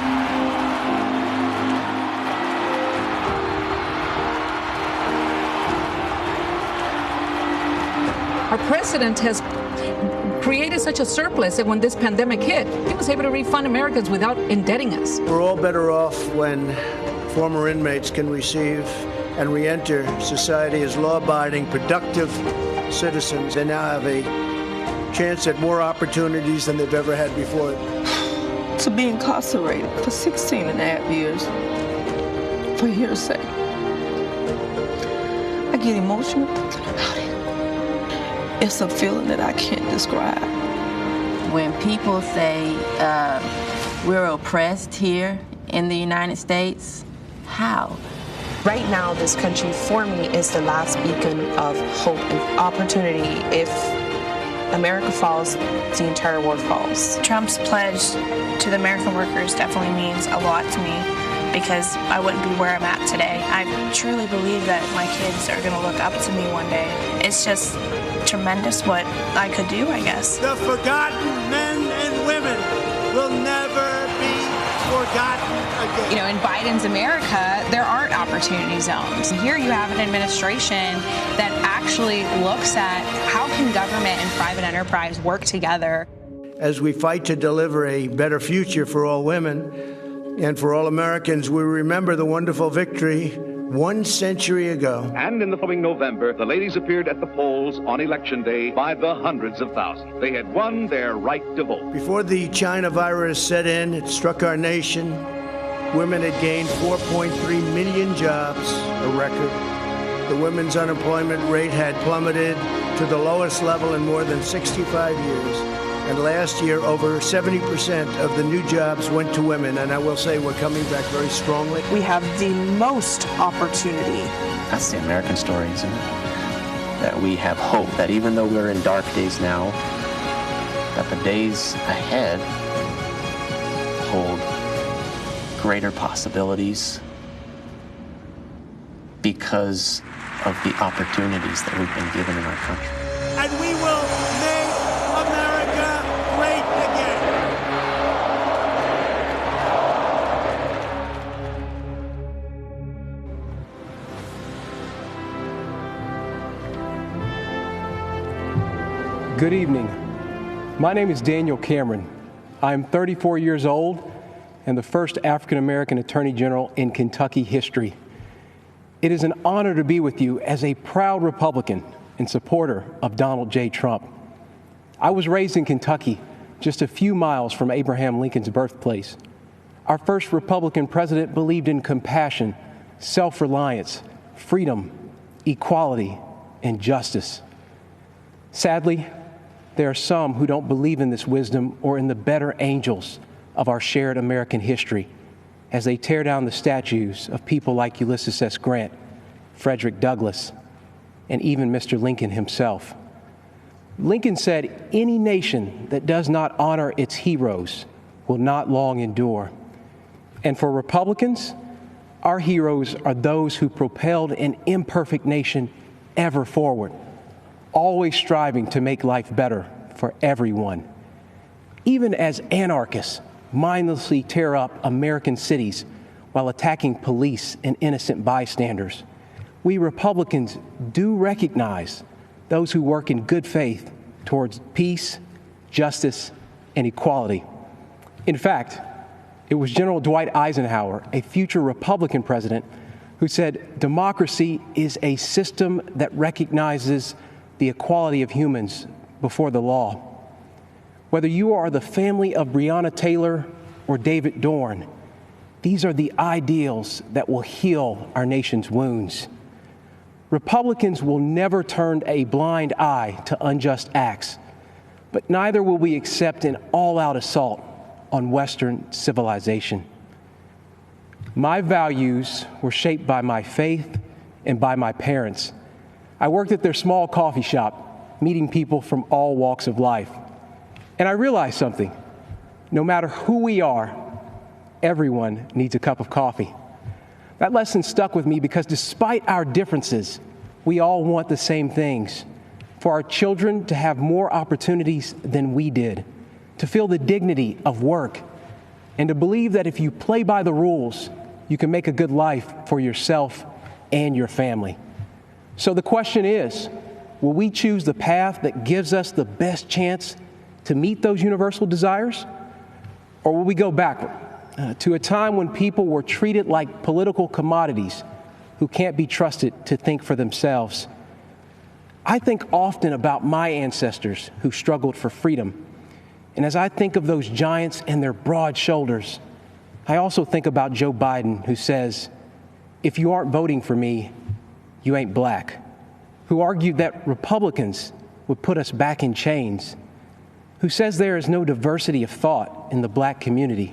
Our president has created such a surplus that when this pandemic hit, he was able to refund Americans without indebting us. We're all better off when former inmates can receive and re-enter society as law-abiding, productive citizens. They now have a chance at more opportunities than they've ever had before. To be incarcerated for 16 and a half years for hearsay. I get emotional thinking about it. It's a feeling that I can't describe. When people say we're oppressed here in the United States, how? Right now, this country, for me, is the last beacon of hope and opportunity. If America falls, the entire world falls. Trump's pledge to the American workers definitely means a lot to me because I wouldn't be where I'm at today. I truly believe that my kids are going to look up to me one day. It's just tremendous what I could do, I guess. The forgotten men and women will never be forgotten. forgotten again. You know, in Biden's America, there aren't opportunity zones. Here you have an administration that actually looks at how can government and private enterprise work together. As we fight to deliver a better future for all women and for all Americans, we remember the wonderful victory 1 century ago. And in the following November, the ladies appeared at the polls on Election Day by the hundreds of thousands. They had won their right to vote. Before the China virus set in, it struck our nation. Women had gained 4.3 million jobs, a record. The women's unemployment rate had plummeted to the lowest level in more than 65 years. And last year, over 70% of the new jobs went to women. And I will say we're coming back very strongly. We have the most opportunity. That's the American story, isn't it? That we have hope, that even though we're in dark days now, that the days ahead hold greater possibilities because of the opportunities that we've been given in our country. And we will make America great again. Good evening. My name is Daniel Cameron. I am 34 years old and the first African-American Attorney General in Kentucky history. It is an honor to be with you as a proud Republican and supporter of Donald J. Trump. I was raised in Kentucky, just a few miles from Abraham Lincoln's birthplace. Our first Republican president believed in compassion, self-reliance, freedom, equality, and justice. Sadly, there are some who don't believe in this wisdom or in the better angels of our shared American history as they tear down the statues of people like Ulysses S. Grant, Frederick Douglass, and even Mr. Lincoln himself. Lincoln said, "Any nation that does not honor its heroes will not long endure." And for Republicans, our heroes are those who propelled an imperfect nation ever forward, always striving to make life better for everyone. Even as anarchists mindlessly tear up American cities while attacking police and innocent bystanders, we Republicans do recognize those who work in good faith towards peace, justice, and equality. In fact, it was General Dwight Eisenhower, a future Republican president, who said, "Democracy is a system that recognizes the equality of humans before the law." Whether you are the family of Breonna Taylor or David Dorn, these are the ideals that will heal our nation's wounds. Republicans will never turn a blind eye to unjust acts, but neither will we accept an all-out assault on Western civilization. My values were shaped by my faith and by my parents. I worked at their small coffee shop, meeting people from all walks of life. And I realized something. No matter who we are, everyone needs a cup of coffee. That lesson stuck with me because despite our differences, we all want the same things. For our children to have more opportunities than we did, to feel the dignity of work, and to believe that if you play by the rules, you can make a good life for yourself and your family. So the question is, will we choose the path that gives us the best chance to meet those universal desires? Or will we go backward to a time when people were treated like political commodities who can't be trusted to think for themselves? I think often about my ancestors who struggled for freedom. And as I think of those giants and their broad shoulders, I also think about Joe Biden, who says, "If you aren't voting for me, you ain't black," who argued that Republicans would put us back in chains, who says there is no diversity of thought in the black community.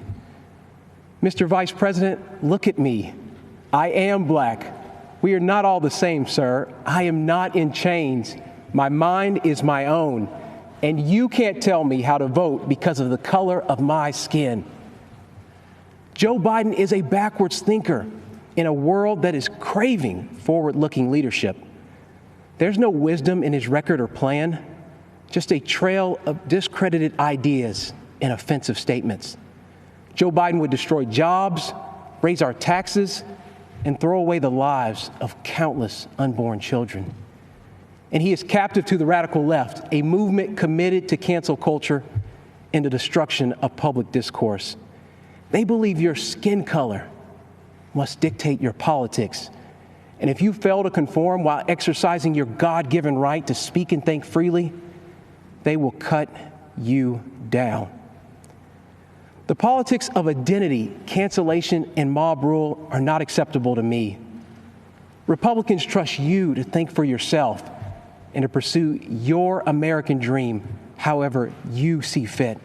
Mr. Vice President, look at me. I am black. We are not all the same, sir. I am not in chains. My mind is my own. And you can't tell me how to vote because of the color of my skin. Joe Biden is a backwards thinker in a world that is craving forward-looking leadership. There's no wisdom in his record or plan, just a trail of discredited ideas and offensive statements. Joe Biden would destroy jobs, raise our taxes, and throw away the lives of countless unborn children. And he is captive to the radical left, a movement committed to cancel culture and the destruction of public discourse. They believe your skin color must dictate your politics. And if you fail to conform while exercising your God-given right to speak and think freely, they will cut you down. The politics of identity, cancellation, and mob rule are not acceptable to me. Republicans trust you to think for yourself and to pursue your American dream however you see fit.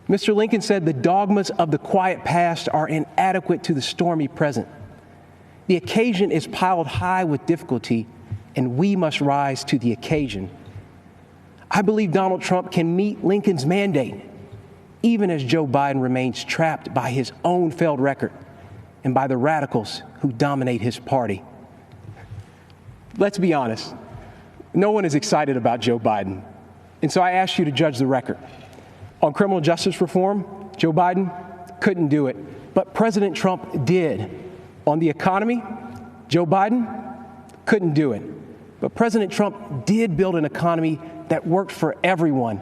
Mr. Lincoln said the dogmas of the quiet past are inadequate to the stormy present. The occasion is piled high with difficulty, and we must rise to the occasion. I believe Donald Trump can meet Lincoln's mandate, even as Joe Biden remains trapped by his own failed record and by the radicals who dominate his party. Let's be honest, no one is excited about Joe Biden, and so I ask you to judge the record. On criminal justice reform, Joe Biden couldn't do it, but President Trump did. On the economy, Joe Biden couldn't do it, but President Trump did build an economy that worked for everyone,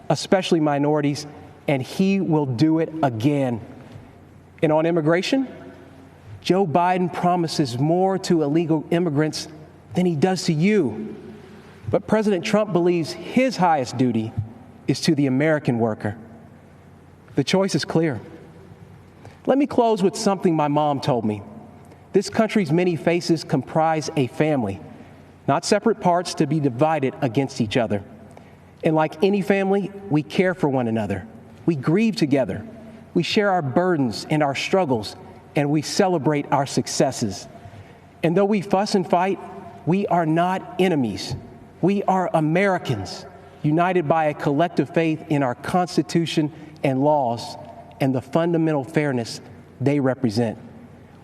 especially minorities, and he will do it again. And on immigration, Joe Biden promises more to illegal immigrants than he does to you. But President Trump believes his highest duty is to the American worker. The choice is clear. Let me close with something my mom told me. This country's many faces comprise a family, not separate parts to be divided against each other. And like any family, we care for one another. We grieve together. We share our burdens and our struggles, and we celebrate our successes. And though we fuss and fight, we are not enemies. We are Americans, united by a collective faith in our Constitution and laws and the fundamental fairness they represent.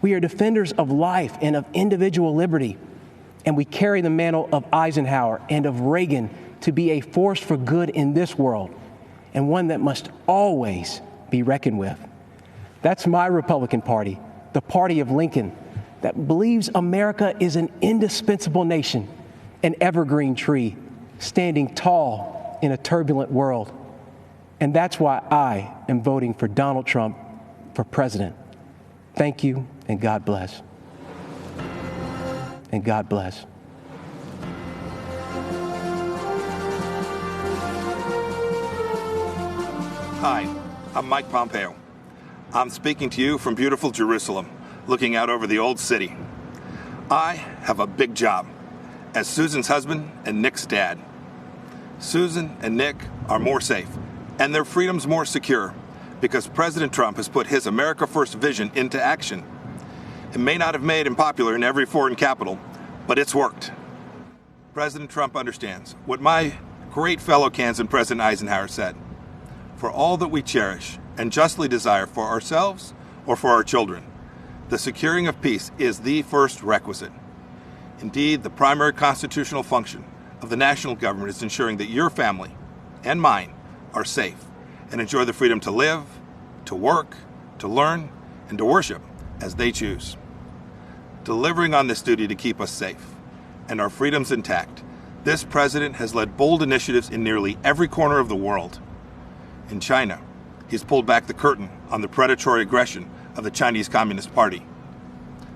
We are defenders of life and of individual liberty, and we carry the mantle of Eisenhower and of Reagan to be a force for good in this world, and one that must always be reckoned with. That's my Republican Party, the party of Lincoln, that believes America is an indispensable nation, an evergreen tree, standing tall in a turbulent world. And that's why I am voting for Donald Trump for president. Thank you, and God bless. And God bless. Hi, I'm Mike Pompeo. I'm speaking to you from beautiful Jerusalem, looking out over the old city. I have a big job as Susan's husband and Nick's dad. Susan and Nick are more safe, and their freedom's more secure because President Trump has put his America First vision into action. It may not have made him popular in every foreign capital, but it's worked. President Trump understands what my great fellow Kansan President Eisenhower said. For all that we cherish and justly desire for ourselves or for our children, the securing of peace is the first requisite. Indeed, the primary constitutional function of the national government is ensuring that your family and mine are safe and enjoy the freedom to live, to work, to learn, and to worship as they choose. Delivering on this duty to keep us safe and our freedoms intact, this president has led bold initiatives in nearly every corner of the world. In China, he's pulled back the curtain on the predatory aggression of the Chinese Communist Party.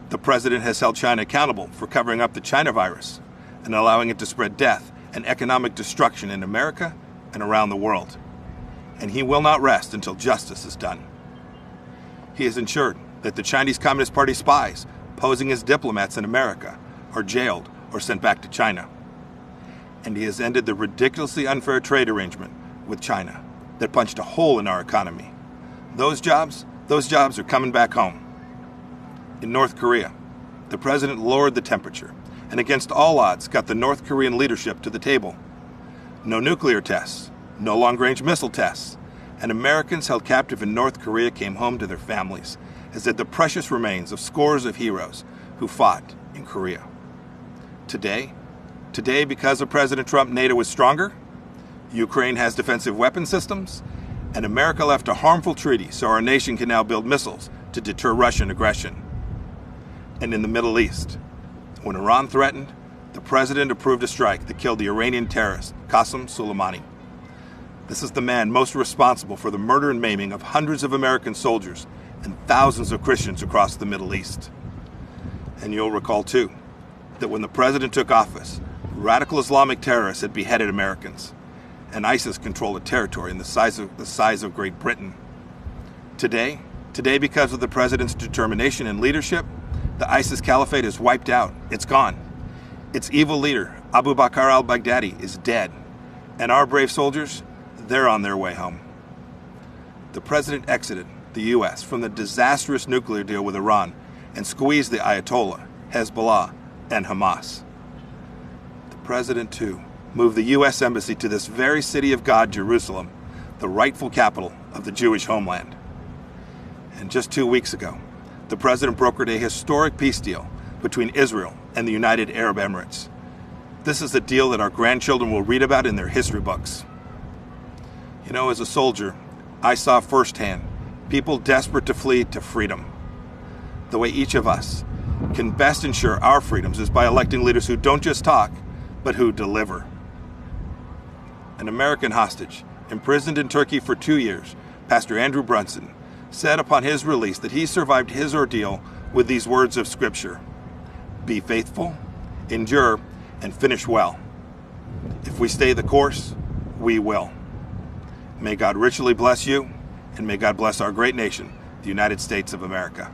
The president has held China accountable for covering up the China virus and allowing it to spread death and economic destruction in America and around the world. And he will not rest until justice is done. He has ensured that the Chinese Communist Party spies posing as diplomats in America are jailed or sent back to China. And he has ended the ridiculously unfair trade arrangement with China that punched a hole in our economy. Those jobs are coming back home. In North Korea, the president lowered the temperature and against all odds got the North Korean leadership to the table. No nuclear tests, no long-range missile tests, and Americans held captive in North Korea came home to their families, as did the precious remains of scores of heroes who fought in Korea. Today, because of President Trump, NATO is stronger, Ukraine has defensive weapon systems, And America left a harmful treaty so our nation can now build missiles to deter Russian aggression. And in the Middle East, when Iran threatened, the president approved a strike that killed the Iranian terrorist Qasem Soleimani. This is the man most responsible for the murder and maiming of hundreds of American soldiers and thousands of Christians across the Middle East. And you'll recall, too, that when the president took office, radical Islamic terrorists had beheaded Americans, and ISIS controlled a territory in the size of Great Britain. Today, because of the president's determination and leadership, the ISIS caliphate is wiped out. It's gone. Its evil leader, Abu Bakr al-Baghdadi, is dead. And our brave soldiers, they're on their way home. The president exited the U.S. from the disastrous nuclear deal with Iran and squeezed the Ayatollah, Hezbollah, and Hamas. The president, too, moved the U.S. Embassy to this very city of God, Jerusalem, the rightful capital of the Jewish homeland. And just 2 weeks ago, the president brokered a historic peace deal between Israel and the United Arab Emirates. This is a deal that our grandchildren will read about in their history books. You know, as a soldier, I saw firsthand people desperate to flee to freedom. The way each of us can best ensure our freedoms is by electing leaders who don't just talk, but who deliver. An American hostage, imprisoned in Turkey for 2 years, Pastor Andrew Brunson, said upon his release that he survived his ordeal with these words of Scripture: "Be faithful, endure, and finish well. If we stay the course, we will." May God richly bless you, and may God bless our great nation, the United States of America.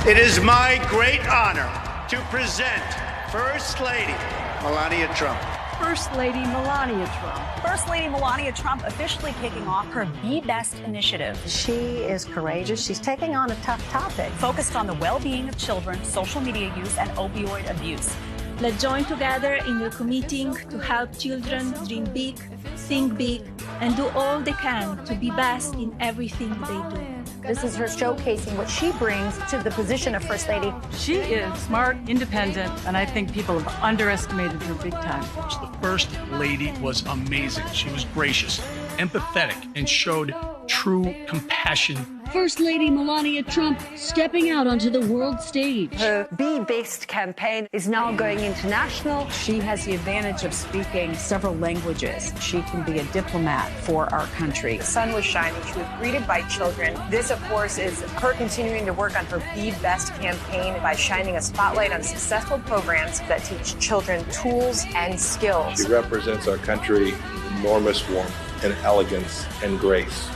It is my great honor to present First Lady Melania Trump. First Lady Melania Trump. First Lady Melania Trump officially kicking off her Be Best initiative. She is courageous. She's taking on a tough topic. Focused on the well-being of children, social media use, and opioid abuse. Let's join together in the committing to help children dream big, think big, and do all they can to be best in everything they do. This is her showcasing what she brings to the position of First Lady. She is smart, independent, and I think people have underestimated her big time. The First Lady was amazing. She was gracious, empathetic, and showed true compassion. First Lady Melania Trump stepping out onto the world stage. Her Be Best campaign is now going international. She has the advantage of speaking several languages. She can be a diplomat for our country. The sun was shining. She was greeted by children. This, of course, is her continuing to work on her Be Best campaign by shining a spotlight on successful programs that teach children tools and skills. She represents our country with enormous warmth and elegance and grace.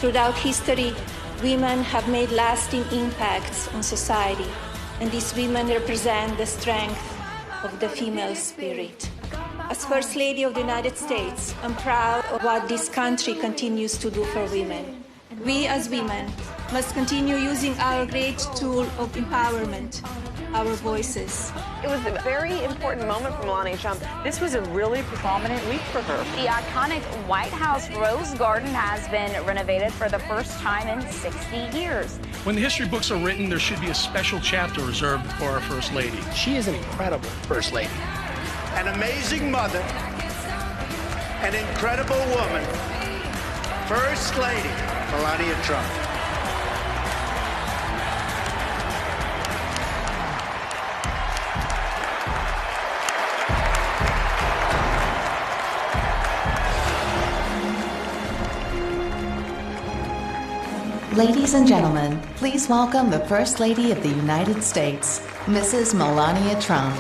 Throughout history, women have made lasting impacts on society, and these women represent the strength of the female spirit. As First Lady of the United States, I'm proud of what this country continues to do for women. We as women must continue using our great tool of empowerment our voices. It was a very important moment for Melania Trump. This was a really prominent week for her. The iconic White House Rose Garden has been renovated for the first time in 60 years. When the history books are written, there should be a special chapter reserved for our First Lady. She is an incredible First Lady. An amazing mother, an incredible woman, First Lady Melania Trump. Ladies and gentlemen, please welcome the First Lady of the United States, Mrs. Melania Trump.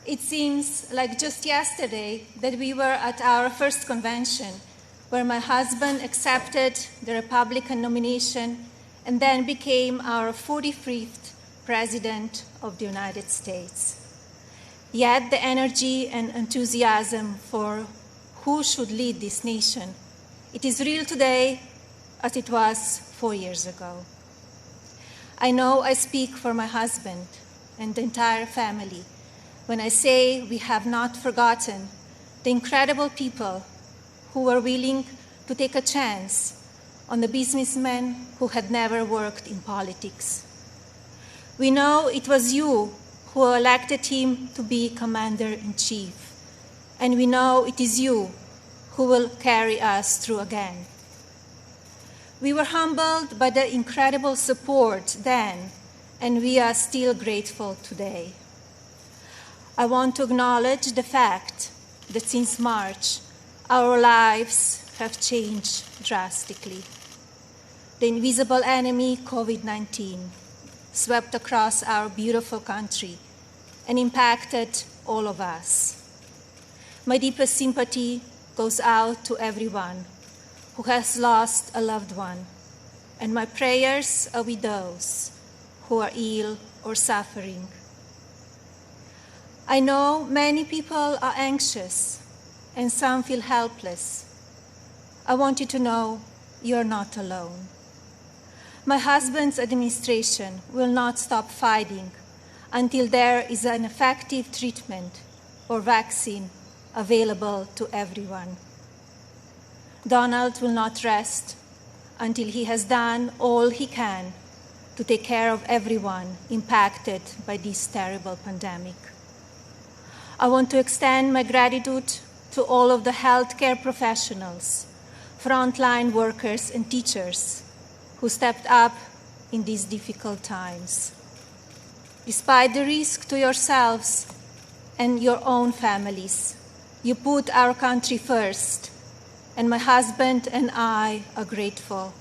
It seems like just yesterday that we were at our first convention, where my husband accepted the Republican nomination and then became our 45th President of the United States. Yet the energy and enthusiasm for who should lead this nation, it is real today as it was 4 years ago. I know I speak for my husband and the entire family when I say we have not forgotten the incredible people who were willing to take a chance on the businessmen who had never worked in politics. We know it was you who elected him to be Commander-in-Chief, and we know it is you who will carry us through again. We were humbled by the incredible support then, and we are still grateful today. I want to acknowledge the fact that since March, our lives have changed drastically. The invisible enemy, COVID-19, swept across our beautiful country and impacted all of us. My deepest sympathy goes out to everyone who has lost a loved one, and my prayers are with those who are ill or suffering. I know many people are anxious and some feel helpless. I want you to know you're not alone. My husband's administration will not stop fighting until there is an effective treatment or vaccine available to everyone. Donald will not rest until he has done all he can to take care of everyone impacted by this terrible pandemic. I want to extend my gratitude to all of the healthcare professionals, frontline workers, and teachers who stepped up in these difficult times. Despite the risk to yourselves and your own families, you put our country first, and my husband and I are grateful.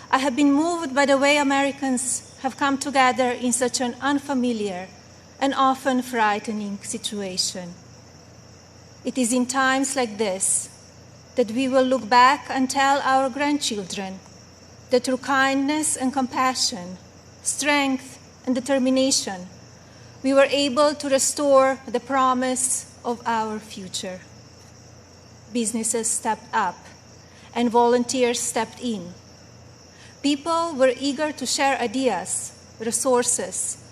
I have been moved by the way Americans have come together in such an unfamiliar and often frightening situation. It is in times like this that we will look back and tell our grandchildren that through kindness and compassion, strength and determination, we were able to restore the promise of our future. Businesses stepped up and volunteers stepped in. People were eager to share ideas, resources,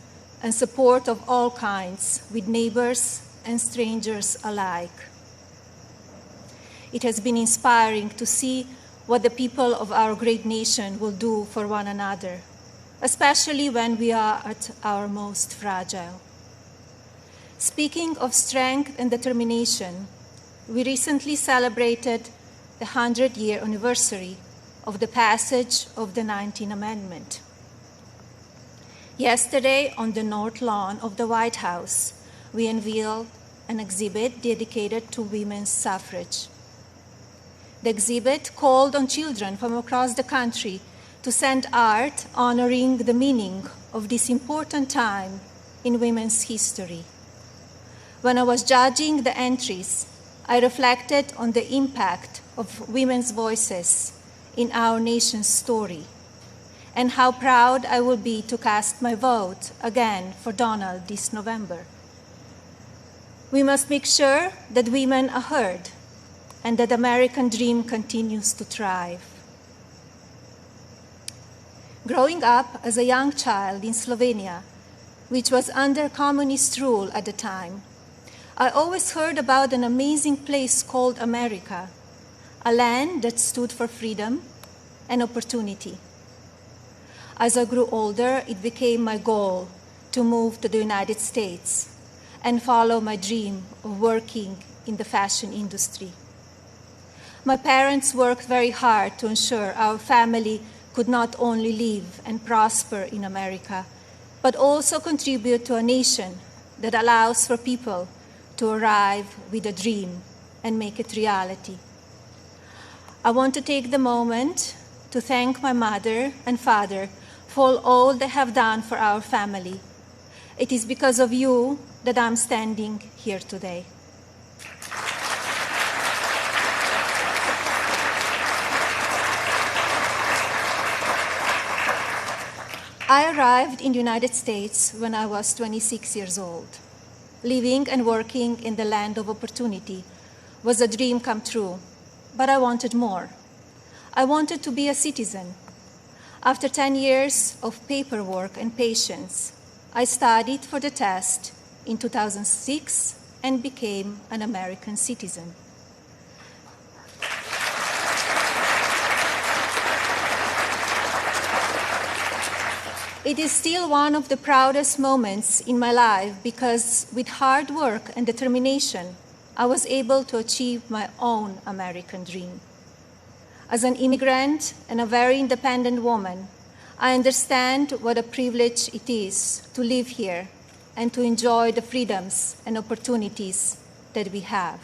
and support of all kinds with neighbors and strangers alike. It has been inspiring to see what the people of our great nation will do for one another, especially when we are at our most fragile. Speaking of strength and determination, we recently celebrated the 100-year anniversary of the passage of the 19th Amendment. Yesterday, on the North Lawn of the White House, we unveiled an exhibit dedicated to women's suffrage. The exhibit called on children from across the country to send art honoring the meaning of this important time in women's history. When I was judging the entries, I reflected on the impact of women's voices in our nation's story, and how proud I will be to cast my vote again for Donald this November. We must make sure that women are heard and that the American dream continues to thrive. Growing up as a young child in Slovenia, which was under communist rule at the time, I always heard about an amazing place called America, a land that stood for freedom and opportunity. As I grew older, it became my goal to move to the United States and follow my dream of working in the fashion industry. My parents worked very hard to ensure our family could not only live and prosper in America, but also contribute to a nation that allows for people to arrive with a dream and make it reality. I want to take the moment to thank my mother and father for all they have done for our family. It is because of you that I'm standing here today. I arrived in the United States when I was 26 years old. Living and working in the land of opportunity was a dream come true, but I wanted more. I wanted to be a citizen. After 10 years of paperwork and patience, I studied for the test in 2006 and became an American citizen. It is still one of the proudest moments in my life because with hard work and determination, I was able to achieve my own American dream. As an immigrant and a very independent woman, I understand what a privilege it is to live here and to enjoy the freedoms and opportunities that we have.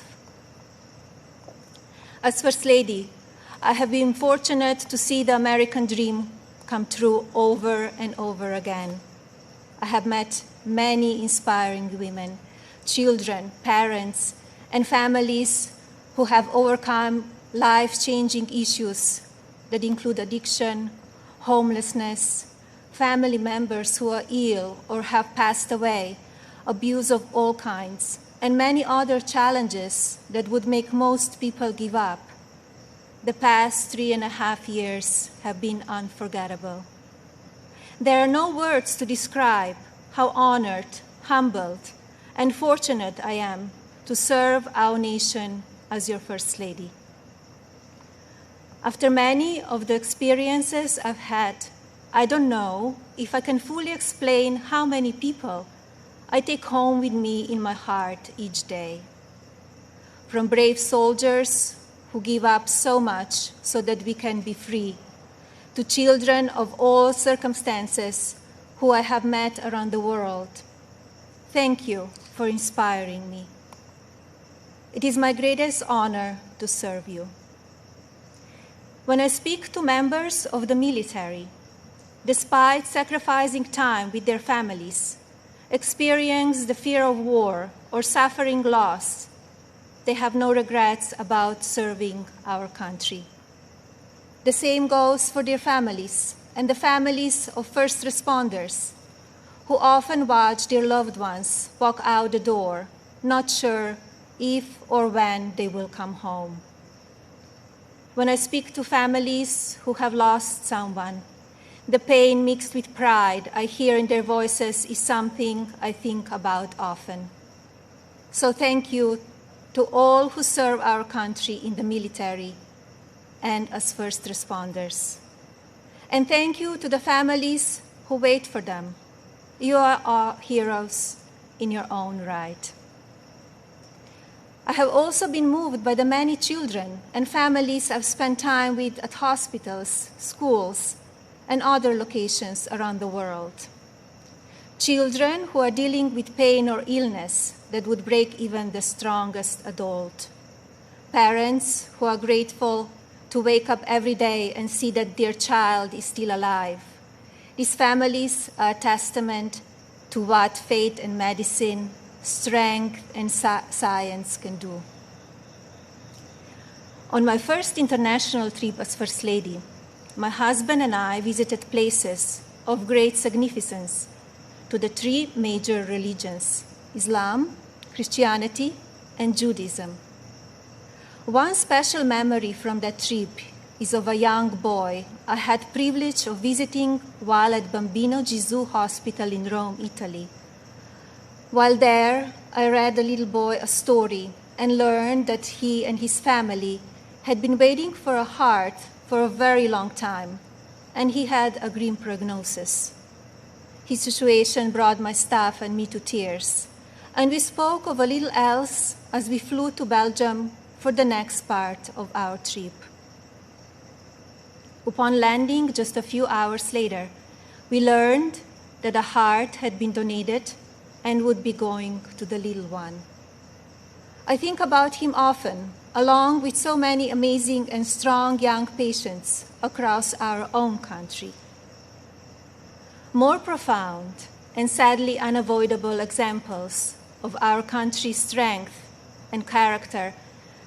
As First Lady, I have been fortunate to see the American dream come true over and over again. I have met many inspiring women, children, parents, and families who have overcome life-changing issues that include addiction, homelessness, family members who are ill or have passed away, abuse of all kinds, and many other challenges that would make most people give up. The past 3.5 years have been unforgettable. There are no words to describe how honored, humbled, and fortunate I am to serve our nation as your First Lady. After many of the experiences I've had, I don't know if I can fully explain how many people I take home with me in my heart each day. From brave soldiers who give up so much so that we can be free, to children of all circumstances who I have met around the world. Thank you for inspiring me. It is my greatest honor to serve you. When I speak to members of the military, despite sacrificing time with their families, experience the fear of war or suffering loss, they have no regrets about serving our country. The same goes for their families and the families of first responders who often watch their loved ones walk out the door, not sure if or when they will come home. When I speak to families who have lost someone, the pain mixed with pride I hear in their voices is something I think about often. So thank you to all who serve our country in the military and as first responders. And thank you to the families who wait for them. You are our heroes in your own right. I have also been moved by the many children and families I've spent time with at hospitals, schools, and other locations around the world. Children who are dealing with pain or illness that would break even the strongest adult. Parents who are grateful to wake up every day and see that their child is still alive. These families are a testament to what faith and medicine, strength and science can do. On my first international trip as First Lady, my husband and I visited places of great significance to the three major religions: Islam, Christianity, and Judaism. One special memory from that trip is of a young boy I had privilege of visiting while at Bambino Gesù Hospital in Rome, Italy. While there, I read the little boy a story and learned that he and his family had been waiting for a heart for a very long time, and he had a grim prognosis. His situation brought my staff and me to tears, and we spoke of a little else as we flew to Belgium for the next part of our trip. Upon landing just a few hours later, we learned that a heart had been donated and would be going to the little one. I think about him often, along with so many amazing and strong young patients across our own country. More profound and sadly unavoidable examples of our country's strength and character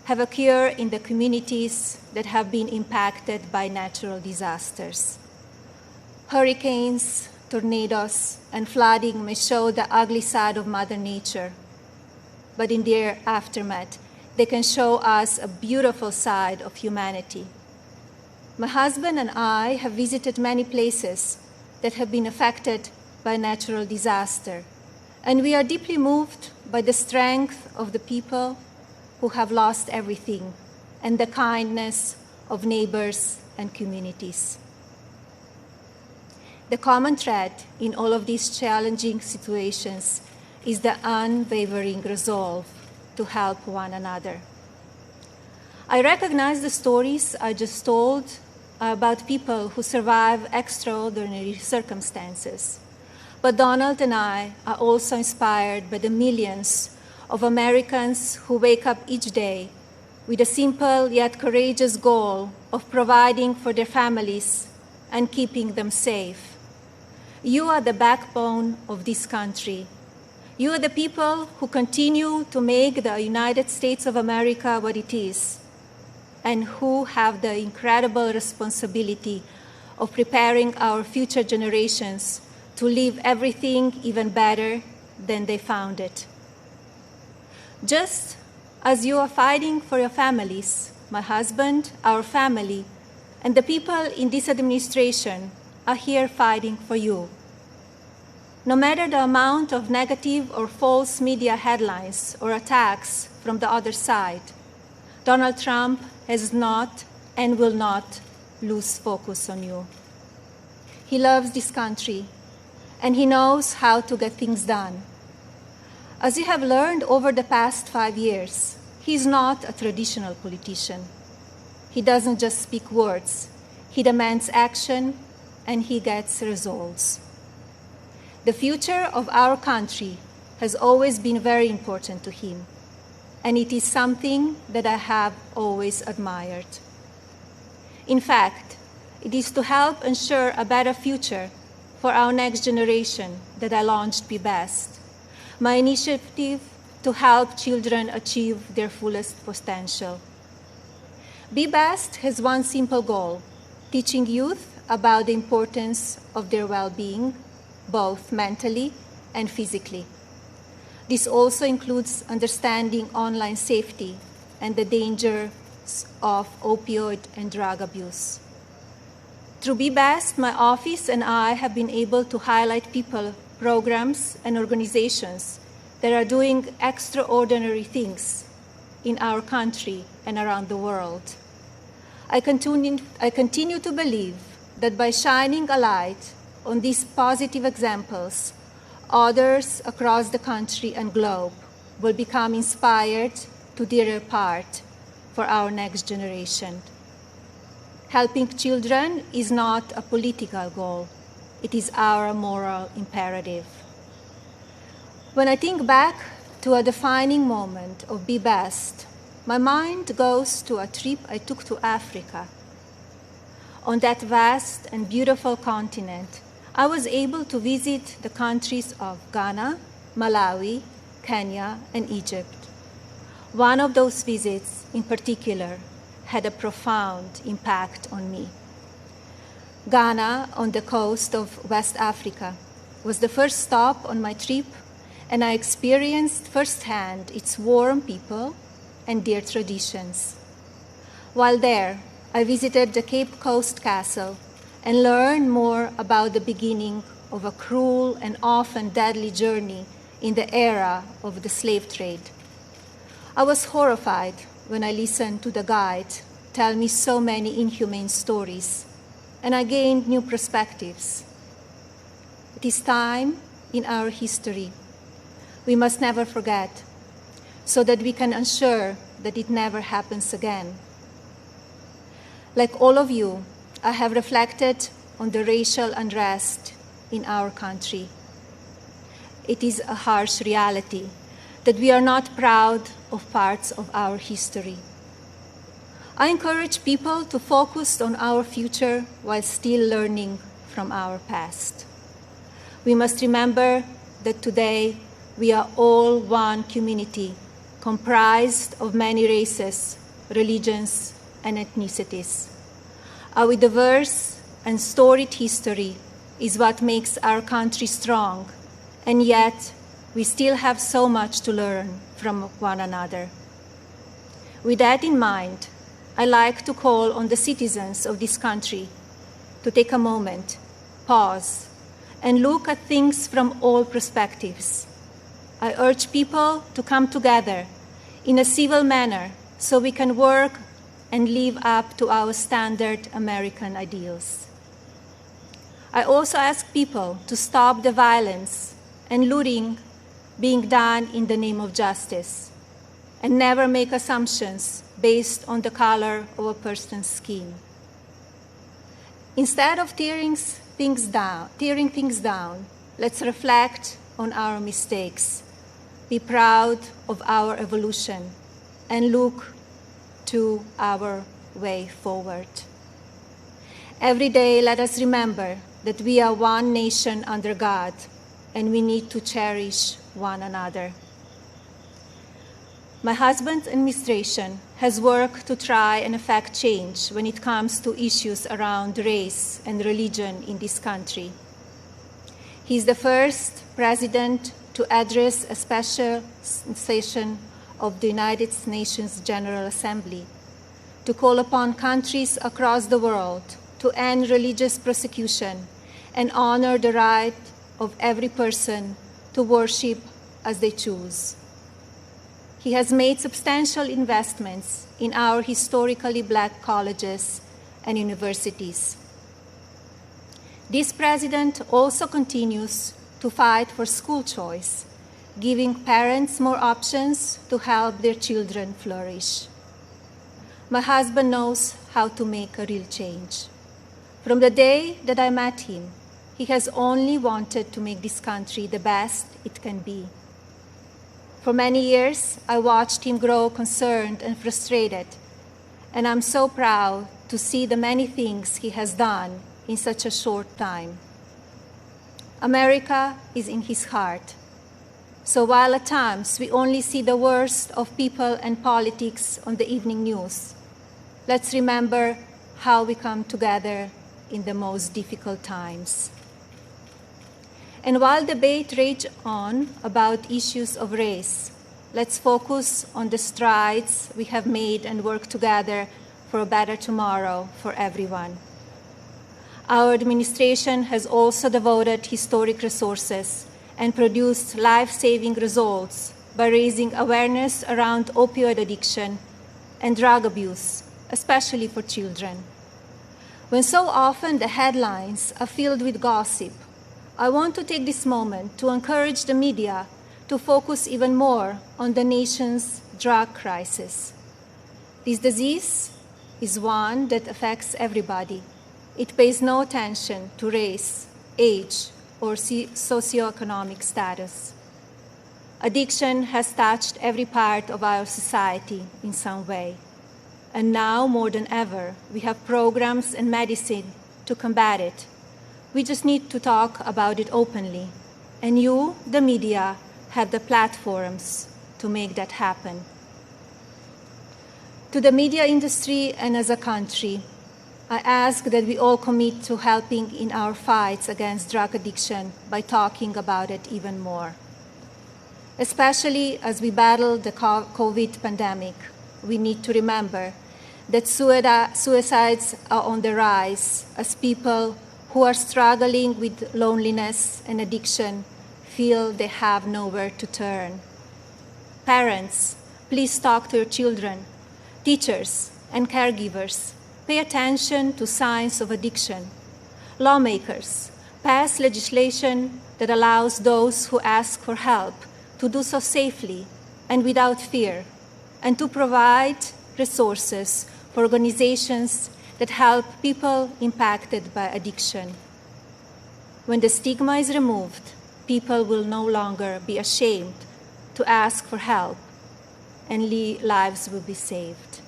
have occurred in the communities that have been impacted by natural disasters. Hurricanes, tornadoes, and flooding may show the ugly side of Mother Nature, but in their aftermath, they can show us a beautiful side of humanity. My husband and I have visited many places that have been affected by natural disaster, and we are deeply moved by the strength of the people who have lost everything and the kindness of neighbors and communities. The common thread in all of these challenging situations is the unwavering resolve to help one another. I recognize the stories I just told about people who survive extraordinary circumstances, but Donald and I are also inspired by the millions of Americans who wake up each day with a simple yet courageous goal of providing for their families and keeping them safe. You are the backbone of this country. You are the people who continue to make the United States of America what it is, and who have the incredible responsibility of preparing our future generations to leave everything even better than they found it. Just as you are fighting for your families, my husband, our family, and the people in this administration are here fighting for you. No matter the amount of negative or false media headlines or attacks from the other side, Donald Trump has not and will not lose focus on you. He loves this country, and he knows how to get things done. As you have learned over the past 5 years, he is not a traditional politician. He doesn't just speak words. He demands action, and he gets results. The future of our country has always been very important to him, and it is something that I have always admired. In fact, it is to help ensure a better future for our next generation that I launched Be Best, my initiative to help children achieve their fullest potential. Be Best has one simple goal: teaching youth about the importance of their well-being, both mentally and physically. This also includes understanding online safety and the dangers of opioid and drug abuse. Through Be Best, my office and I have been able to highlight people, programs, and organizations that are doing extraordinary things in our country and around the world. I continue to believe that by shining a light on these positive examples, others across the country and globe will become inspired to do their part for our next generation. Helping children is not a political goal. It is our moral imperative. When I think back to a defining moment of Be Best, my mind goes to a trip I took to Africa. On that vast and beautiful continent, I was able to visit the countries of Ghana, Malawi, Kenya, and Egypt. One of those visits, in particular, had a profound impact on me. Ghana, on the coast of West Africa, was the first stop on my trip, and I experienced firsthand its warm people and their traditions. While there, I visited the Cape Coast Castle and learned more about the beginning of a cruel and often deadly journey in the era of the slave trade. I was horrified when I listened to the guide tell me so many inhumane stories, and I gained new perspectives. It is time in our history we must never forget, so that we can ensure that it never happens again. Like all of you, I have reflected on the racial unrest in our country. It is a harsh reality that we are not proud of parts of our history. I encourage people to focus on our future while still learning from our past. We must remember that today we are all one community comprised of many races, religions, and ethnicities. Our diverse and storied history is what makes our country strong, and yet we still have so much to learn from one another. With that in mind, I like to call on the citizens of this country to take a moment, pause, and look at things from all perspectives. I urge people to come together in a civil manner so we can work and live up to our standard American ideals. I also ask people to stop the violence and looting being done in the name of justice, and never make assumptions based on the color of a person's skin. Instead of tearing things down, let's reflect on our mistakes, be proud of our evolution, and look to our way forward. Every day, let us remember that we are one nation under God, and we need to cherish one another. My husband's administration has worked to try and effect change when it comes to issues around race and religion in this country. He is the first president to address a special session of the United Nations General Assembly to call upon countries across the world to end religious persecution and honor the right of every person to worship as they choose. He has made substantial investments in our historically Black colleges and universities. This president also continues to fight for school choice, giving parents more options to help their children flourish. My husband knows how to make a real change. From the day that I met him, he has only wanted to make this country the best it can be. For many years, I watched him grow concerned and frustrated, and I'm so proud to see the many things he has done in such a short time. America is in his heart. So while at times we only see the worst of people and politics on the evening news, let's remember how we come together in the most difficult times. And while debate rages on about issues of race, let's focus on the strides we have made and work together for a better tomorrow for everyone. Our administration has also devoted historic resources and produced life-saving results by raising awareness around opioid addiction and drug abuse, especially for children. When so often the headlines are filled with gossip, I want to take this moment to encourage the media to focus even more on the nation's drug crisis. This disease is one that affects everybody. It pays no attention to race, age, or socioeconomic status. Addiction has touched every part of our society in some way. And now, more than ever, we have programs and medicine to combat it. We just need to talk about it openly. And you, the media, have the platforms to make that happen. To the media industry and as a country, I ask that we all commit to helping in our fights against drug addiction by talking about it even more. Especially as we battle the COVID pandemic, we need to remember that suicides are on the rise as people who are struggling with loneliness and addiction feel they have nowhere to turn. Parents, please talk to your children. Teachers and caregivers, pay attention to signs of addiction. Lawmakers, pass legislation that allows those who ask for help to do so safely and without fear, and to provide resources for organizations that help people impacted by addiction. When the stigma is removed, people will no longer be ashamed to ask for help, and lives will be saved.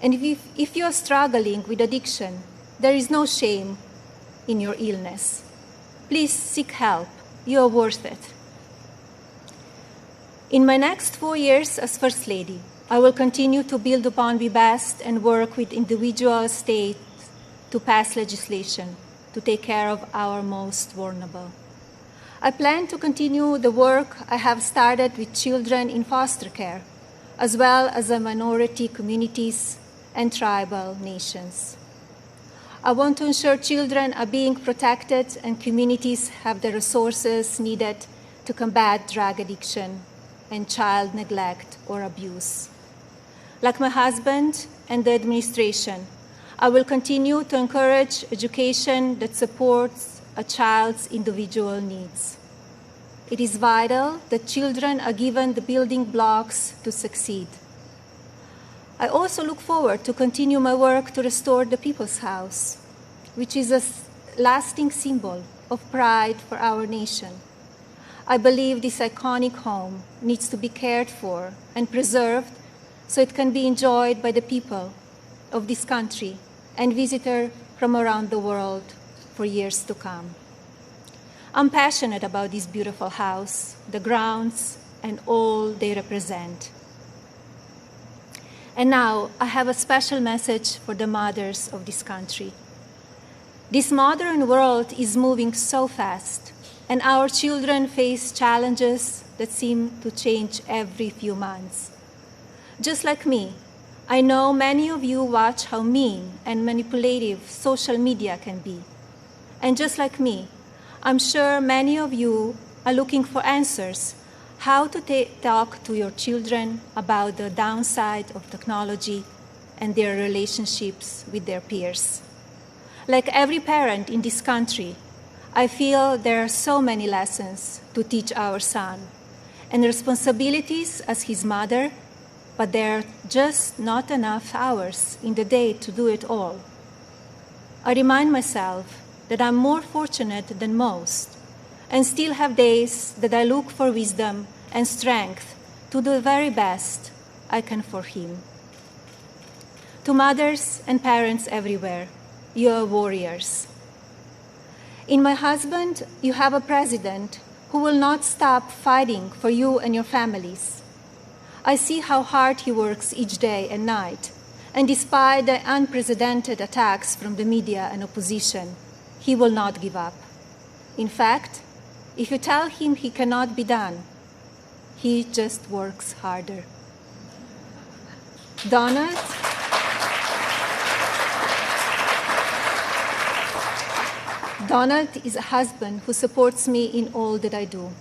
And if you are struggling with addiction, there is no shame in your illness. Please seek help. You are worth it. In my next 4 years as First Lady, I will continue to build upon Be Best and work with individual states to pass legislation to take care of our most vulnerable. I plan to continue the work I have started with children in foster care, as well as the minority communities and tribal nations. I want to ensure children are being protected and communities have the resources needed to combat drug addiction and child neglect or abuse. Like my husband and the administration, I will continue to encourage education that supports a child's individual needs. It is vital that children are given the building blocks to succeed. I also look forward to continue my work to restore the People's House, which is a lasting symbol of pride for our nation. I believe this iconic home needs to be cared for and preserved so it can be enjoyed by the people of this country and visitors from around the world for years to come. I'm passionate about this beautiful house, the grounds, and all they represent. And now I have a special message for the mothers of this country. This modern world is moving so fast, and our children face challenges that seem to change every few months. Just like me, I know many of you watch how mean and manipulative social media can be. And just like me, I'm sure many of you are looking for answers how to talk to your children about the downside of technology and their relationships with their peers. Like every parent in this country, I feel there are so many lessons to teach our son and responsibilities as his mother, but there are just not enough hours in the day to do it all. I remind myself that I'm more fortunate than most and still have days that I look for wisdom and strength to do the very best I can for him. To mothers and parents everywhere, you are warriors. In my husband, you have a president who will not stop fighting for you and your families. I see how hard he works each day and night, and despite the unprecedented attacks from the media and opposition, he will not give up. In fact, if you tell him he cannot be done, he just works harder. Donald is a husband who supports me in all that I do.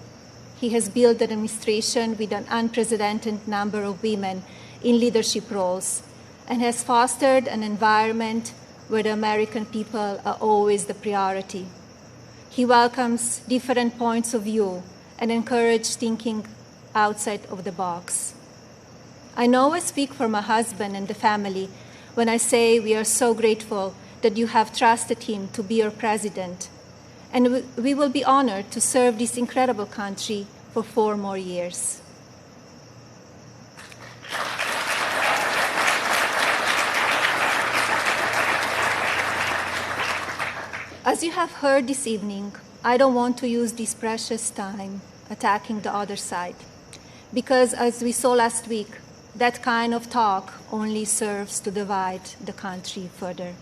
He has built an administration with an unprecedented number of women in leadership roles and has fostered an environment where the American people are always the priority. He welcomes different points of view and encourages thinking outside of the box. I know I speak for my husband and the family when I say we are so grateful that you have trusted him to be your president, and we will be honored to serve this incredible country for 4 more years. As you have heard this evening, I don't want to use this precious time attacking the other side, because as we saw last week, that kind of talk only serves to divide the country further.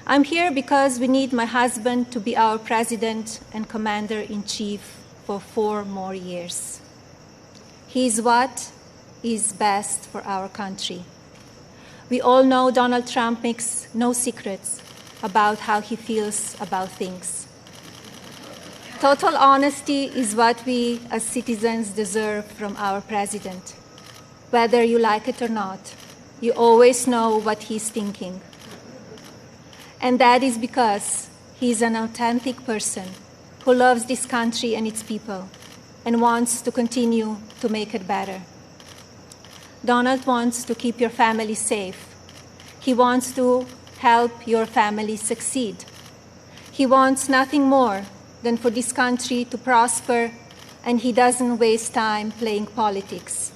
I'm here because we need my husband to be our president and commander-in-chief for 4 more years. He is what is best for our country. We all know Donald Trump makes no secrets about how he feels about things. Total honesty is what we as citizens deserve from our president. Whether you like it or not, you always know what he's thinking. And that is because he's an authentic person who loves this country and its people and wants to continue to make it better. Donald wants to keep your family safe. He wants to help your family succeed. He wants nothing more than for this country to prosper, and he doesn't waste time playing politics.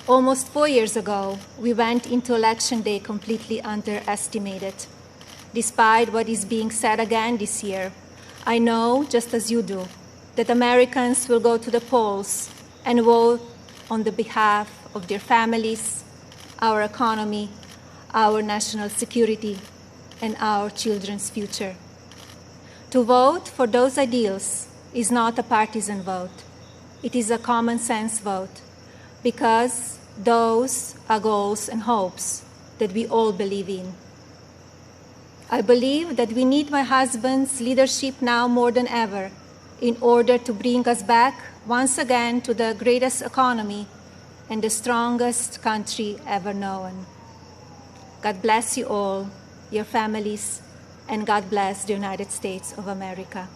Almost 4 years ago, we went into Election Day completely underestimated. Despite what is being said again this year, I know, just as you do, that Americans will go to the polls and vote on the behalf of their families, our economy, our national security, and our children's future. To vote for those ideals is not a partisan vote. It is a common sense vote, because those are goals and hopes that we all believe in. I believe that we need my husband's leadership now more than ever in order to bring us back once again to the greatest economy and the strongest country ever known. God bless you all, your families, and God bless the United States of America.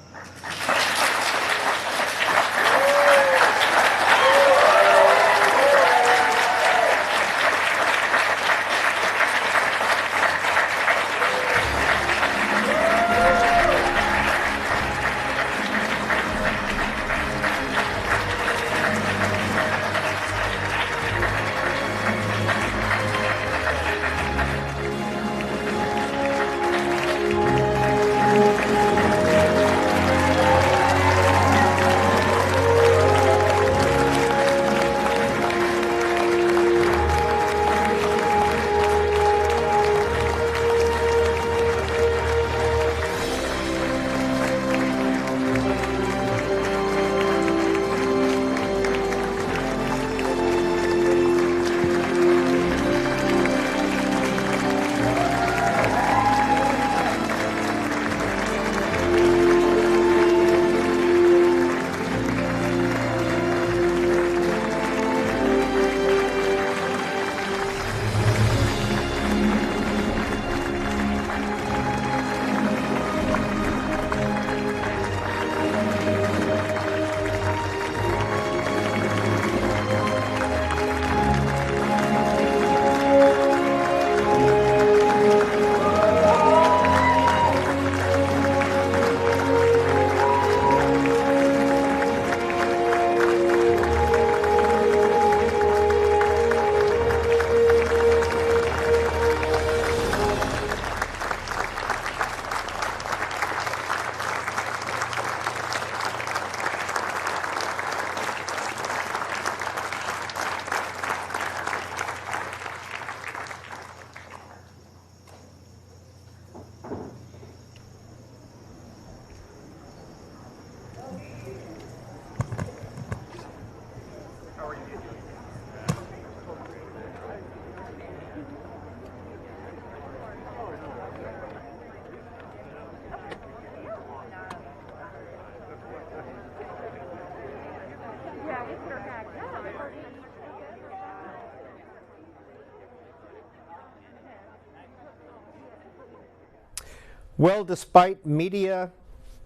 Well, despite media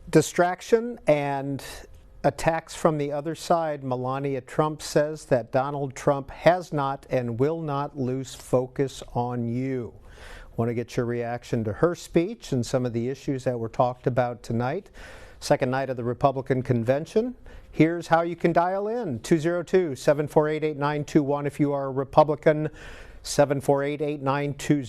distraction and attacks from the other side, Melania Trump says that Donald Trump has not and will not lose focus on you. Want to get your reaction to her speech and some of the issues that were talked about tonight. Second night of the Republican Convention. Here's how you can dial in: 202-748-8921 if you are a Republican, 748-8920.